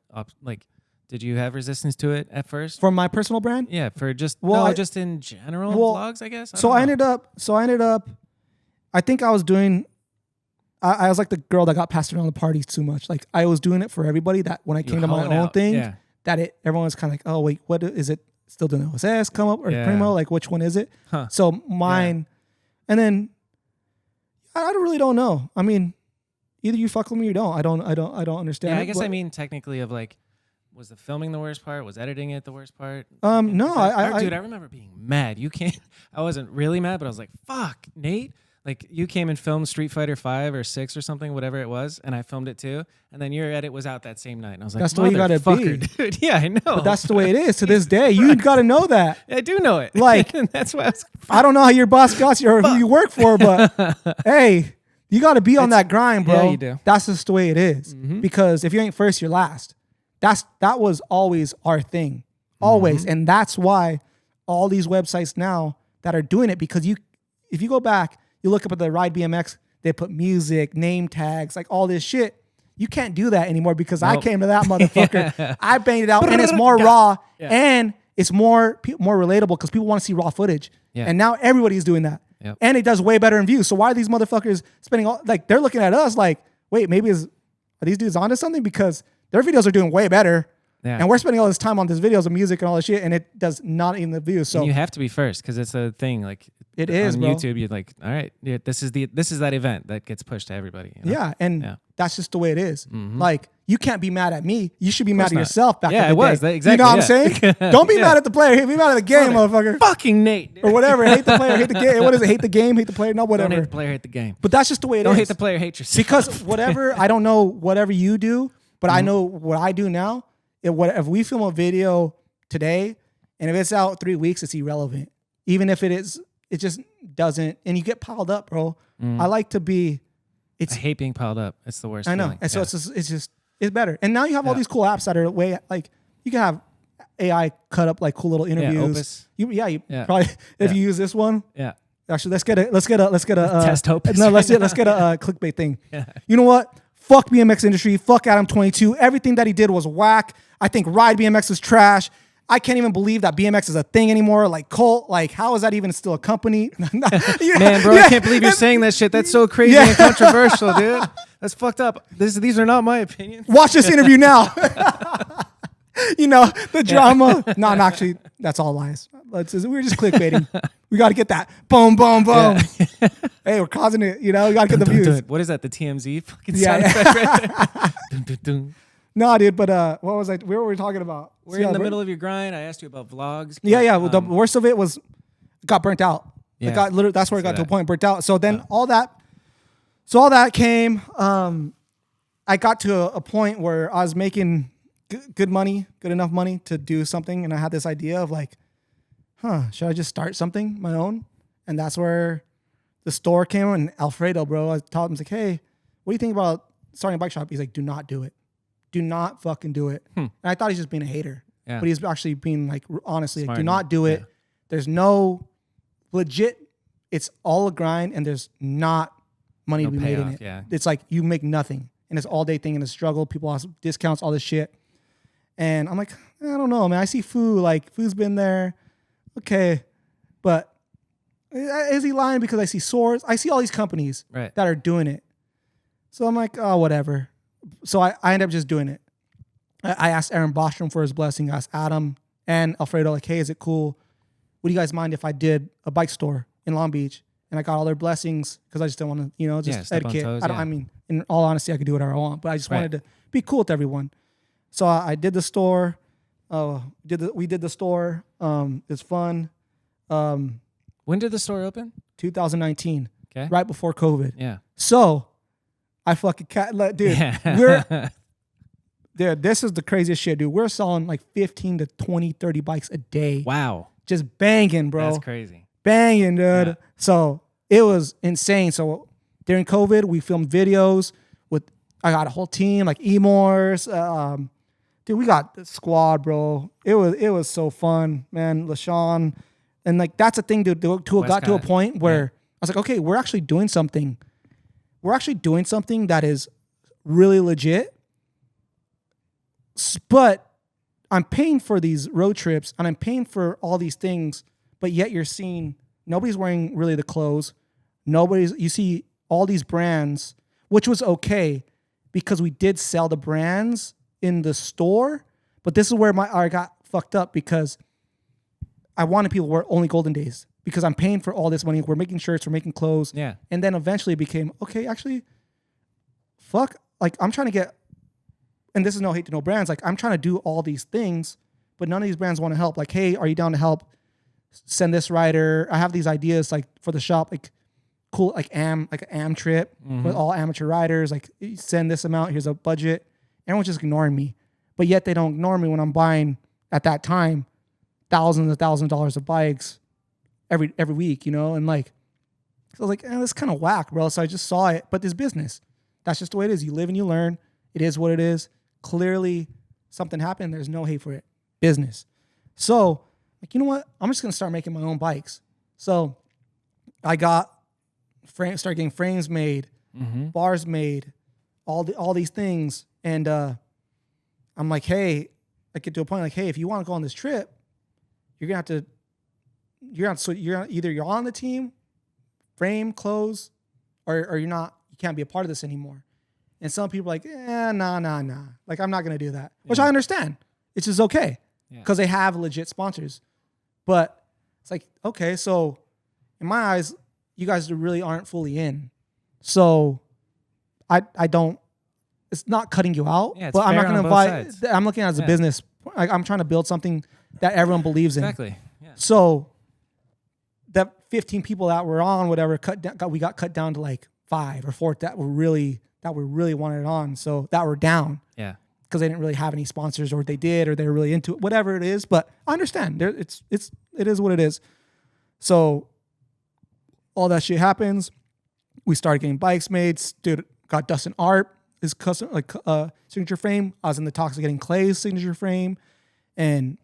Did you have resistance to it at first? For my personal brand? Yeah, for just just in general vlogs, I guess. I ended up. I think I was doing. I was like the girl that got passed around the parties too much. Like I was doing it for everybody. That when I came to my own thing, everyone was kind of like, oh wait, what is it? Still doing OSS come up or Primo? Like which one is it? Huh. So mine, and then I really don't know. I mean, either you fuck with me or you don't. I don't understand. Yeah, I guess I mean technically of like, was the filming the worst part? Was editing it the worst part? No, dude, I remember being mad. I wasn't really mad, but I was like, fuck, Nate. Like you came and filmed Street Fighter 5 or 6 or something, whatever it was, and I filmed it too. And then your edit was out that same night, and I was like, "That's the way you gotta be, dude." Yeah, I know. But that's the way it is to this day. You gotta know that. I do know it. Like that's why I don't know how your boss got you or who you work for, but hey, you gotta be on that grind, bro. Yeah, you do. That's just the way it is. Because if you ain't first, you're last. That was always our thing, always, and that's why all these websites now that are doing it, because if you go back. You look up at the Ride BMX, they put music, name tags, like all this shit. You can't do that anymore because I came to that motherfucker. I banged it out, and it's more raw, and it's more relatable because people want to see raw footage. Yeah. And now everybody's doing that, and it does way better in views. So why are these motherfuckers spending they're looking at us like, wait, maybe are these dudes onto something because their videos are doing way better. Yeah. And we're spending all this time on these videos of music and all this shit, and it does not even the views. So and you have to be first because it's a thing. Like it is on bro. YouTube. You're like, all right, this is that event that gets pushed to everybody. You know? Yeah, and that's just the way it is. Like you can't be mad at me. You should be mad at yourself. Back in the it was day. exactly. You know what I'm saying? Don't be mad at the player. Be mad at the game, motherfucker. Fucking Nate, dude. Or whatever. Hate the player. Hate the game. What is it? Hate the game. Hate the player. No, whatever. Don't hate the player. Hate the game. But that's just the way it is. Don't hate the player. Hate yourself. Because whatever I don't know, whatever you do, but I know what I do now. If we film a video today and if it's out 3 weeks, it's irrelevant. Even if it is, it just doesn't. And you get piled up, bro. I like to be. I hate being piled up. It's the worst. I know. Feeling. And so it's better. And now you have all these cool apps that are way like you can have AI cut up like cool little interviews. Yeah, Opus. You probably if you use this one. Yeah. Actually, let's get a test Opus. No, let's get a clickbait thing. Yeah. You know what? Fuck BMX industry. Fuck Adam 22. Everything that he did was whack. I think Ride BMX is trash. I can't even believe that BMX is a thing anymore. Like Colt, like how is that even still a company? Man, bro, I can't believe you're saying that shit. That's so crazy and controversial, dude. That's fucked up. These are not my opinions. Watch this interview now. You know, the drama. Yeah. No, actually, that's all lies. We're just clickbaiting. We got to get that. Boom, boom, boom. Yeah. Hey, we're causing it. You know, we got to get the views. What is that? The TMZ fucking sound effect right there? No, dude, but what was I? Where were we talking about? We're in the middle of your grind. I asked you about vlogs. But, yeah. Well, the worst of it was got burnt out. Yeah. It got literally. That's where it got to a point, burnt out. So then all that came. I got to a point where I was making good money, good enough money to do something, and I had this idea of like, should I just start something my own? And that's where the store came. And Alfredo, bro, I told him, like, hey, what do you think about starting a bike shop? He's like, do not do it. Do not fucking do it. And I thought he's just being a hater. Yeah. But he's actually being like, honestly, like, do not do it. Yeah. There's no legit, it's all a grind and there's not money to be made in it. Yeah. It's like you make nothing and it's all day thing and a struggle. People have discounts, all this shit. And I'm like, I don't know, man. I see Foo, like Foo's been there. Okay. But is he lying because I see Source? I see all these companies that are doing it. So I'm like, oh, whatever. So I end up just doing it. I asked Aaron Bostrom for his blessing. I asked Adam and Alfredo, like, hey, is it cool? Would you guys mind if I did a bike store in Long Beach? And I got all their blessings because I just didn't want to, just etiquette. Toes, I mean, in all honesty, I could do whatever I want, but I just wanted to be cool with everyone. So I did the store. We did the store. It's fun. When did the store open? 2019. Okay. Right before COVID. Yeah. So I fucking dude, this is the craziest shit, dude. We're selling like 15 to 20, 30 bikes a day. Wow. Just banging, bro. That's crazy. Banging, dude. Yeah. So it was insane. So during COVID, we filmed videos I got a whole team, like Emors. Dude, we got the squad, bro. It was so fun, man. LaShawn. And like that's a thing to got to a point where was like, okay, we're actually doing something. We're actually doing something that is really legit. But I'm paying for these road trips and I'm paying for all these things, but yet you're seeing nobody's wearing really the clothes. You see all these brands, which was okay because we did sell the brands in the store, but this is where I got fucked up because I wanted people to wear only Golden Days because I'm paying for all this money. We're making shirts, we're making clothes. Yeah. And then eventually it became, okay, actually, fuck, like I'm trying to get, and this is no hate to no brands, like I'm trying to do all these things, but none of these brands want to help. Like, hey, are you down to help send this rider? I have these ideas like for the shop, like cool, like an AM trip with all amateur riders. Like send this amount, here's a budget. Everyone's just ignoring me. But yet they don't ignore me when I'm buying at that time thousands of dollars of bikes every week, you know? And like, so I was like, that's kind of whack, bro. So I just saw it, but this business, that's just the way it is. You live and you learn. It is what it is. Clearly something happened. There's no hate for it. Business. So like, you know what? I'm just going to start making my own bikes. So I started getting frames made, bars made, all these things. And I'm like, hey, I get to a point like, hey, if you want to go on this trip, you're either you're on the team, frame, clothes, or you're not, you can't be a part of this anymore. And some people are like, nah. Like, I'm not going to do that, which I understand. It's just okay because they have legit sponsors. But it's like, okay, so in my eyes, you guys really aren't fully in. So I don't, it's not cutting you out, but I'm not going to invite, I'm looking at it as a business. Like, I'm trying to build something that everyone believes in. Exactly. Yeah. So that 15 people that were on, whatever, we got cut down to like 5 or 4 that we really wanted on. So that were down. Yeah. Because they didn't really have any sponsors, or they did, or they were really into it, whatever it is. But I understand. It is what it is. So all that shit happens. We started getting bikes made. Dude, got Dustin Art, his custom signature frame. I was in the talks of getting Clay's signature frame, and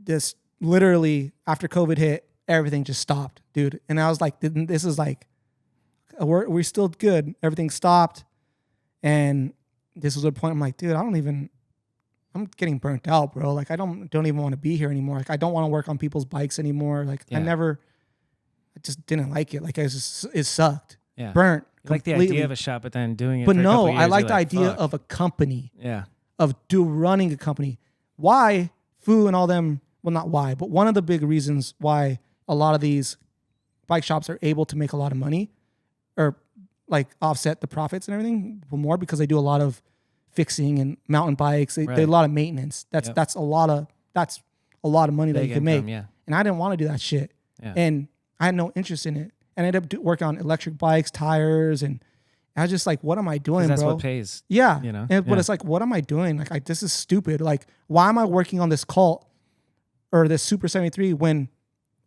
just literally after COVID hit, everything just stopped, dude. And I was like, this is like, we're still good. Everything stopped, and this was a point I'm like, dude, I'm getting burnt out, bro. Like, I don't even want to be here anymore. Like, I don't want to work on people's bikes anymore. Like, I just didn't like it. Like, it sucked. Yeah. Burnt. You like the idea of a shop, but then doing it. But for a no, couple years, I like the fuck. idea of a company. Yeah. Of running a company. Why Fu and all them? Well, not why, but one of the big reasons why a lot of these bike shops are able to make a lot of money, or like offset the profits and everything more, because they do a lot of fixing and mountain bikes. They do a lot of maintenance. That's a lot of money that you can make. And I didn't want to do that shit. Yeah. And I had no interest in it. And I ended up working on electric bikes, tires, and I was just like, what am I doing, that's bro? what pays. Yeah. You know? But it's like, what am I doing? Like, this is stupid. Like, why am I working on this cult or this Super 73 when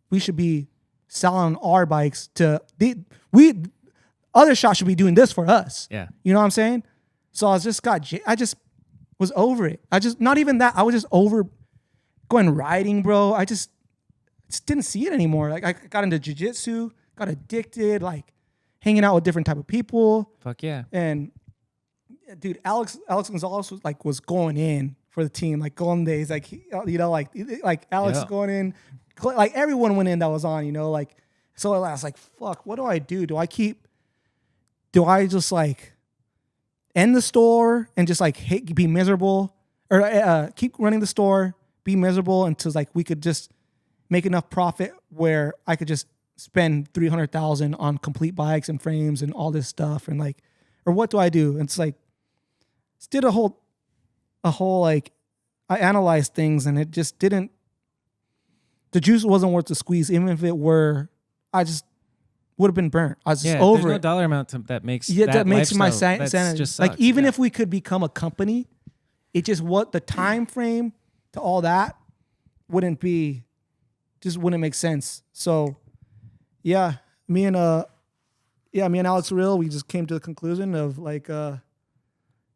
we should be selling our bikes to other shops should be doing this for us. Yeah. You know what I'm saying? So I just was over it. Not even that. I was just over going riding, bro. I just didn't see it anymore. Like, I got into jiu-jitsu, got addicted, like hanging out with different type of people. Fuck yeah. And dude, Alex Gonzalez was going in for the team, like Golden Days, like, you know, like Alex going in, like everyone went in that was on, you know, like, so I was like, fuck, what do I do? Do I just like end the store and just like be miserable, or keep running the store, be miserable until like we could just make enough profit where I could just spend $300,000 on complete bikes and frames and all this stuff, and like, or what do I do? And it's like, did a whole like, I analyzed things and it just didn't. The juice wasn't worth the squeeze. Even if it were, I just would have been burnt. I was just over there's no it. dollar amount that makes that makes my lifestyle, sanity. just like, sucks. even if we could become a company, it just what the time frame to all that wouldn't make sense. So yeah, me and Alex Real, we just came to the conclusion of like,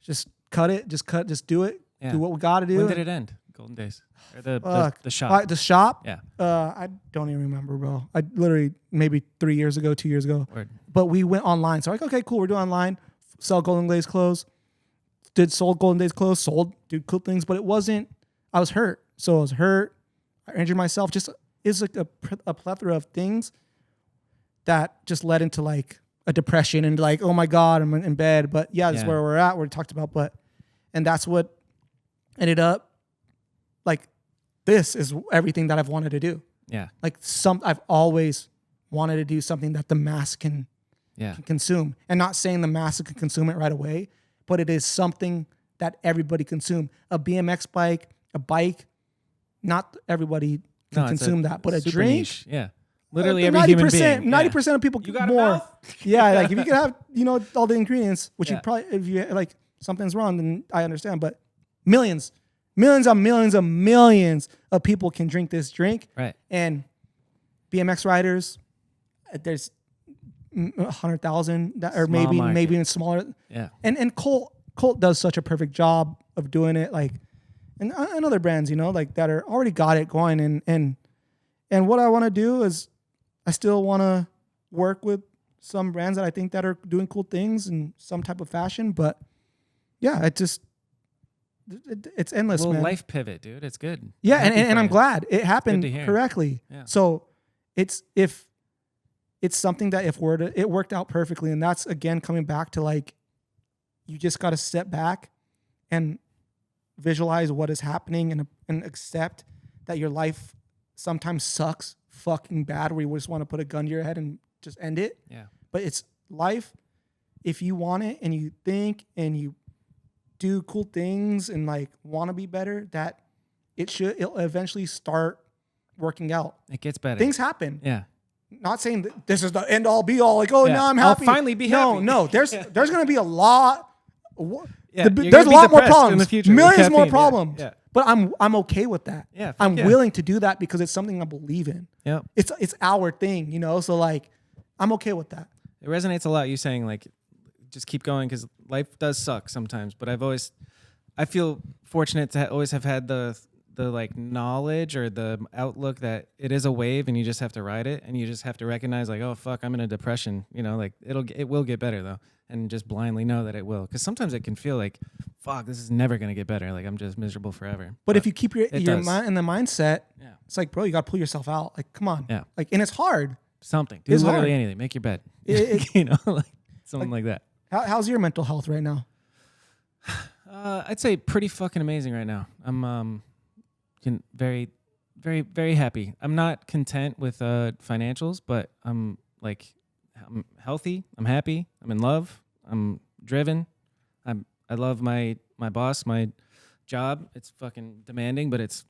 just cut it, just do it, do what we got to do. When did it end? Golden Days or the Fuck. shop. The shop? Yeah. I don't even remember, bro. I literally maybe 2 years ago. Word. But we went online. So like, okay, cool. We're doing online. Sell Golden Days clothes. Sold Golden Days clothes. Did cool things. But it wasn't. I was hurt. So I was hurt. I injured myself. Just it's like a plethora of things that just led into like a depression and like, oh my God, I'm in bed. But yeah, that's where we're at. We talked about, and that's what ended up like. This is everything that I've wanted to do. Yeah. Like I've always wanted to do something that the mass can consume, and not saying the mass can consume it right away, but it is something that everybody consume. A BMX bike, a bike, not everybody can consume that, but a drink, niche. Yeah. Literally every human being. 90% of people you got more. A mouth? Yeah, like if you could have, all the ingredients, which you probably, if you like something's wrong, then I understand. But millions of people can drink this drink. Right. And BMX riders, there's 100,000 that, or maybe even smaller. Yeah. And Colt does such a perfect job of doing it. Like, and other brands, like that are already got it going. And what I want to do is I still want to work with some brands that I think that are doing cool things in some type of fashion. But yeah, it's endless, man. Life pivot, dude. It's good. Yeah, and I'm glad it happened correctly. Yeah. So it's something that it worked out perfectly, and that's again coming back to like you just got to step back and visualize what is happening and accept that your life sometimes sucks fucking bad, where you just want to put a gun to your head and just end it. Yeah. But it's life. If you want it and you think and you do cool things and like want to be better, that it'll eventually start working out. It gets better. Things happen. Yeah. Not saying that this is the end all be all. Like, now I'm happy. I'll finally be happy. No. There's going to be a lot. Yeah, there's a lot more problems. In the future. Millions more problems. Yeah. But I'm okay with that. Yeah. I'm willing to do that because it's something I believe in. Yeah. It's our thing, So like, I'm okay with that. It resonates a lot. You saying like, just keep going, because life does suck sometimes. But I feel fortunate to always have had the like knowledge or the outlook that it is a wave and you just have to ride it, and you just have to recognize like, oh fuck, I'm in a depression. Like it will get better though, and just blindly know that it will. Because sometimes it can feel like, fuck, this is never gonna get better. Like I'm just miserable forever. But if you keep your mind in the mindset, it's like, bro, you got to pull yourself out. Like, come on. Yeah. Like, and it's hard. Something. Do literally anything. Make your bed. Like something like that. How's your mental health right now? I'd say pretty fucking amazing right now. I'm very, very, very happy. I'm not content with financials, but I'm healthy. I'm happy. I'm in love. I'm driven. I love my boss, my job. It's fucking demanding, but it's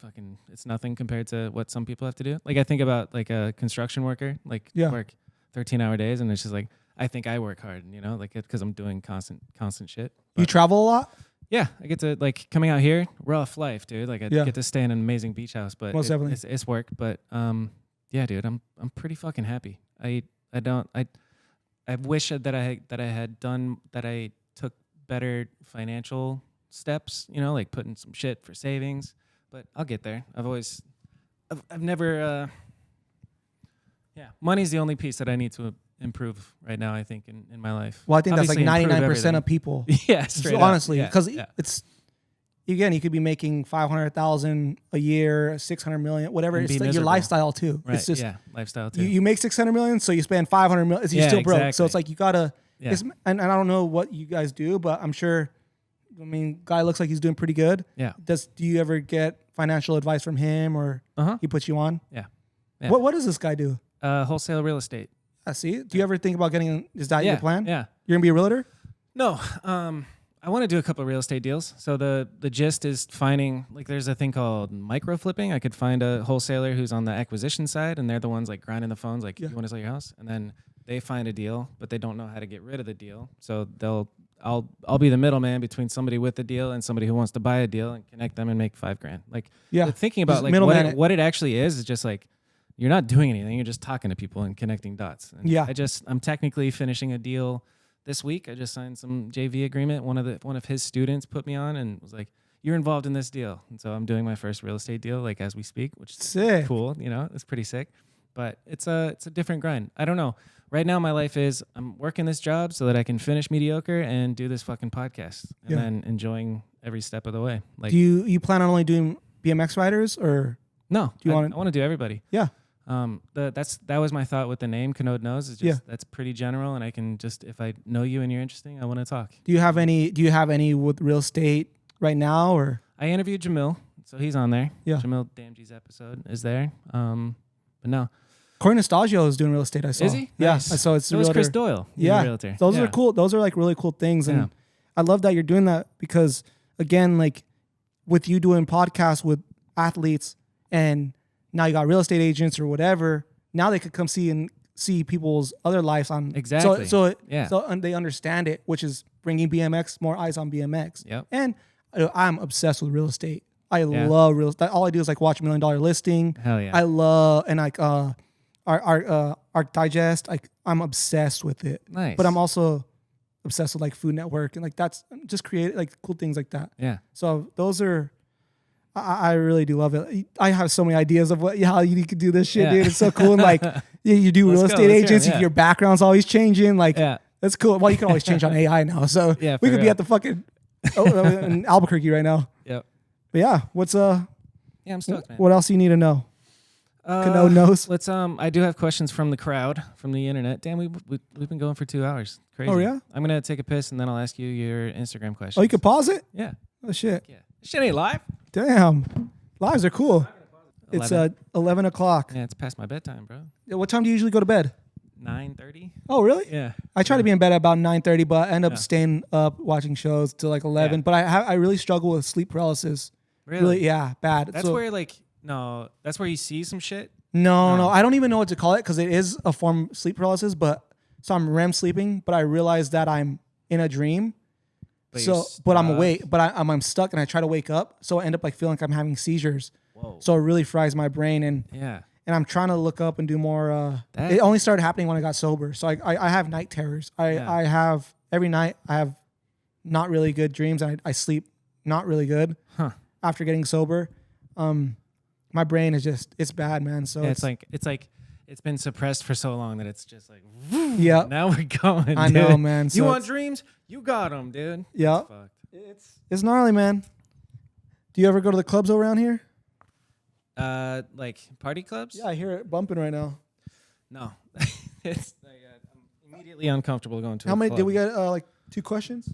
nothing compared to what some people have to do. Like I think about like a construction worker, work 13-hour days, and it's just like, I think I work hard, like because I'm doing constant shit. But you travel a lot? Yeah, I get to like coming out here, rough life, dude. Like I get to stay in an amazing beach house, but definitely it's work. But yeah, dude, I'm pretty fucking happy. I wish that I took better financial steps, like putting some shit for savings. But I'll get there. I've never. Money's the only piece that I need to improve right now, I think, in my life. Well, I think Obviously, that's like 99% of people. Yeah, straight up. Honestly, because it's, again, you could be making $500,000 a year, $600 million, whatever. And it's be like your miserable. lifestyle too. Right. It's just lifestyle too. you make $600 million, so you spend $500 million. You're still broke. Exactly. So it's like you gotta. Yeah. And I don't know what you guys do, but I'm sure. I mean, guy looks like he's doing pretty good. Yeah. Do you ever get financial advice from him, or he puts you on? Yeah. What does this guy do? Wholesale real estate. I see. Do you ever think about getting? Is that your plan? Yeah. You're gonna be a realtor? No. I want to do a couple of real estate deals. So the gist is finding, like, there's a thing called micro flipping. I could find a wholesaler who's on the acquisition side, and they're the ones like grinding the phones, like, you want to sell your house, and then they find a deal, but they don't know how to get rid of the deal. So I'll be the middleman between somebody with the deal and somebody who wants to buy a deal and connect them and make $5,000. Like, thinking about like what it actually is just like, you're not doing anything. You're just talking to people and connecting dots. And I'm technically finishing a deal this week. I just signed some JV agreement. One of his students put me on and was like, you're involved in this deal. And so I'm doing my first real estate deal, like as we speak, which is Sick. cool. You know, it's pretty sick. But it's a different grind. I don't know. Right now, my life is I'm working this job so that I can finish mediocre and do this fucking podcast, and then enjoying every step of the way. Like, Do you plan on only doing BMX riders or? no, Do you I want? want to do everybody. Yeah. That was my thought with the name Kanode Knows. Is just that's pretty general, and I can just if I know you and you're interesting, I want to talk. Do you have any with real estate right now or? I interviewed Jamil, so he's on there. Yeah. Jamil Damji's episode is there. But no, Corey Nostalgio is doing real estate. I saw. is he? Yeah. Nice. I saw it's So a was realtor. Chris Doyle. He's a Yeah. realtor. Those Yeah. are cool. Those are like really cool things, and Yeah. I love that you're doing that because again, like with you doing podcasts with athletes, and now you got real estate agents or whatever. Now they could come see people's other lives on Exactly. So Yeah. and they understand it, which is bringing BMX more eyes on BMX. Yep. And I'm obsessed with real estate. I Yeah. love real estate. All I do is like watch $1 Million Listing. Hell yeah. I love and like our Digest. Like I'm obsessed with it. Nice. But I'm also obsessed with like Food Network and like that's just create like cool things like that. Yeah. So those are, I really do love it. I have so many ideas of how you could do this shit, Yeah. dude. It's so cool. And like you do real Let's go. estate Let's hear agents, it, yeah. your background's always changing. Like Yeah. that's cool. Well, you can always change on AI now. So Yeah, we for could be real. at the fucking in Albuquerque right now. Yep. But yeah, what's Yeah, I'm stoked, man. what else you need to know? Kanode Knows. Let's I do have questions from the crowd, from the internet. Damn, we've been going for 2 hours. Crazy. Oh, yeah? I'm gonna take a piss and then I'll ask you your Instagram questions. Oh, you could pause it? Yeah. Oh shit. Yeah. Shit ain't live. Damn. Lives are cool. It's 11 o'clock. Yeah, it's past my bedtime, bro. What time do you usually go to bed? 9:30. Oh, really? Yeah. I try to be in bed at about 9:30, but I end up staying up watching shows till like 11. Yeah. But I really struggle with sleep paralysis. Really? Yeah, bad. That's So- where that's where you see some shit. No, I don't even know what to call it because it is a form of sleep paralysis. But so I'm REM sleeping, but I realize that I'm in a dream. But you're But I'm stuck. awake, but I'm stuck, and I try to wake up. So I end up like feeling like I'm having seizures. Whoa. So it really fries my brain, and Yeah. I'm trying to look up and do more. That- It only started happening when I got sober. So I have night terrors. I have every night I have not really good dreams. I sleep not really good after getting sober. My brain is just it's bad, man. So Yeah, it's like it's been suppressed for so long that it's just like yeah, now we're going. I know, dude. man. You So want it's- dreams? You got them, dude. Yeah. It's fucked. it's gnarly, man. Do you ever go to the clubs around here? Like party clubs? Yeah, I hear it bumping right now. No. It's like, I'm immediately uncomfortable going to. How a many club. did we get? Like 2 questions.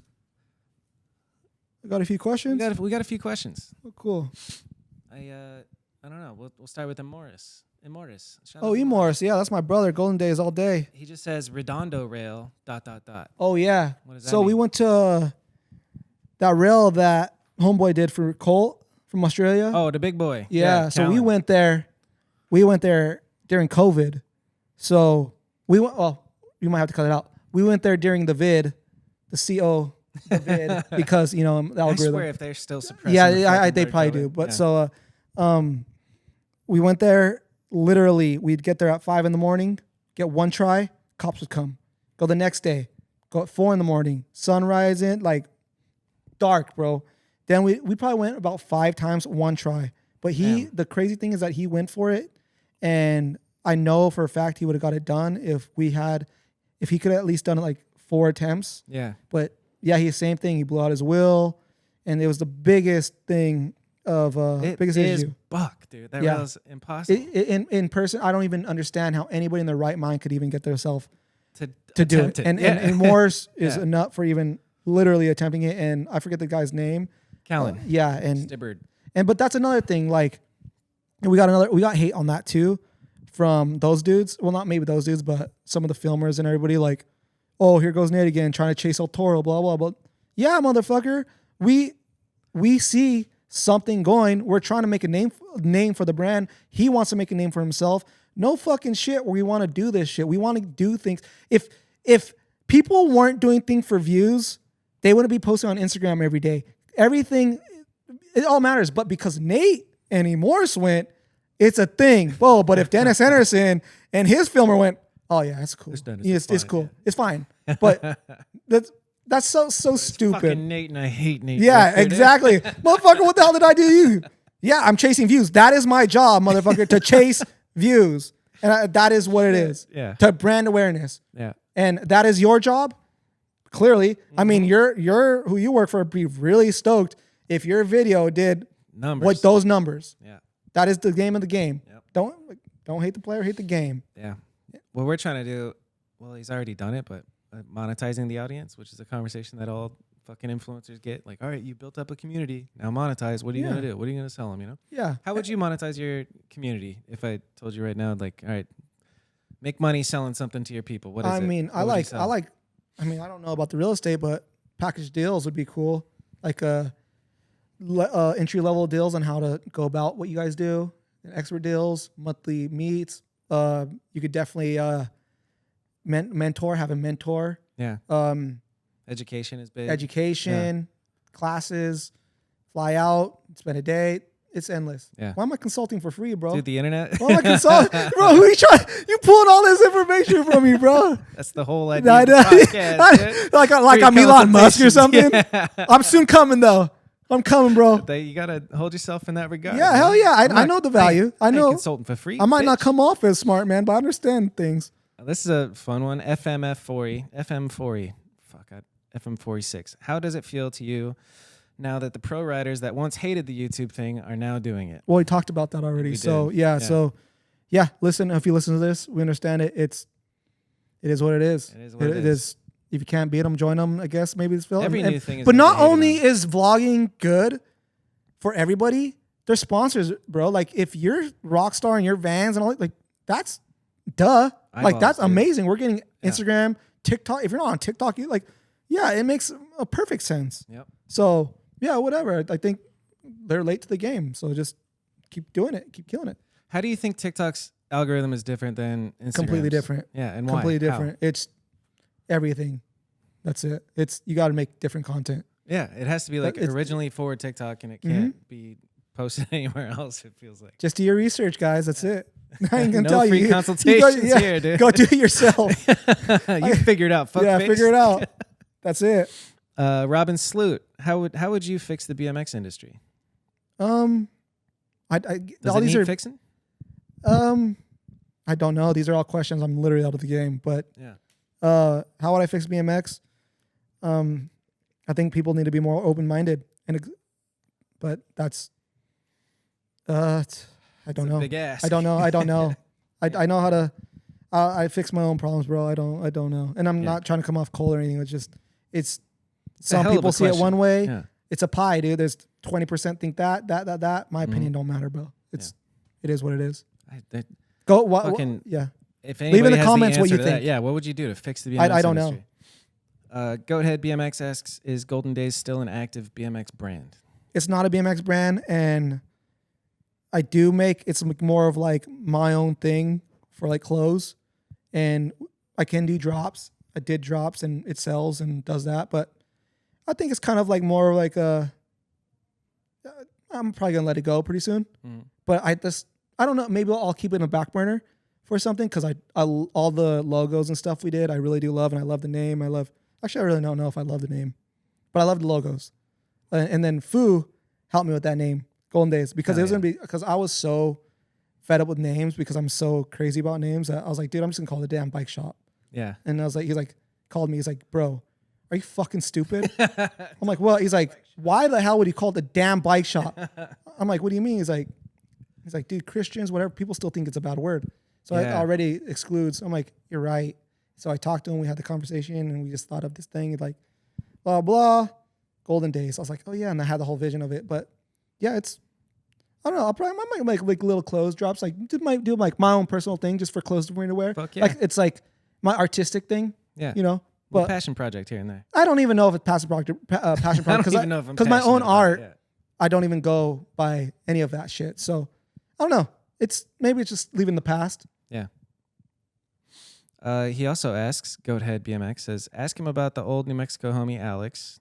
We got a few questions. We got a few questions. Oh, cool. I don't know. We'll start with Immortus. Shout Oh, out to Morris. Yeah, that's my brother. Golden Days all day. He just says Redondo Rail ... Oh yeah. What does that So we mean? went to that rail that Homeboy did for Colt from Australia. Oh, the big boy. yeah. So we Callan. went there. We went there during COVID. So we went. Oh, you might have to cut it out. We went there during the vid, the CO the vid, because the I algorithm. swear if they're still suppressing. Yeah, the they fucking probably bird do. COVID. But Yeah. so we went there. Literally, we'd get there at 5 a.m, get one try, cops would come. Go the next day, go at 4 a.m, sun rising, like dark, bro. Then we probably went about 5 times, one try. But Damn. the crazy thing is that he went for it, and I know for a fact he would have got it done if he could have at least done it like 4 attempts. Yeah. But yeah, he same thing. He blew out his will, and it was the biggest thing of It biggest is issue. buck, dude. That Yeah. rail's impossible In person, I don't even understand how anybody in their right mind could even get themselves to do attempt it. it. And Morris is Yeah. enough for even literally attempting it. And I forget the guy's name. Callan. Yeah, and Stibbard. but that's another thing. Like we got hate on that too from those dudes. Well, not maybe those dudes, but some of the filmers and everybody. Like, oh, here goes Nate again trying to chase El Toro. Blah blah blah. Yeah, motherfucker. We see something going. We're trying to make a name for the brand. He wants to make a name for himself. No fucking shit where we want to do this shit. We want to do things. If people weren't doing things for views, they wouldn't be posting on Instagram every day. Everything, it all matters. But because Nate and Morris went, it's a thing. Whoa, but if Dennis Henderson and his filmer went, oh yeah, it's cool. Dennis It's is fine, cool. yeah. It's fine. But That's so Fucking stupid. Nate, and I hate Nate. Yeah, Richter, dude. exactly. Motherfucker, what the hell did I do to you? Yeah, I'm chasing views. That is my job, motherfucker, to chase views. And that is what it is. Yeah. To brand awareness. Yeah. And that is your job. Clearly. I mean, you're who you work for be really stoked if your video did Numbers. what those numbers. Yeah. That is the game of the game. Yep. Don't hate the player, hate the game. Yeah. What we're trying to do, well, he's already done it, but monetizing the audience, which is a conversation that all fucking influencers get. Like, all right, you built up a community. Now monetize. What are you Yeah. going to do? What are you going to sell them, you know? Yeah. How would you monetize your community if I told you right now, like, all right, make money selling something to your people? What is it? I mean, What I would you sell? don't know about the real estate, but package deals would be cool. Like entry level deals on how to go about what you guys do, and expert deals, monthly meets. You could definitely have a mentor. Yeah. Education is big. Education, classes, fly out, spend a day. It's endless. Yeah. Why am I consulting for free, bro? Dude, the internet. Why am I consulting? Bro, who you trying? You pulling all this information from me, bro. That's the whole idea I of the know. podcast, dude. like Free I'm Elon Musk or something. consultations. Yeah. I'm soon coming though. I'm coming, bro. You got to hold yourself in that regard. Yeah, man. hell yeah. I'm I not- know the value. I ain't know. consulting for free. I might not bitch. come off as smart, man, but I understand things. This is a fun one. FM40. Fuck, FM46. How does it feel to you now that the pro riders that once hated the YouTube thing are now doing it? Well, we talked about that already. We So did. yeah, Yeah. so yeah. Listen, if you listen to this, we understand it. It is what it is. It is what it It is. is. If you can't beat them, join them. I guess maybe it's Phil. Every new thing is But gonna not be hated only on. is vlogging good for everybody, they're sponsors, bro. Like if you're Rockstar and your Vans and all, like that's duh. Like Eyeballs, that's dude. amazing. We're getting Yeah. Instagram, TikTok. If you're not on TikTok, you like, yeah, it makes a perfect sense. Yep. So yeah, whatever. I think they're late to the game. So just keep doing it. Keep killing it. How do you think TikTok's algorithm is different than Instagram's? Completely different. Yeah, and why? Completely How? different. It's everything. That's it. It's you got to make different content. Yeah, it has to be like It's- originally for TikTok, and it can't be posted anywhere else. It feels like. Just do your research, guys. That's it. I ain't gonna No tell free you. consultations go, here, dude. Go do it yourself. You figured out. Fuck yeah, face. figure it out. That's it. Robin Sloot, how would you fix the BMX industry? Does Does it need fixing? I don't know. These are all questions. I'm literally out of the game. But Yeah. how would I fix BMX? I think people need to be more open-minded. But that's I don't know. Big ass. I don't know. I know how to. I fix my own problems, bro. I don't know. And I'm not trying to come off cold or anything. It's a some hell of a people see it question. one way. Yeah. It's a pie, dude. There's 20% think that. My opinion don't matter, bro. It is what it is. Go. Fucking- Yeah. If Leave in anybody the has comments what answer you to that, think. yeah, what would you do to fix the BMX I don't know. industry? Goathead BMX asks, is Golden Days still an active BMX brand? It's not a BMX brand, and I do make it's more of like my own thing for like clothes, and I can do drops. I did drops, and it sells and does that, but I think it's kind of like more like a. I'm probably gonna let it go pretty soon, but I don't know. Maybe I'll keep it in a back burner for something because I all the logos and stuff we did I really do love, and I love the name. Actually I really don't know if I love the name, but I love the logos. And then Foo helped me with that name, Golden Days, because it was gonna be because I was so fed up with names because I'm so crazy about names that I was like, dude, I'm just gonna call it the damn bike shop. Yeah. And I was like, called me, he's like, bro, are you fucking stupid? I'm like, well, he's like, why the hell would he call it the damn bike shop? I'm like, what do you mean? He's like, dude, Christians, whatever, people still think it's a bad word. So it already excludes. I'm like, you're right. So I talked to him, we had the conversation, and we just thought of this thing, like, blah, blah, Golden Days. I was like, oh yeah, and I had the whole vision of it. But yeah, I don't know, I might make like little clothes drops, like might do like my own personal thing just for clothes for me to wear. Fuck yeah. Like it's like my artistic thing, Yeah. you know. Well, But passion project here and there. I don't even know if it's passion project because even know if I'm because my own passionate about art, it, yeah. I don't even go by any of that shit. So I don't know. Maybe it's just leaving the past. Yeah. He also asks, Goathead BMX says, ask him about the old New Mexico homie Alex,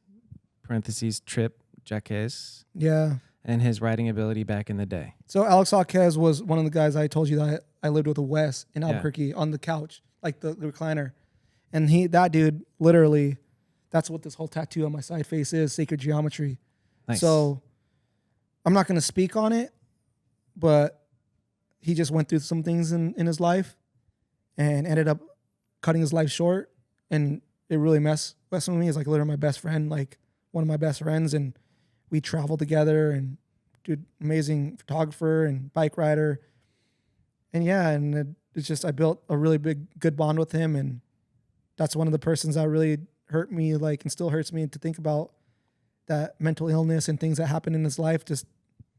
parentheses, Trip, Jaques, Yeah. and his riding ability back in the day. So Alex Jaques was one of the guys I told you that I lived with Wes in Albuquerque on the couch, like the recliner. And that dude, literally, that's what this whole tattoo on my side face is, sacred geometry. Nice. So I'm not going to speak on it, but he just went through some things in his life and ended up cutting his life short. And it really messed with me. He's like literally my best friend, like one of my best friends. And we traveled together, and dude, amazing photographer and bike rider. And yeah, and it's just, I built a really good bond with him. And that's one of the persons that really hurt me, like, and still hurts me to think about that mental illness and things that happened in his life. Just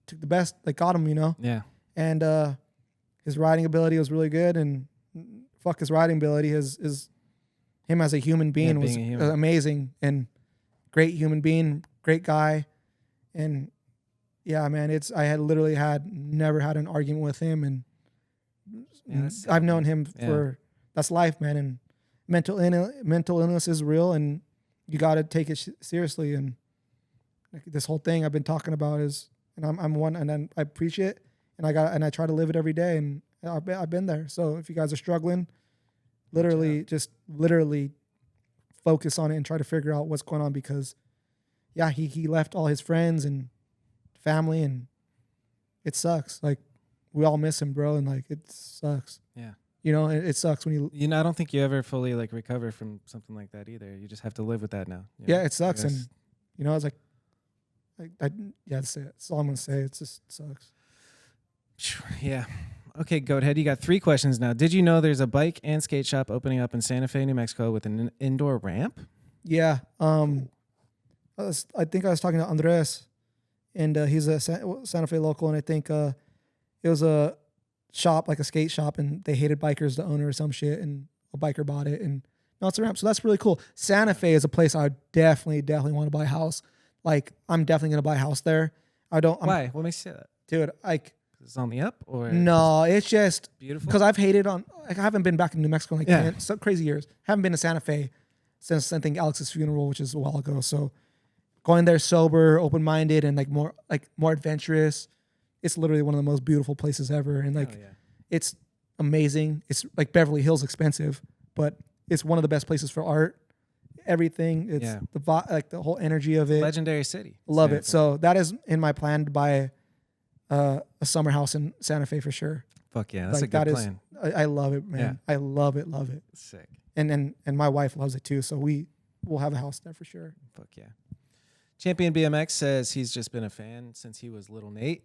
took the best, like got him, you know? Yeah. And his riding ability was really good, and fuck his riding ability, his him as a human being was amazing, and great human being, great guy. And yeah, man, I had never had an argument with him, and I've known him for, that's life, man. And mental illness is real, and you got to take it seriously. And like, this whole thing I've been talking about is, and I'm one, and then I preach it, and I try to live it every day, and I've been there. So if you guys are struggling, literally focus on it and try to figure out what's going on, because yeah, he left all his friends and family, and it sucks. Like, we all miss him, bro, and like, it sucks. Yeah. You know, it sucks when you know, I don't think you ever fully like recover from something like that either. You just have to live with that now. Yeah, it sucks. And you know, it's like, that's it. That's all I'm gonna say. It just sucks. Yeah. Okay, Goathead, you got 3 questions now. Did you know there's a bike and skate shop opening up in Santa Fe, New Mexico with an indoor ramp? Yeah. I think I was talking to Andres, and he's a Santa Fe local, and I think it was a shop, like a skate shop, and they hated bikers, the owner or some shit, and a biker bought it, and now it's a ramp. So that's really cool. Santa Fe is a place I definitely want to buy a house. Like, I'm definitely gonna buy a house there. Why? What makes you say that? Dude, like, it's on the up, or no, it's just beautiful. Because I've hated on, like, I haven't been back in New Mexico in like some crazy years. Haven't been to Santa Fe since, I think, Alex's funeral, which is a while ago. So going there sober, open-minded, and like more adventurous. It's literally one of the most beautiful places ever, and like, it's amazing. It's like Beverly Hills expensive, but it's one of the best places for art. Everything, it's the whole energy of it. Legendary city. Love it. So that is in my plan to buy a summer house in Santa Fe for sure. Fuck yeah, that's like, a good plan. I love it, man. Yeah. I love it. Sick. And my wife loves it too. So we'll have a house there for sure. Fuck yeah. Champion BMX says he's just been a fan since he was little Nate,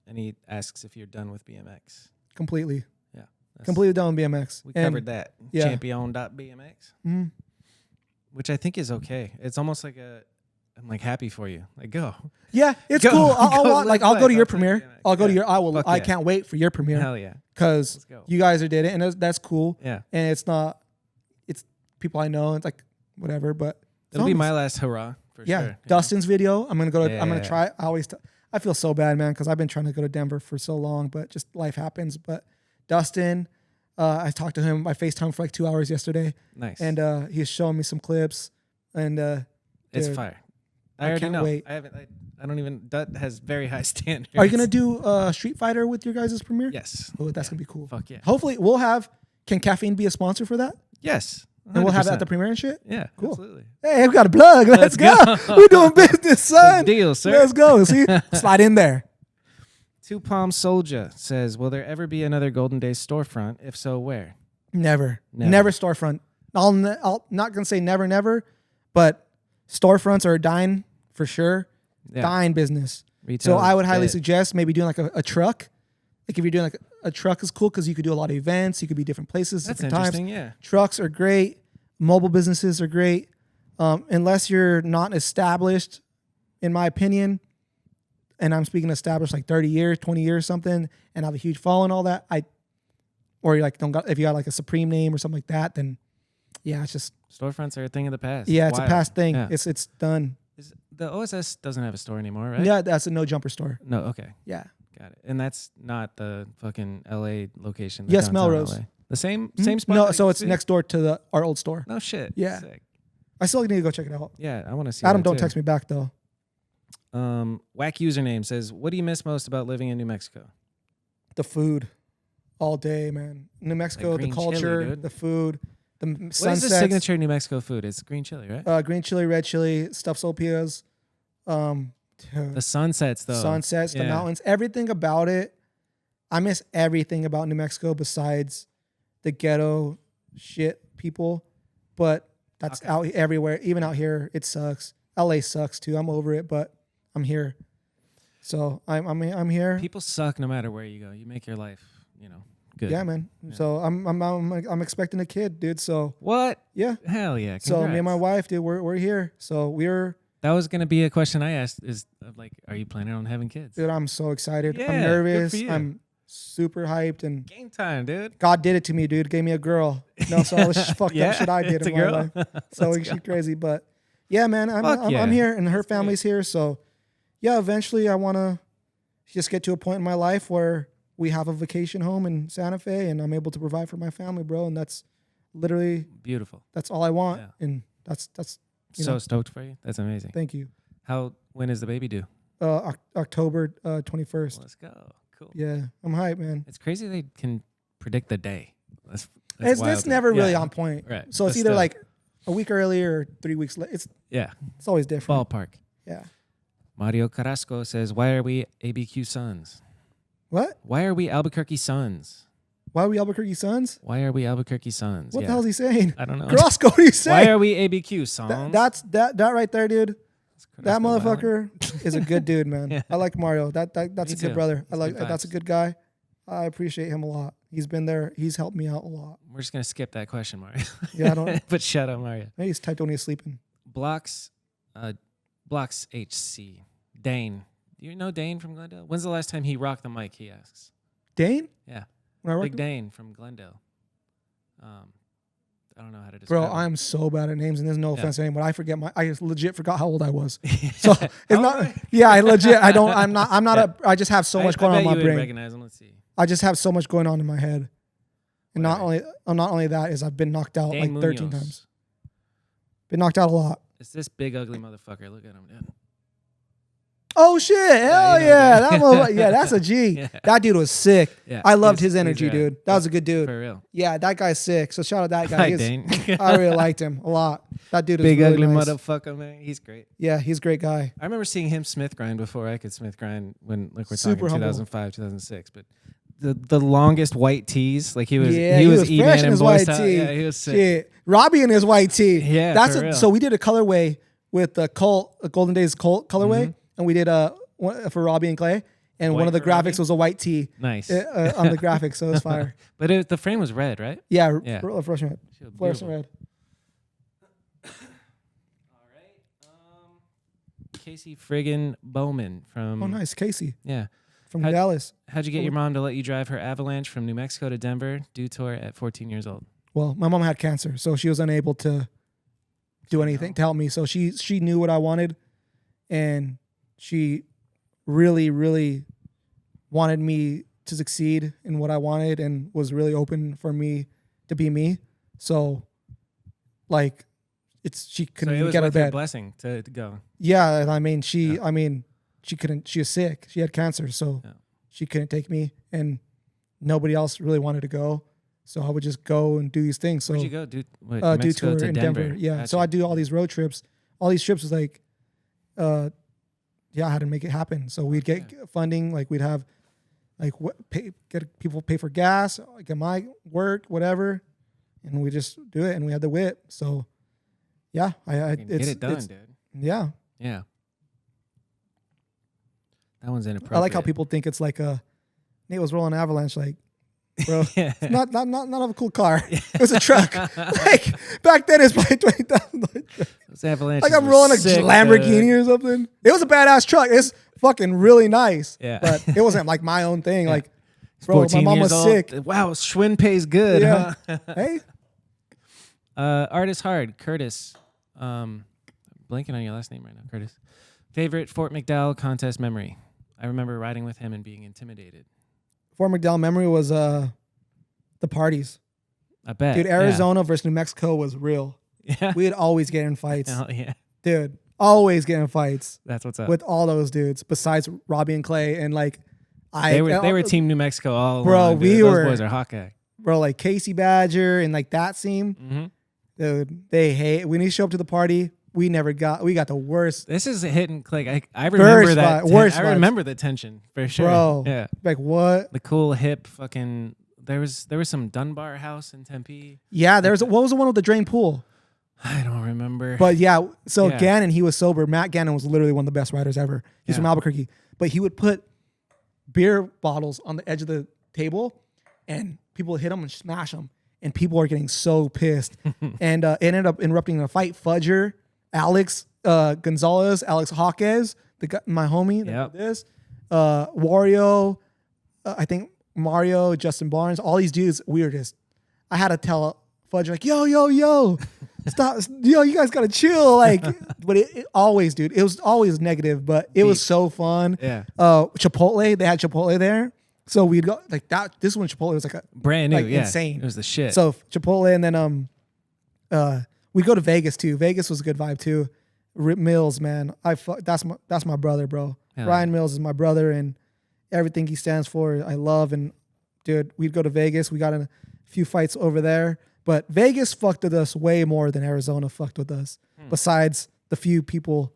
and he asks if you're done with BMX. Completely. Yeah. Completely done with BMX. We covered that. Yeah. Champion.bmx. Mm-hmm. Which I think is okay. It's almost like I'm like happy for you. Like, go. Yeah, it's cool. I'll go to your premiere. I'll go to your. I can't wait for your premiere. Hell yeah. Because you guys did it, and that's cool. Yeah. And it's people I know. It's like whatever, but it'll be my last hurrah for sure. Yeah. Dustin's video. I'm gonna go. I'm gonna try. I feel so bad, man, because I've been trying to go to Denver for so long, but just life happens. But Dustin, I talked to him by FaceTime for like 2 hours yesterday. Nice. And he's showing me some clips, and it's fire. I already know. Wait. I don't even. That has very high standards. Are you gonna do Street Fighter with your guys' premiere? Yes. Oh, that's gonna be cool. Fuck yeah. Hopefully, we'll have. Can Cafiend be a sponsor for that? Yes. 100%. And we'll have it at the premiere and shit? Yeah, cool. Absolutely. Hey, we got a plug. Let's go. We're doing business, son. Good deal, sir. Let's go. See? Slide in there. Two Palm Soldier says, will there ever be another Golden Days storefront? If so, where? Never storefront. I'm not going to say never, but storefronts are dying for sure. Yeah. Dying business. Retail, so I would highly suggest maybe doing like a truck. Like if you're doing like a truck is cool because you could do a lot of events. You could be different places, That's different interesting, times. Yeah. Trucks are great. Mobile businesses are great. Unless you're not established, in my opinion, and I'm speaking established like 30 years, 20 years, something, and have a huge following, all that, or you like if you got like a Supreme name or something like that, then yeah, it's just storefronts are a thing of the past. Yeah, it's a past thing. Yeah. It's done. The OSS doesn't have a store anymore, right? Yeah, that's a No Jumper store. No, okay. Yeah. Got it. And that's not the fucking LA location. Yes, Melrose. LA. The same spot? No, so it's next door to our old store. No shit. Yeah. Sick. I still need to go check it out. Yeah, I want to see Adam, don't text me back though. Whack username says, what do you miss most about living in New Mexico? The food. All day, man. New Mexico, like the culture, the food. The What is sunsets. the signature New Mexico food? It's green chili, right? Green chili, red chili, stuffed sopillas. The sunsets, though. Sunsets, the Yeah. mountains, everything about it. I miss everything about New Mexico besides the ghetto shit people. But that's Okay. out everywhere. Even out here, it sucks. LA sucks too. I'm over it, but I'm here. So I'm here. People suck no matter where you go. You make your life, good. Yeah, man. So I'm expecting a kid, dude. So What? yeah. Hell yeah. So me and my Congrats. wife, dude, we're here. So That was gonna be a question I asked. Are you planning on having kids? dude, I'm so excited. Yeah, I'm good nervous. for you. I'm super hyped, and Game time, dude. God did it to me, dude. Gave me a girl. No, so all this fucked Yeah, up shit I did it's in a my girl? life. So Let's she's crazy, but yeah, man, I'm Fuck yeah. here, and her That's great. family's here. So yeah, eventually I want to just get to a point in my life where we have a vacation home in Santa Fe, and I'm able to provide for my family, bro. And that's literally Beautiful. that's all I want, Yeah. and that's you So know, stoked for you. That's amazing. thank you. When is the baby due? October 21st. Let's go. Cool. Yeah, I'm hyped, man. It's crazy they can predict the day. That's It's never really Yeah. on point. Right. So it's But either still. like a week earlier or 3 weeks late. Yeah. It's always different. Ballpark. Yeah. Mario Carrasco says, "Why are we ABQ sons? What? Why are we Albuquerque sons? Why are we Albuquerque Sons? Why are we Albuquerque sons? What Yeah. the hell is he saying? I don't know. Carrasco, what are you Why saying? are we ABQ sons? That right there, dude. That Carrasco Violent. motherfucker is a good dude, man. Yeah. I like Mario. That's Me a good too. brother. He's good That's a vibes. good guy. I appreciate him a lot. He's been there. He's helped me out a lot. We're just gonna skip that question, Mario. Yeah, I don't. But shout out Mario. Maybe he's typed when he's sleeping. Blocks HC. Dane. Do you know Dane from Glendale? When's the last time he rocked the mic? He asks. Dane? Yeah. When I Big worked, Dane from Glendale. I don't know how to describe bro, him. I'm so bad at names, and there's no Yeah. offense to anyone. I just legit forgot how old I was. So it's How not. old are you? Yeah, I legit. I don't. I'm not. I just have so much going I on bet in my you would brain. recognize him. Let's see. I just have so much going on in my head. And not Whatever. only that is I've been knocked out Dane like 13 Munoz. times. Been knocked out a lot. It's this big ugly motherfucker. Look at him, dude. Oh shit! Hell you know yeah! Dane. That motherfucker, yeah, that's a G. Yeah. That dude was sick. Yeah, I loved he's- his energy, he's rad. dude. That was a good dude. For real. Yeah, that guy's sick. So shout out that guy. Hi, He's- Dane. I really liked him a lot. That dude is Big really ugly nice. motherfucker, man. He's great. Yeah, he's a great guy. I remember seeing him Smith grind before I could Smith grind when we're Super talking humble. 2005, 2006. But the longest white tees, like he was Yeah, he was fresh E-Man in and his Boy white Style. tee. Yeah, he was sick. Shit, Robbie in his white tee. Yeah, that's for real. so we did a colorway with the Golden Days Colt colorway, Mm-hmm. and we did one for Robbie and Clay, and one White of the for Robbie? graphics was a white tee Nice. on the graphics, so it was fire. But the frame was red, right? Yeah, Yeah. fluorescent red. Shit, Fluorescent beautiful. red. All right. Casey friggin' Bowman from Oh, nice, Casey Yeah. from How'd- Dallas. How'd you get your mom to let you drive her Avalanche from New Mexico to Denver Dew Tour at 14 years old? Well, my mom had cancer, so she was unable to do anything to help me. So she knew what I wanted, and she really, really wanted me to succeed in what I wanted, and was really open for me to be me. So, like, she So couldn't it even was get out of with your bed. blessing to go. Yeah, I mean, she couldn't. She was sick. She had cancer, so Yeah. she couldn't take me, and nobody else really wanted to go. So I would just go and do these things. So Where'd you go? New do Mexico tour to in Denver. Denver. Yeah. So Gotcha. I do all these road trips. All these trips was like, I had to make it happen. So we'd get funding. Like we'd have, like get people pay for gas, get my work, whatever, and we just do it. And we had the whip. So yeah, Get it done, dude. Yeah. Yeah. That one's inappropriate. I like how people think it's like Nate was rolling Avalanche, like, bro, Yeah. it's not of a cool car. It was a truck. Like back then, it's probably $20,000. Those Avalanches Like I'm were rolling a sick, Lamborghini dude. or something. It was a badass truck. It's fucking really nice. Yeah. But it wasn't like my own thing. Yeah. Like, bro, my 14 mom years was old. sick. Wow, Schwinn pays good. Yeah. Huh? Hey, Artist Hard, Curtis. Blanking on your last name right now, Curtis. Favorite Fort McDowell contest memory. I remember riding with him and being intimidated. Fort McDowell memory was the parties. I bet. Dude, Arizona versus New Mexico was real. Yeah. We'd always get in fights. Hell yeah. Dude, always get in fights That's what's up. with all those dudes besides Robbie and Clay. And like, They were Team New Mexico all Bro, along, dude. we Those were- boys are Hawkeye. bro, like Casey Badger and like that scene. Mm-hmm. Dude, they hate when you show up to the party. We got the worst, This is a hit and click. I remember that. Worst I vibes. remember the tension for sure. bro. Yeah. Like what? The cool hip fucking. There was some Dunbar House in Tempe. Yeah, there's what was the one with the drain pool? I don't remember. But yeah, so Yeah. Gannon, he was sober. Matt Gannon was literally one of the best riders ever. He's Yeah. from Albuquerque, but he would put beer bottles on the edge of the table, and people would hit them and smash them, and people are getting so pissed, and it ended up erupting in a fight. Fudger, Alex Gonzalez, Alex Hawkes, the guy, my homie, Yep. this Wario, I think Mario, Justin Barnes, all these dudes. We were just, I had to tell Fudger like, yo, stop, yo, you guys gotta chill, like. But it always, dude, it was always negative, but it was so fun. Yeah. Chipotle, they had Chipotle there, so we'd go like that. This one Chipotle was like a Brand new. like, Yeah. insane. It was the shit. So Chipotle, and then we go to Vegas too. Vegas was a good vibe too. Rip Mills, man, that's my brother, bro. Hell Ryan yeah. Mills is my brother, and everything he stands for, I love. And dude, we'd go to Vegas. We got in a few fights over there, but Vegas fucked with us way more than Arizona fucked with us. Besides the few people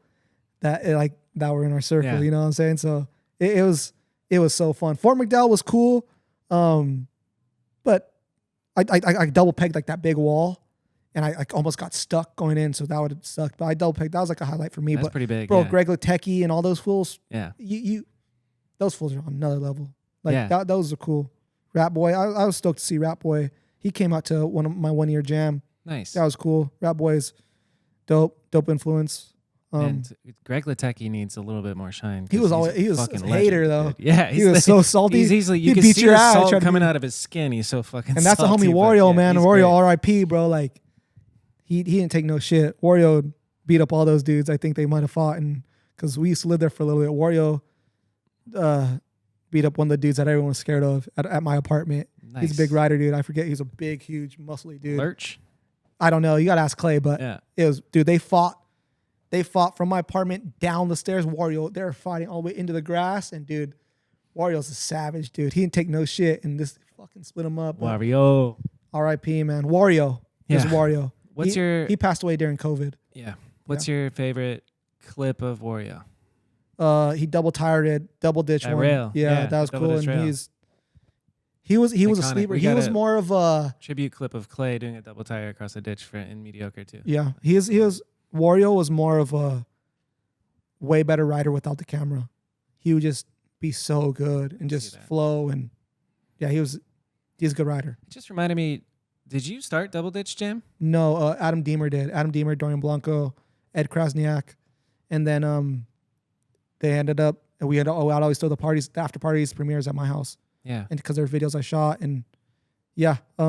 that were in our circle, Yeah. you know what I'm saying? So it was so fun. Fort McDowell was cool, but I double pegged like that big wall, and I almost got stuck going in, so that would have sucked. But I double pegged. That was like a highlight for me. That's but pretty big. bro, yeah. Greg Latecki and all those fools, Yeah. those fools are on another level. Like Yeah. those are cool. Rat Boy, I was stoked to see Rat Boy. He came out to one of my 1 year jam. Nice. That was cool. Rat Boy's dope influence. And Greg Latecki needs a little bit more shine. He 'cause was he's a fucking hater, legend, though. dude. Yeah, He was so salty. He's easily you He'd can beat see your the ass salt trying to coming be- out of his skin. He's so fucking. And that's the salty, homie but Wario, yeah, man. he's Wario, great. R.I.P., bro. Like he didn't take no shit. Wario beat up all those dudes. I think they might have fought, and because we used to live there for a little bit. Wario beat up one of the dudes that everyone was scared of at my apartment. Nice. He's a big rider, dude. I forget. He's a big, huge, muscly dude. Lurch. I don't know. You gotta ask Clay, but Yeah. it was, dude. They fought from my apartment down the stairs. Wario, they're fighting all the way into the grass, and dude, Wario's a savage, dude. He didn't take no shit, and this fucking split him up. Wario. R.I.P. Man. Wario. Is Yeah. Wario. What's He passed away during COVID. Yeah. What's your favorite clip of Wario? He double ditch That one. rail. Yeah, Yeah, that was double cool. ditch And rail. he was a Iconic. sleeper. We He was gotta- more of a Tribute clip of Clay doing a double tire across a ditch in mediocre too. yeah. He was Wario was more of a way better rider without the camera. He would just be so good and just that. flow, and yeah, he's a good rider. It just reminded me. Did you start double ditch jam? No, Adam Deemer did. Adam Deemer, Dorian Blanco, Ed Krasniak, and then they ended up. And I'd always throw the after parties, premieres at my house, Yeah. and because there were videos I shot, and yeah, I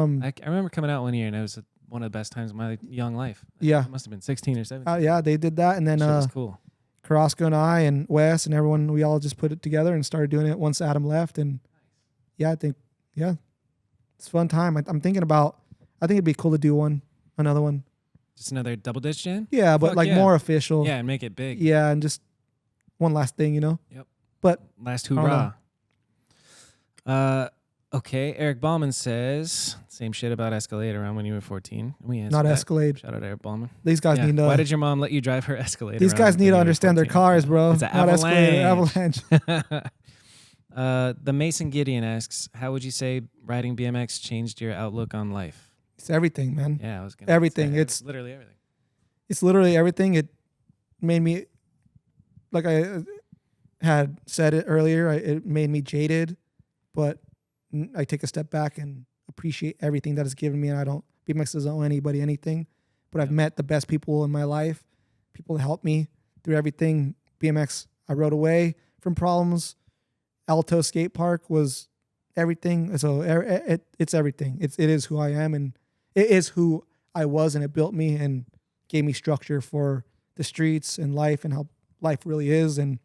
remember coming out one year and it was one of the best times of my young life. yeah, It must have been 16 or 17. yeah, they did that, and then Shit was cool. Carrasco and I and Wes and everyone, we all just put it together and started doing it once Adam left, and yeah, I think it's a fun time. I think it'd be cool to do another one. Just another double ditch jam? Yeah, but Fuck like yeah. more official. Yeah, and make it big. Yeah, and just one last thing, you know. Yep. But Last don't hoorah. Okay, Eric Ballman says same shit about Escalade around when you were 14. We answered not that. Escalade. Shout out Eric Ballman. These guys Yeah. need to. Why did your mom let you drive her Escalade? These around guys need when to you were understand their 14? cars, bro. It's an Not Escalade. avalanche. Avalanche. The Mason Gideon asks, how would you say riding BMX changed your outlook on life? It's everything, man. Yeah, I was gonna Everything. say, It's literally everything. It's literally everything. It made me, like I had said it earlier, it made me jaded, but I take a step back and appreciate everything that it's given me. And BMX doesn't owe anybody anything, but I've met the best people in my life, people that helped me through everything. BMX, I rode away from problems. Alto Skate Park was everything. So it's everything. It is who I am, and it is who I was, and it built me and gave me structure for the streets and life and how life really is. And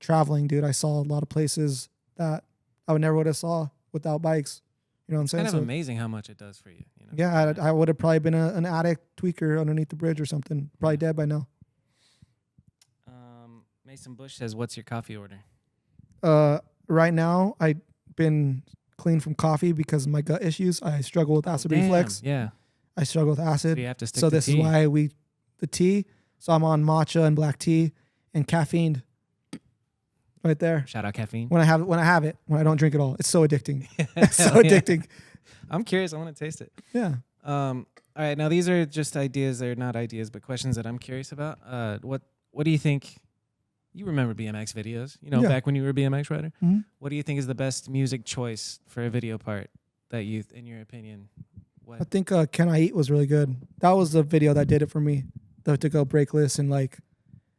traveling, dude, I saw a lot of places that I would never would have saw without bikes. You know what I'm It's saying? kind of So, amazing how much it does for you. You know? yeah, I would have probably been an addict tweaker underneath the bridge or something. Probably dead by now. Mason Bush says, what's your coffee order? Right now, I've been clean from coffee because of my gut issues. I struggle with acid reflux. Yeah. I struggle with acid. So you have to stick So to this tea. is why the tea. So I'm on matcha and black tea and Cafiend. Right there. Shout out caffeine. When I have it, when I don't drink it all, it's so addicting. It's so addicting. I'm curious. I want to taste it. Yeah. All right. Now these are just ideas. They're not ideas, but questions that I'm curious about. What do you think? You remember BMX videos, Yeah. back when you were a BMX rider. Mhm. What do you think is the best music choice for a video part that you, in your opinion? I think Can I Eat was really good. That was the video that did it for me. To go breakless and like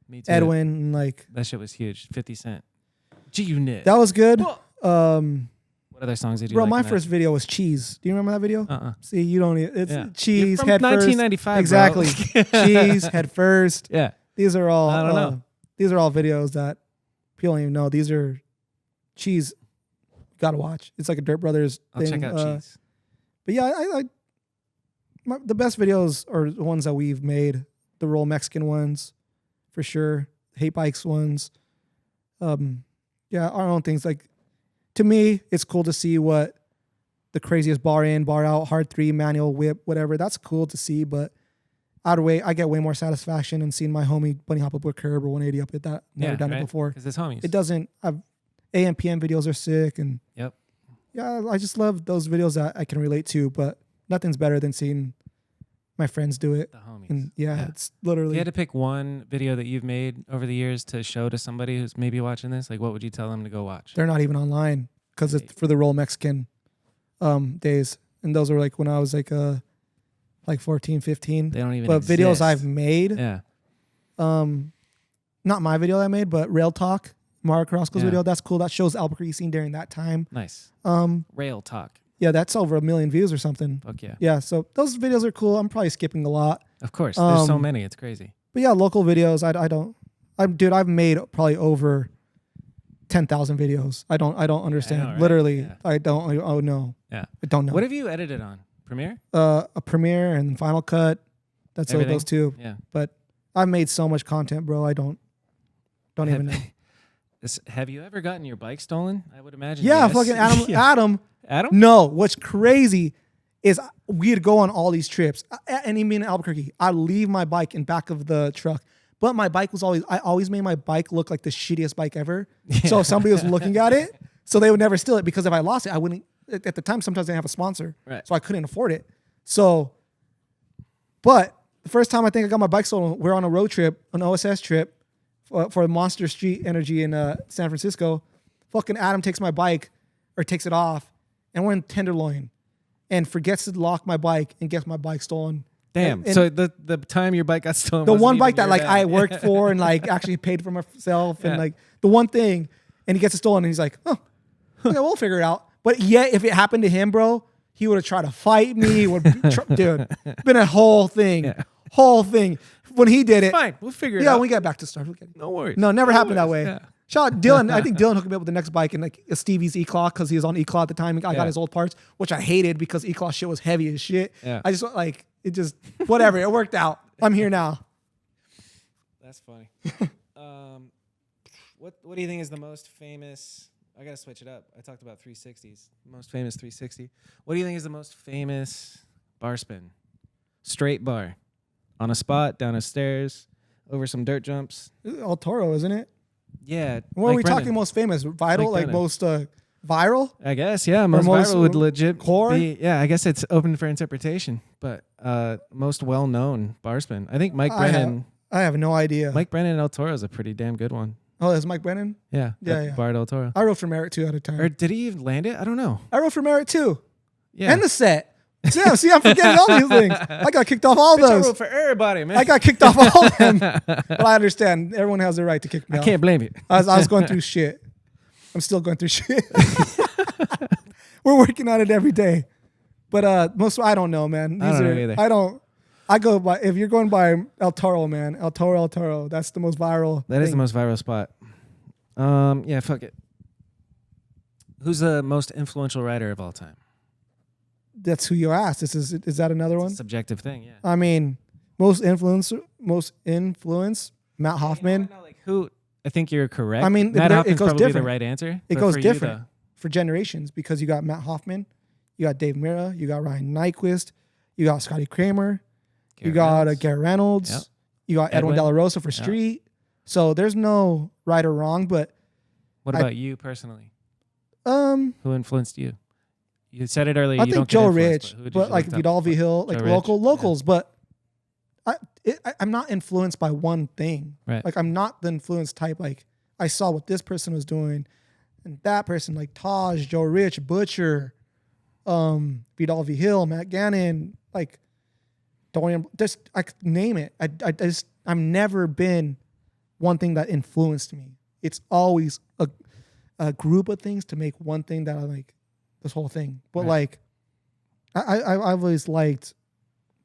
Me too. Edwin and like That shit was huge. 50 Cent. G-Unit. that was good. What other songs did you Bro, like my in that? first video was Cheese. Do you remember that video? See, you don't. It's Yeah. Cheese You're from head 1995, first. Exactly. bro. Cheese head first. Yeah. These are all. I don't know. These are all videos that people don't even know. These are Cheese. Gotta watch. It's like a Dirt Brothers I'll thing. check out Cheese. But yeah, the best videos are the ones that we've made. The Roll Mexican ones, for sure. Hate Bikes ones. Yeah, our own things. Like, to me, it's cool to see what the craziest bar in, bar out, hard 3, manual, whip, whatever. That's cool to see, but I get way more satisfaction in seeing my homie bunny hop up a curb or 180 up at that. Never done it before. Because it's homies. It doesn't. AM PM videos are sick, and Yep. yeah, I just love those videos that I can relate to. But nothing's better than seeing my friends do it. The homies. And yeah, Yeah. it's If literally. you had to pick one video that you've made over the years to show to somebody who's maybe watching this, like what would you tell them to go watch? They're not even online because it's for the Roll Mexican days, and those were like when I was like 14, 15. They don't even But videos exist. I've made, Yeah. not my video I made, but Rail Talk, Mario Carrasco's Yeah. video. That's cool. That shows Albuquerque scene during that time. Nice. Rail Talk. Yeah, that's over 1 million views or something. Fuck yeah. Yeah, so those videos are cool. I'm probably skipping a lot. Of course. There's so Um, many. It's crazy. But yeah, local videos. I've made probably over 10,000 videos. I don't understand. right? Literally, Yeah. I don't. Oh no, Yeah. I don't know. What have you edited on? Premiere? A Premiere and Final Cut. That's Everything? those two. Yeah. But I've made so much content, bro. I don't even know. Have you ever gotten your bike stolen? I would imagine. Yeah, yes. fucking Adam. Yeah. Adam. Adam? No, what's crazy is we'd go on all these trips, and even in Albuquerque, I'd leave my bike in back of the truck. But my bike was I always made my bike look like the shittiest bike ever. So if somebody was looking at it, so they would never steal it, because if I lost it, I wouldn't. At the time, sometimes I didn't have a sponsor, Right. so I couldn't afford it. So, but the first time I think I got my bike stolen, we're on a road trip, an OSS trip for Monster Street Energy in San Francisco. Fucking Adam takes my bike, or takes it off, and we're in Tenderloin, and forgets to lock my bike and gets my bike stolen. Damn. And So the time your bike got stolen. the wasn't one even bike that your like bad. I worked for and like actually paid for myself, and Yeah. like the one thing, and he gets it stolen, and he's like, "Oh, okay, we'll figure it out." But yet, if it happened to him, bro, he would have tried to fight me. Dude, been a whole thing, whole thing. When he did it, Fine. We'll figure it yeah, out. we get back to start. No worries. No, never happened that way. Yeah. Shout out Dylan. I think Dylan hooked me up with the next bike, and like a Stevie's E-Claw, because he was on E-Claw at the time. I Yeah. got his old parts, which I hated because E-Claw shit was heavy as shit. Yeah. I just like it. Just whatever. It worked out. I'm here now. That's funny. What do you think is the most famous? I gotta switch it up. I talked about 360s. Most famous 360. What do you think is the most famous bar spin? Straight bar, on a spot, down a stairs, over some dirt jumps. El Toro, isn't it? Yeah. What are we Brennan. talking most famous? Vital, Mike like Brennan. most viral? I guess, yeah. Most most viral would legit core? be. Yeah, I guess it's open for interpretation. But most well-known bar spin. I think Mike Brennan. I have no idea. Mike Brennan El Toro is a pretty damn good one. Oh, that's Mike Brennan? Yeah. Yeah, that yeah. Bar Del Toro. I rode for Merit too at a time. Or did he even land it? I don't know. I rode for Merit too. Yeah. And the set. Yeah, see, I'm forgetting all these things. I got kicked off all Bitch, I those. wrote for everybody, man. I got kicked off all of them. But I understand. Everyone has the right to kick me I off. can't blame you. I was going through shit. I'm still going through shit. We're working on it every day. But I don't know, man. I don't know either. I don't. I go by, if you're going by El Toro, man. El Toro. That's the most viral. That is thing. the most viral spot. Yeah, fuck it. Who's the most influential writer of all time? That's who you asked. Is that another It's one? a subjective thing, yeah. I mean, most influence, Matt Hoffman. No, like who? I think you're correct. I mean, Matt it Hoffman's goes probably different. the right answer. It but goes for different. for generations because you got Matt Hoffman, you got Dave Mirra, you got Ryan Nyquist, you got Scotty Kramer, you got Garrett Reynolds, Yep. you got Edwin De La Rosa for street. So there's no right or wrong, but What about you personally? Who Who influenced you? You said it earlier. I you think don't Joe get influenced, Rich, who did but you like look up Vidal V for? Hill, like Joe Rich, locals, but I'm not influenced by one thing. Right. Like I'm not the influence type. Like I saw what this person was doing, and that person, like Taj, Joe Rich, Butcher, Vidal V Hill, Matt Gannon, like Dorian. Just I could name it. I've never been one thing that influenced me. It's always a group of things to make one thing that I like. This whole thing, but like I've always liked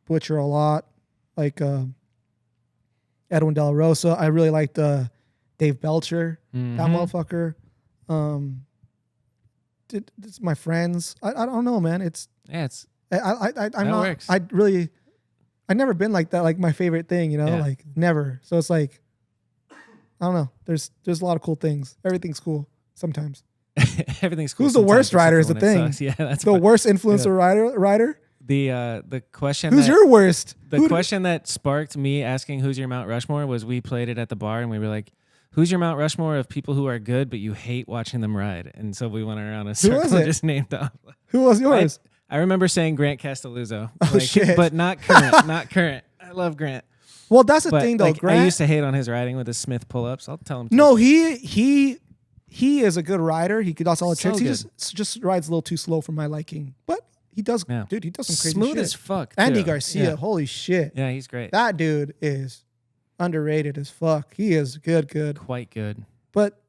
Butcher a lot, like Edwin De La Rosa. I really liked Dave Belcher, that motherfucker. It's my friends. I don't know, man. It's I'm not. Works. I've never been like that. Like my favorite thing, you know, like never. So it's like I don't know. There's a lot of cool things. Everything's cool sometimes. Everything's cool. Who's the worst rider is the thing. Yeah, that's the worst influencer rider. The question. Who's your worst? The question that sparked me asking who's your Mount Rushmore was we played it at the bar and we were like, who's your Mount Rushmore of people who are good but you hate watching them ride? And so we went around a circle was and it? just named off. Who was yours? I remember saying Grant Castelluzzo. Oh, shit. But not current. Not current. I love Grant. Well, that's the But thing, though. like, Grant, I used to hate on his riding with his Smith pull-ups. I'll tell him. No, he is a good rider. He does all the So tricks. He good. just rides a little too slow for my liking. But he does, dude. He does some crazy smooth shit. as fuck. Andy too. Garcia, Yeah. holy shit. Yeah, he's great. That dude is underrated as fuck. He is good. Quite good. But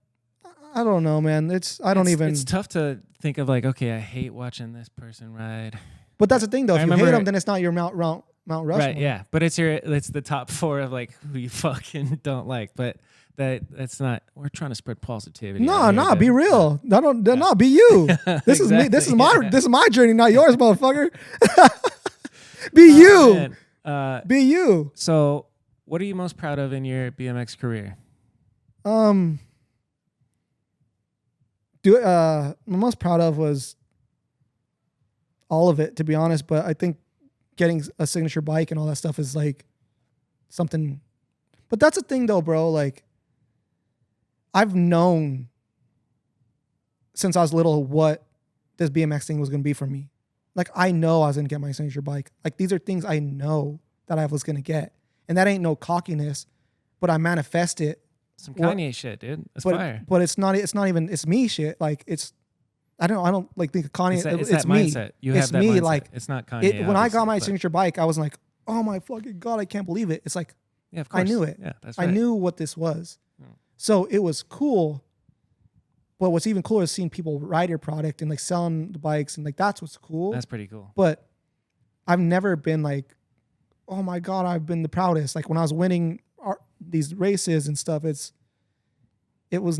I don't know, man. It's tough to think of like, okay, I hate watching this person ride. But that's the thing, though. I If you remember- hate him, then it's not your Mount Rushmore. Right, yeah. But it's the top 4 of like who you fucking don't like. But that's not. We're trying to spread positivity. out here, Be dude. real. No, be you. This is me. This is my journey, not yours, motherfucker. Be you. Man. Be you. So, what are you most proud of in your BMX career? I'm most proud of was all of it, to be honest. But I think getting a signature bike and all that stuff is like something. But that's the thing, though, bro. Like, I've known since I was little what this BMX thing was going to be for me. Like, I know I was going to get my signature bike. Like, these are things I know that I was going to get. And that ain't no cockiness, but I manifest it. Some Kanye shit, dude. That's fire. But it's not even it's me shit. Like I don't like think of Kanye. It's It's that me. mindset. You It's have that me. mindset. Like it's not Kanye. when I obviously, got my but- signature bike, I was like, oh my fucking God, I can't believe it. It's like Yeah, of course. I knew it. Yeah, that's I right. knew what this was. So it was cool. But what's even cooler is seeing people ride your product and like selling the bikes and like that's what's cool. That's pretty cool. But I've never been like, oh my God, I've been the proudest. Like when I was winning these races and stuff, it was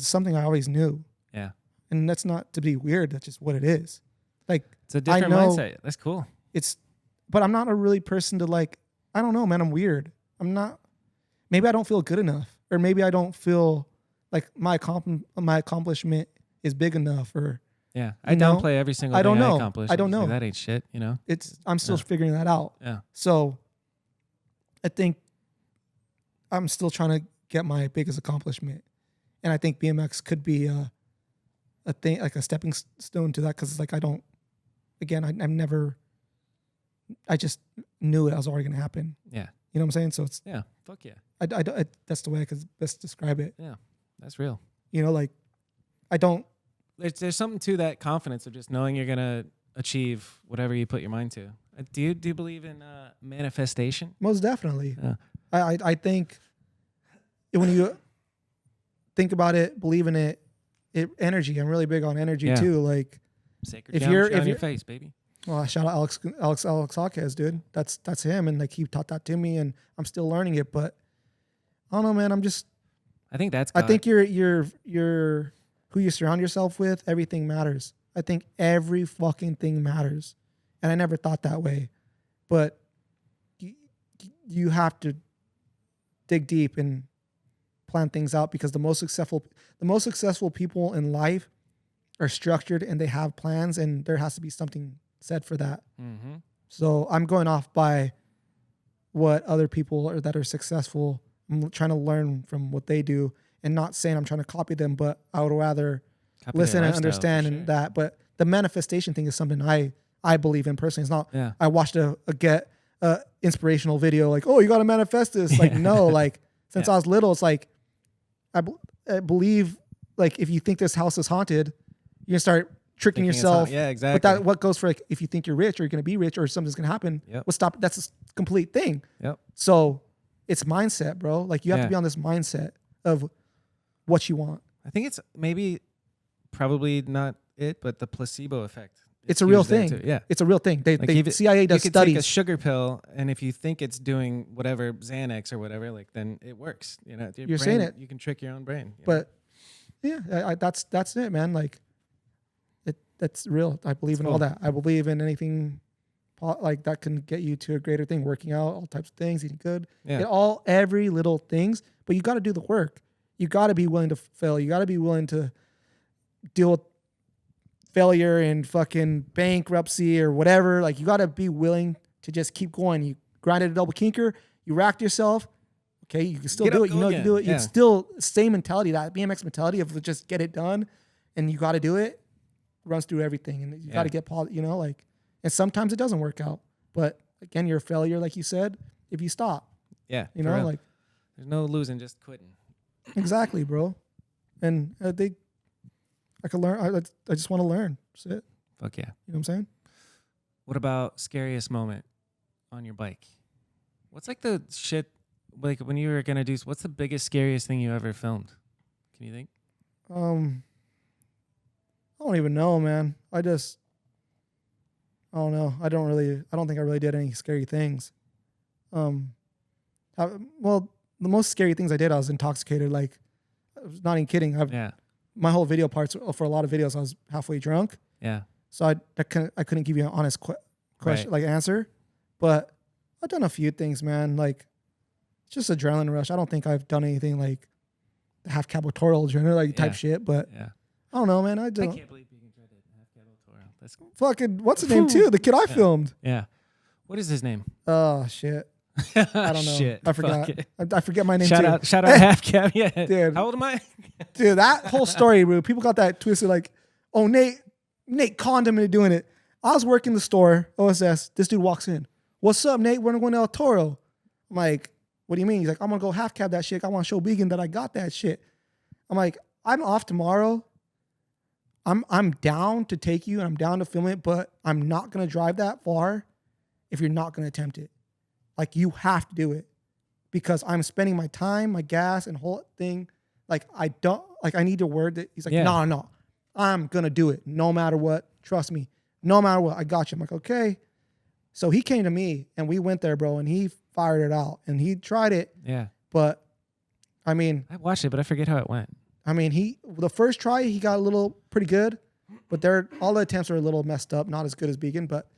something I always knew. Yeah. And that's not to be weird. That's just what it is. Like It's a different mindset. That's cool. But I'm not a really person to like, I don't know, man. I'm weird. Maybe I don't feel good enough, or maybe I don't feel like my accomplishment is big enough, or Yeah. I you know? downplay every single I don't thing I know. accomplish. I don't I'm just like, know. that ain't shit, you know? I'm still figuring that out. Yeah. So I think I'm still trying to get my biggest accomplishment. And I think BMX could be a thing, like a stepping stone to that. Cause it's like, I just knew it was already going to happen. Yeah. You know what I'm saying? So it's, Yeah. Fuck yeah. that's the way I could best describe it. Yeah. That's real. You know, like I don't, There's something to that confidence of just knowing you're gonna achieve whatever you put your mind to. Do you believe in manifestation? most definitely. Yeah. I think when you think about it, believe in it, energy. I'm really big on energy Yeah. too. Like, Sacred If geometry you're- on your face, baby. well, shout out Alex Hawkes, dude. That's him, and like he taught that to me, and I'm still learning it. But I don't know, man. I think that's. I God. think you're who you surround yourself with. Everything matters. I think every fucking thing matters, and I never thought that way, but you have to dig deep and plan things out because the most successful people in life are structured and they have plans, and there has to be something said for that. Mm-hmm. So I'm going off by what other people that are successful. I'm trying to learn from what they do, and not saying I'm trying to copy them, but I would rather listen and understand and that. But the manifestation thing is something I believe in personally. It's not. Yeah. I watched a inspirational video like, oh, you got to manifest this. Like, no, like since I was little, it's like I believe like if you think this house is haunted, you're gonna start tricking yourself. Yeah, exactly. But what goes for like if you think you're rich or you're gonna be rich or something's gonna happen, Yep. stop. That's a complete thing. Yep. So it's mindset, bro. Like you have to be on this mindset of what you want. I think it's probably not it, but the placebo effect. It's a real huge there thing. too. Yeah. It's a real thing. CIA does you could studies. take a sugar pill, and if you think it's doing whatever Xanax or whatever, like then it works. You know, You're saying it. You can trick your own brain. You know? But yeah, that's it, man. Like that's real. I believe in all that. I believe in anything like that can get you to a greater thing. Working out, all types of things, eating good, every little things. But you got to do the work. You got to be willing to fail. You got to be willing to deal with failure and fucking bankruptcy or whatever. Like you got to be willing to just keep going. You grinded a double kinker. You racked yourself. Okay, you can still do it. You know you can do it. You still same mentality, that BMX mentality of just get it done, and you got to do it. Runs through everything, and you got to get like. And sometimes it doesn't work out, but again, you're a failure, like you said, if you stop. Yeah, you know, like there's no losing, just quitting. Exactly, bro. And I could learn. I just want to learn. That's it. Fuck yeah. You know what I'm saying? What about scariest moment on your bike? What's like the shit, like when you were going to do, what's the biggest, scariest thing you ever filmed? Can you think? I don't even know, man. I don't know. I don't think I really did any scary things. Well, the most scary things I did, I was intoxicated. Like, I was not even kidding. My whole video parts, for a lot of videos, I was halfway drunk. Yeah. So I couldn't give you an honest question, like answer. But I've done a few things, man. Like, it's just adrenaline rush. I don't think I've done anything like the half cabotorial adrenaline type shit. But I don't know, man. I can't believe you can try to half cabotorial. That's fucking what's his name too? The kid I filmed. Yeah. What is his name? Oh shit. I don't know. Shit. I forgot. I forget my name shout too. Shout out half cab. Yeah. Dude. How old am I? Dude, that whole story, bro. People got that twisted like, oh, Nate conned him into doing it. I was working the store, OSS. This dude walks in. What's up, Nate? We're going to El Toro. I'm like, what do you mean? He's like, I'm going to go half cab that shit. I want to show Vegan that I got that shit. I'm like, I'm off tomorrow. I'm down to take you and I'm down to film it, but I'm not going to drive that far if you're not going to attempt it. Like, you have to do it because I'm spending my time, my gas, and whole thing. Like, I need your word that he's like, no, I'm going to do it no matter what. Trust me. No matter what, I got you. I'm like, okay. So he came to me and we went there, bro, and he fired it out and he tried it. Yeah. But I mean, I watched it, but I forget how it went. I mean, the first try, he got a little pretty good, but all the attempts were a little messed up. Not as good as Began, but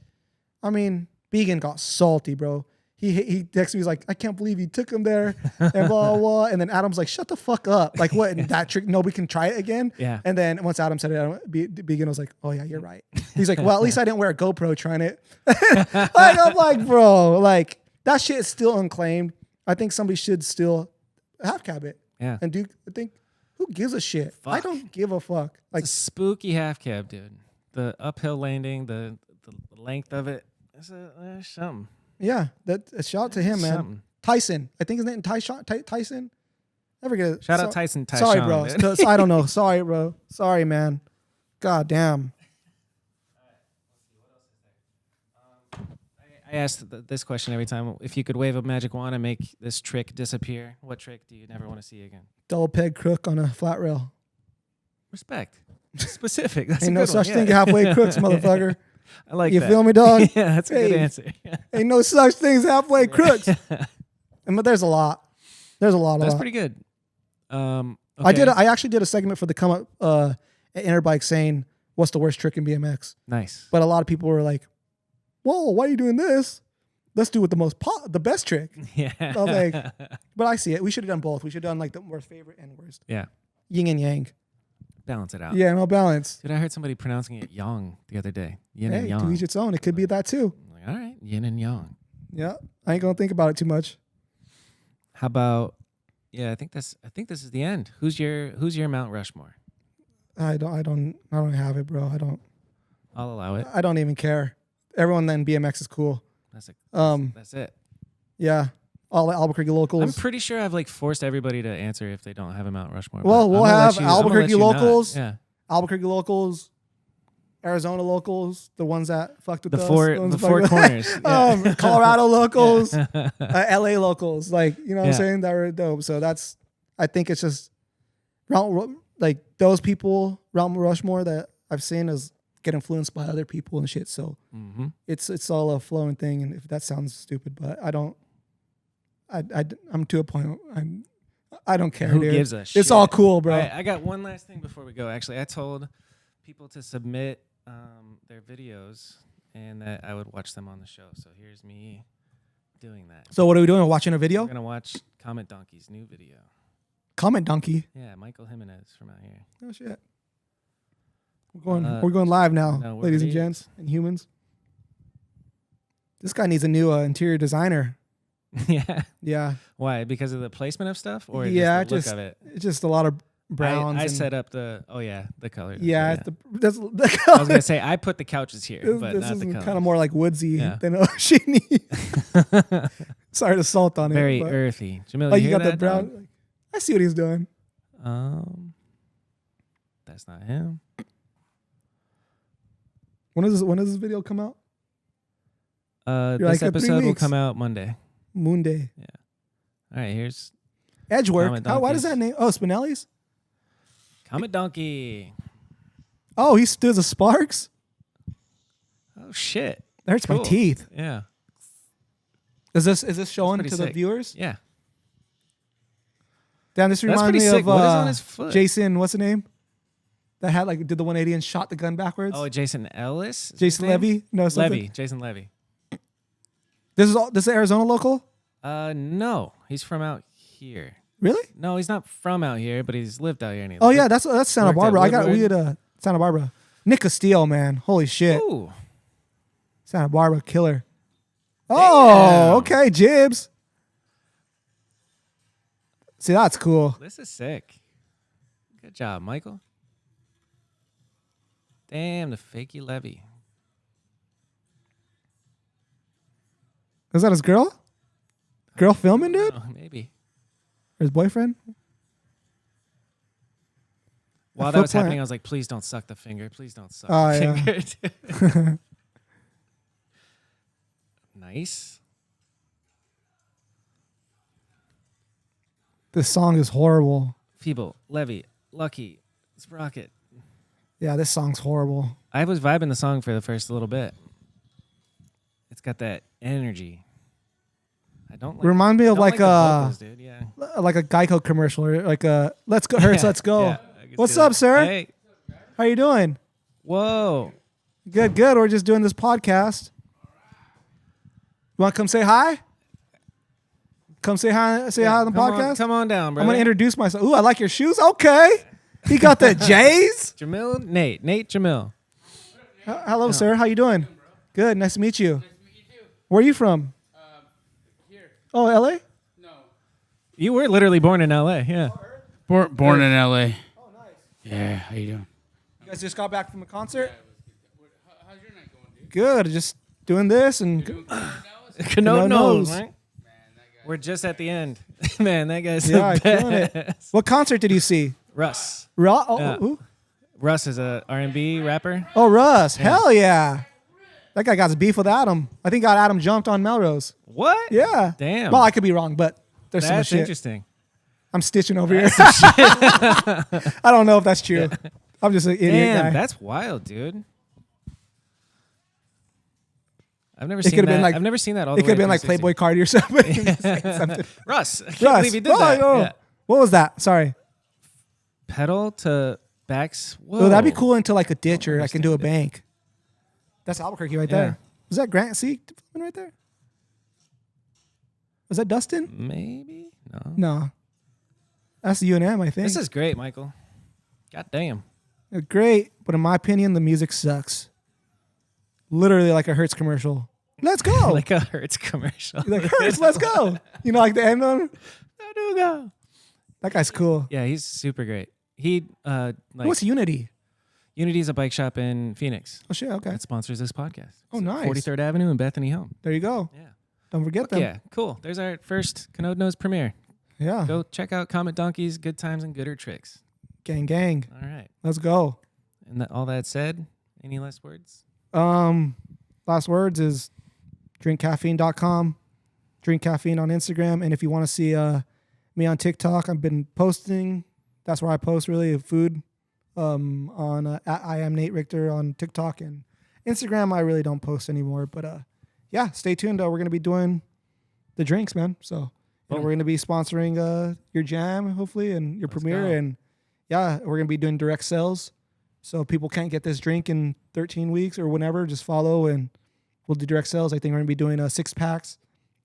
I mean, Began got salty, bro. He texted me, he's like, I can't believe you took him there, and blah, blah, blah. And then Adam's like, shut the fuck up. Like, what, that trick, nobody can try it again? Yeah. And then once Adam said it, Began was like, oh yeah, you're right. He's like, well, at least I didn't wear a GoPro trying it. Like, I'm like, bro, like, that shit is still unclaimed. I think somebody should still half cab it. Yeah. And I think, who gives a shit? Fuck. I don't give a fuck. Like, it's a spooky half cab, dude. The uphill landing, the length of it, there's something. Yeah, a shout out to him, man. Something. Tyson, I think his name Tyson. I forget it. Shout out Tyson. Sorry, bro. I don't know. Sorry, bro. Sorry, man. God damn. I asked this question every time. If you could wave a magic wand and make this trick disappear, what trick do you never want to see again? Double peg crook on a flat rail. Respect. Specific. That's Ain't a no good such one. thing as halfway crooks, motherfucker. I like you that. feel me, dog? Yeah, that's a good answer. Ain't no such thing as halfway crooks. But there's a lot. That's pretty good. Okay. I actually did a segment for the come up at Interbike saying what's the worst trick in BMX. Nice. But a lot of people were like, whoa, why are you doing this? Let's do it the best trick. Yeah. I was like, but I see it. We should have done both. We should have done like the worst favorite and worst. Yeah. Yin and yang. Balance it out. Yeah, no balance. Dude, I heard somebody pronouncing it yang the other day. Yin and Hey, yang. to each its own. It could be that too. I'm like, all right, yin and yang. Yeah, I ain't gonna think about it too much. How about? Yeah, I think this is the end. Who's your Mount Rushmore? I don't have it, bro. I'll allow it. I don't even care. Everyone in BMX is cool. That's That's it. Yeah, all the Albuquerque locals. I'm pretty sure I've like forced everybody to answer if they don't have a Mount Rushmore. Well, but we'll I'm gonna have let you- I'm gonna let Albuquerque you not. locals. Yeah, Albuquerque locals, Arizona locals, the ones that fucked with the us. four ones the that four fucked with- corners. Colorado locals, Yeah. LA locals, like, you know what I'm Yeah. saying, that were dope. So I think it's just like those people, Mount Rushmore that I've seen is get influenced by other people and shit. So Mhm. it's all a flowing thing. And if that sounds stupid, but I'm to a point. I don't care. Who dude. gives a It's shit? all cool, bro. I got one last thing before we go. Actually, I told people to submit their videos and that I would watch them on the show. So here's me doing that. So what are we doing? Watching a video? We're gonna watch Comment Donkey's new video. Comment Donkey. Yeah, Michael Jimenez from out here. Oh shit. We're going live now, no ladies and worries. gents and humans. This guy needs a new interior designer. Yeah. Yeah. Why? Because of the placement of stuff, or Yeah, just the look just- of it? It's just a lot of browns. I and- set up the the color. Yeah, Okay, that's I was gonna say I put the couches here, but this not is the color. kind of more like woodsy Yeah. than oceany. Sorry to salt on Very it. but- earthy. Jamil, Oh, you you hear got the that, brown. dog? I see what he's doing. That's not him. When does this video come out? This like, 3 episode will weeks. come out Monday. Moon Day. All right, here's Edgework. Comment Why does Donkeys. that name? Oh, Spinelli's. Comment Donkey. Oh, he does the sparks. Oh shit. That hurts my Cool. teeth. Yeah. Is this showing pretty to the sick. viewers? Yeah. Damn, this That's reminds pretty me sick. of What is on his foot? Jason. What's the name? That had did the 180 and shot the gun backwards. Oh, Jason Ellis. Is his Jason name? Levy. No, something. Levy. Jason Levy. This is Arizona local. No, he's from out here. Really? No, he's not from out here, but he's lived out here. And he Oh yeah, lived- that's Santa worked at Barbara. We Woodward. had Santa Barbara. Nick Castillo, man, holy shit, Ooh. Santa Barbara killer. Oh, Damn. okay, Jibs. See, that's cool. This is sick. Good job, Michael. Damn, the fakey Levy. Is that his girl? Girl filming, dude? Oh, maybe. Or his boyfriend? While foot that was plant. happening, I was like, please don't suck the finger. Please don't suck Oh, the yeah. finger. Nice. This song is horrible. Feeble, Levy, Lucky, Sprocket. Yeah, this song's horrible. I was vibing the song for the first little bit. It's got that energy. I don't like Remind me of don't like the a vocals, dude. Yeah. like a Geico commercial or like a Let's Go Hurts, Yeah, Let's Go. yeah, I can What's see up, that. sir? Hey. How you doing? Whoa. Good. We're just doing this podcast. You want to come say hi? Come say hi. Say hi on the podcast. Come on down, bro. I'm gonna introduce myself. Ooh, I like your shoes. Okay, he got the J's. Jamil, Nate, Jamil. Hello, sir. How you doing? Good. Nice to meet you. Where are you from? Here. Oh, L.A. No. You were literally born in LA, yeah. Born in LA. Oh, nice. Yeah, how you doing? You guys just got back from a concert. How's your night going, dude? Good. Just doing this and Doing good now? Kanode Knows. knows, right? Man, that guy. We're just at the end. Man, that guy's yeah, the killing it. best. What concert did you see? Russ. Oh, who? Russ is a R&B rapper. Oh, Russ. Hell yeah. That guy got beef with Adam. I think got Adam jumped on Melrose. What? Yeah. Damn. Well, I could be wrong, but there's some That's shit. interesting. I'm stitching over here. I don't know if that's true. I'm just an idiot Damn, guy. that's wild, dude. I've never It seen could've that. been like- I've never seen that all It the could way. have been like 360. Playboy Cardi or something. Something. Russ. I can't Russ. believe he did Oh, that. oh. Yeah. What was that? Sorry. Pedal to backs. Whoa. Oh, that'd be cool into like a ditch or I can do a understand bank. That's Albuquerque right Yeah. there. Was that Grant C right there? Was that Dustin? Maybe. No. No. That's UNM, I think. This is great, Michael. God damn. They're great, but in my opinion, the music sucks. Literally like a Hertz commercial. Let's go. Like a Hertz commercial. Like Hertz, let's go. You know, like the end one. Go. That guy's cool. Yeah, he's super great. He like What's Unity? Unity's a bike shop in Phoenix Oh shit. Okay. that sponsors this podcast. Oh, nice. 43rd Avenue and Bethany Home. There you go. Yeah. Don't forget them. Yeah, cool. There's our first Kanode Knows premiere. Yeah. Go check out Comet Donkeys, Good Times and Gooder Tricks. Gang, gang. All right. Let's go. And all that said, any last words? Last words is drinkcaffeine.com. Drink Caffeine on Instagram. And if you want to see me on TikTok, I've been posting. That's where I post really food. On at I am Nate Richter on TikTok and Instagram. I really don't post anymore, but yeah, stay tuned. We're gonna be doing the drinks, man. So we're gonna be sponsoring your jam hopefully and your premiere, go. and yeah, we're gonna be doing direct sales. So people can't get this drink in 13 weeks or whenever. Just follow and we'll do direct sales. I think we're gonna be doing 6-packs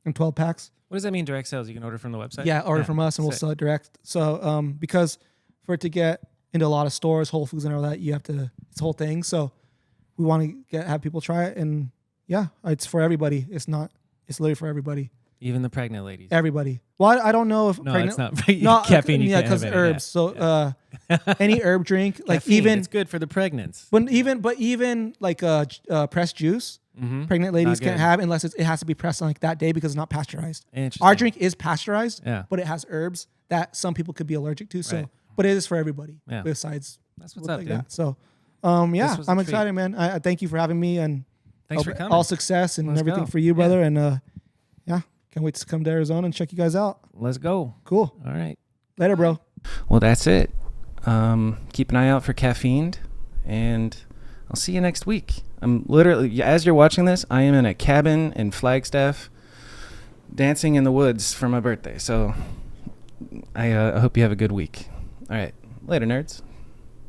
and 12-packs. What does that mean, direct sales? You can order from the website? Yeah, order from us and we'll sick. sell it direct. So because for it to get into a lot of stores, Whole Foods and all that, you have to, it's a whole thing. So we want to have people try it, and yeah, it's for everybody. It's literally for everybody. Even the pregnant ladies. Everybody. Well, I don't know if No, pregnant, it's not. Caffeine, you yeah, can't have because it, herbs. yeah. So any herb drink, like Caffeine, even it's good for the pregnants. but even like pressed juice, Mm-hmm. pregnant ladies Not can't good. have unless it has to be pressed on like that day because it's not pasteurized. Interesting. Our drink is pasteurized, Yeah. but it has herbs that some people could be allergic to. So, Right. but it is for everybody. Yeah. Besides, That's what's like up, dude. that. So, yeah, This was a I'm treat. excited, man. I thank you for having me, and Thanks hope for coming. all success and Let's everything go. for you, brother. And yeah, can't wait to come to Arizona and check you guys out. Let's go. Cool. All right. Later, bro. Well, that's it. Keep an eye out for Cafiend, and I'll see you next week. I'm literally, as you're watching this, I am in a cabin in Flagstaff dancing in the woods for my birthday. So I hope you have a good week. All right. Later, nerds.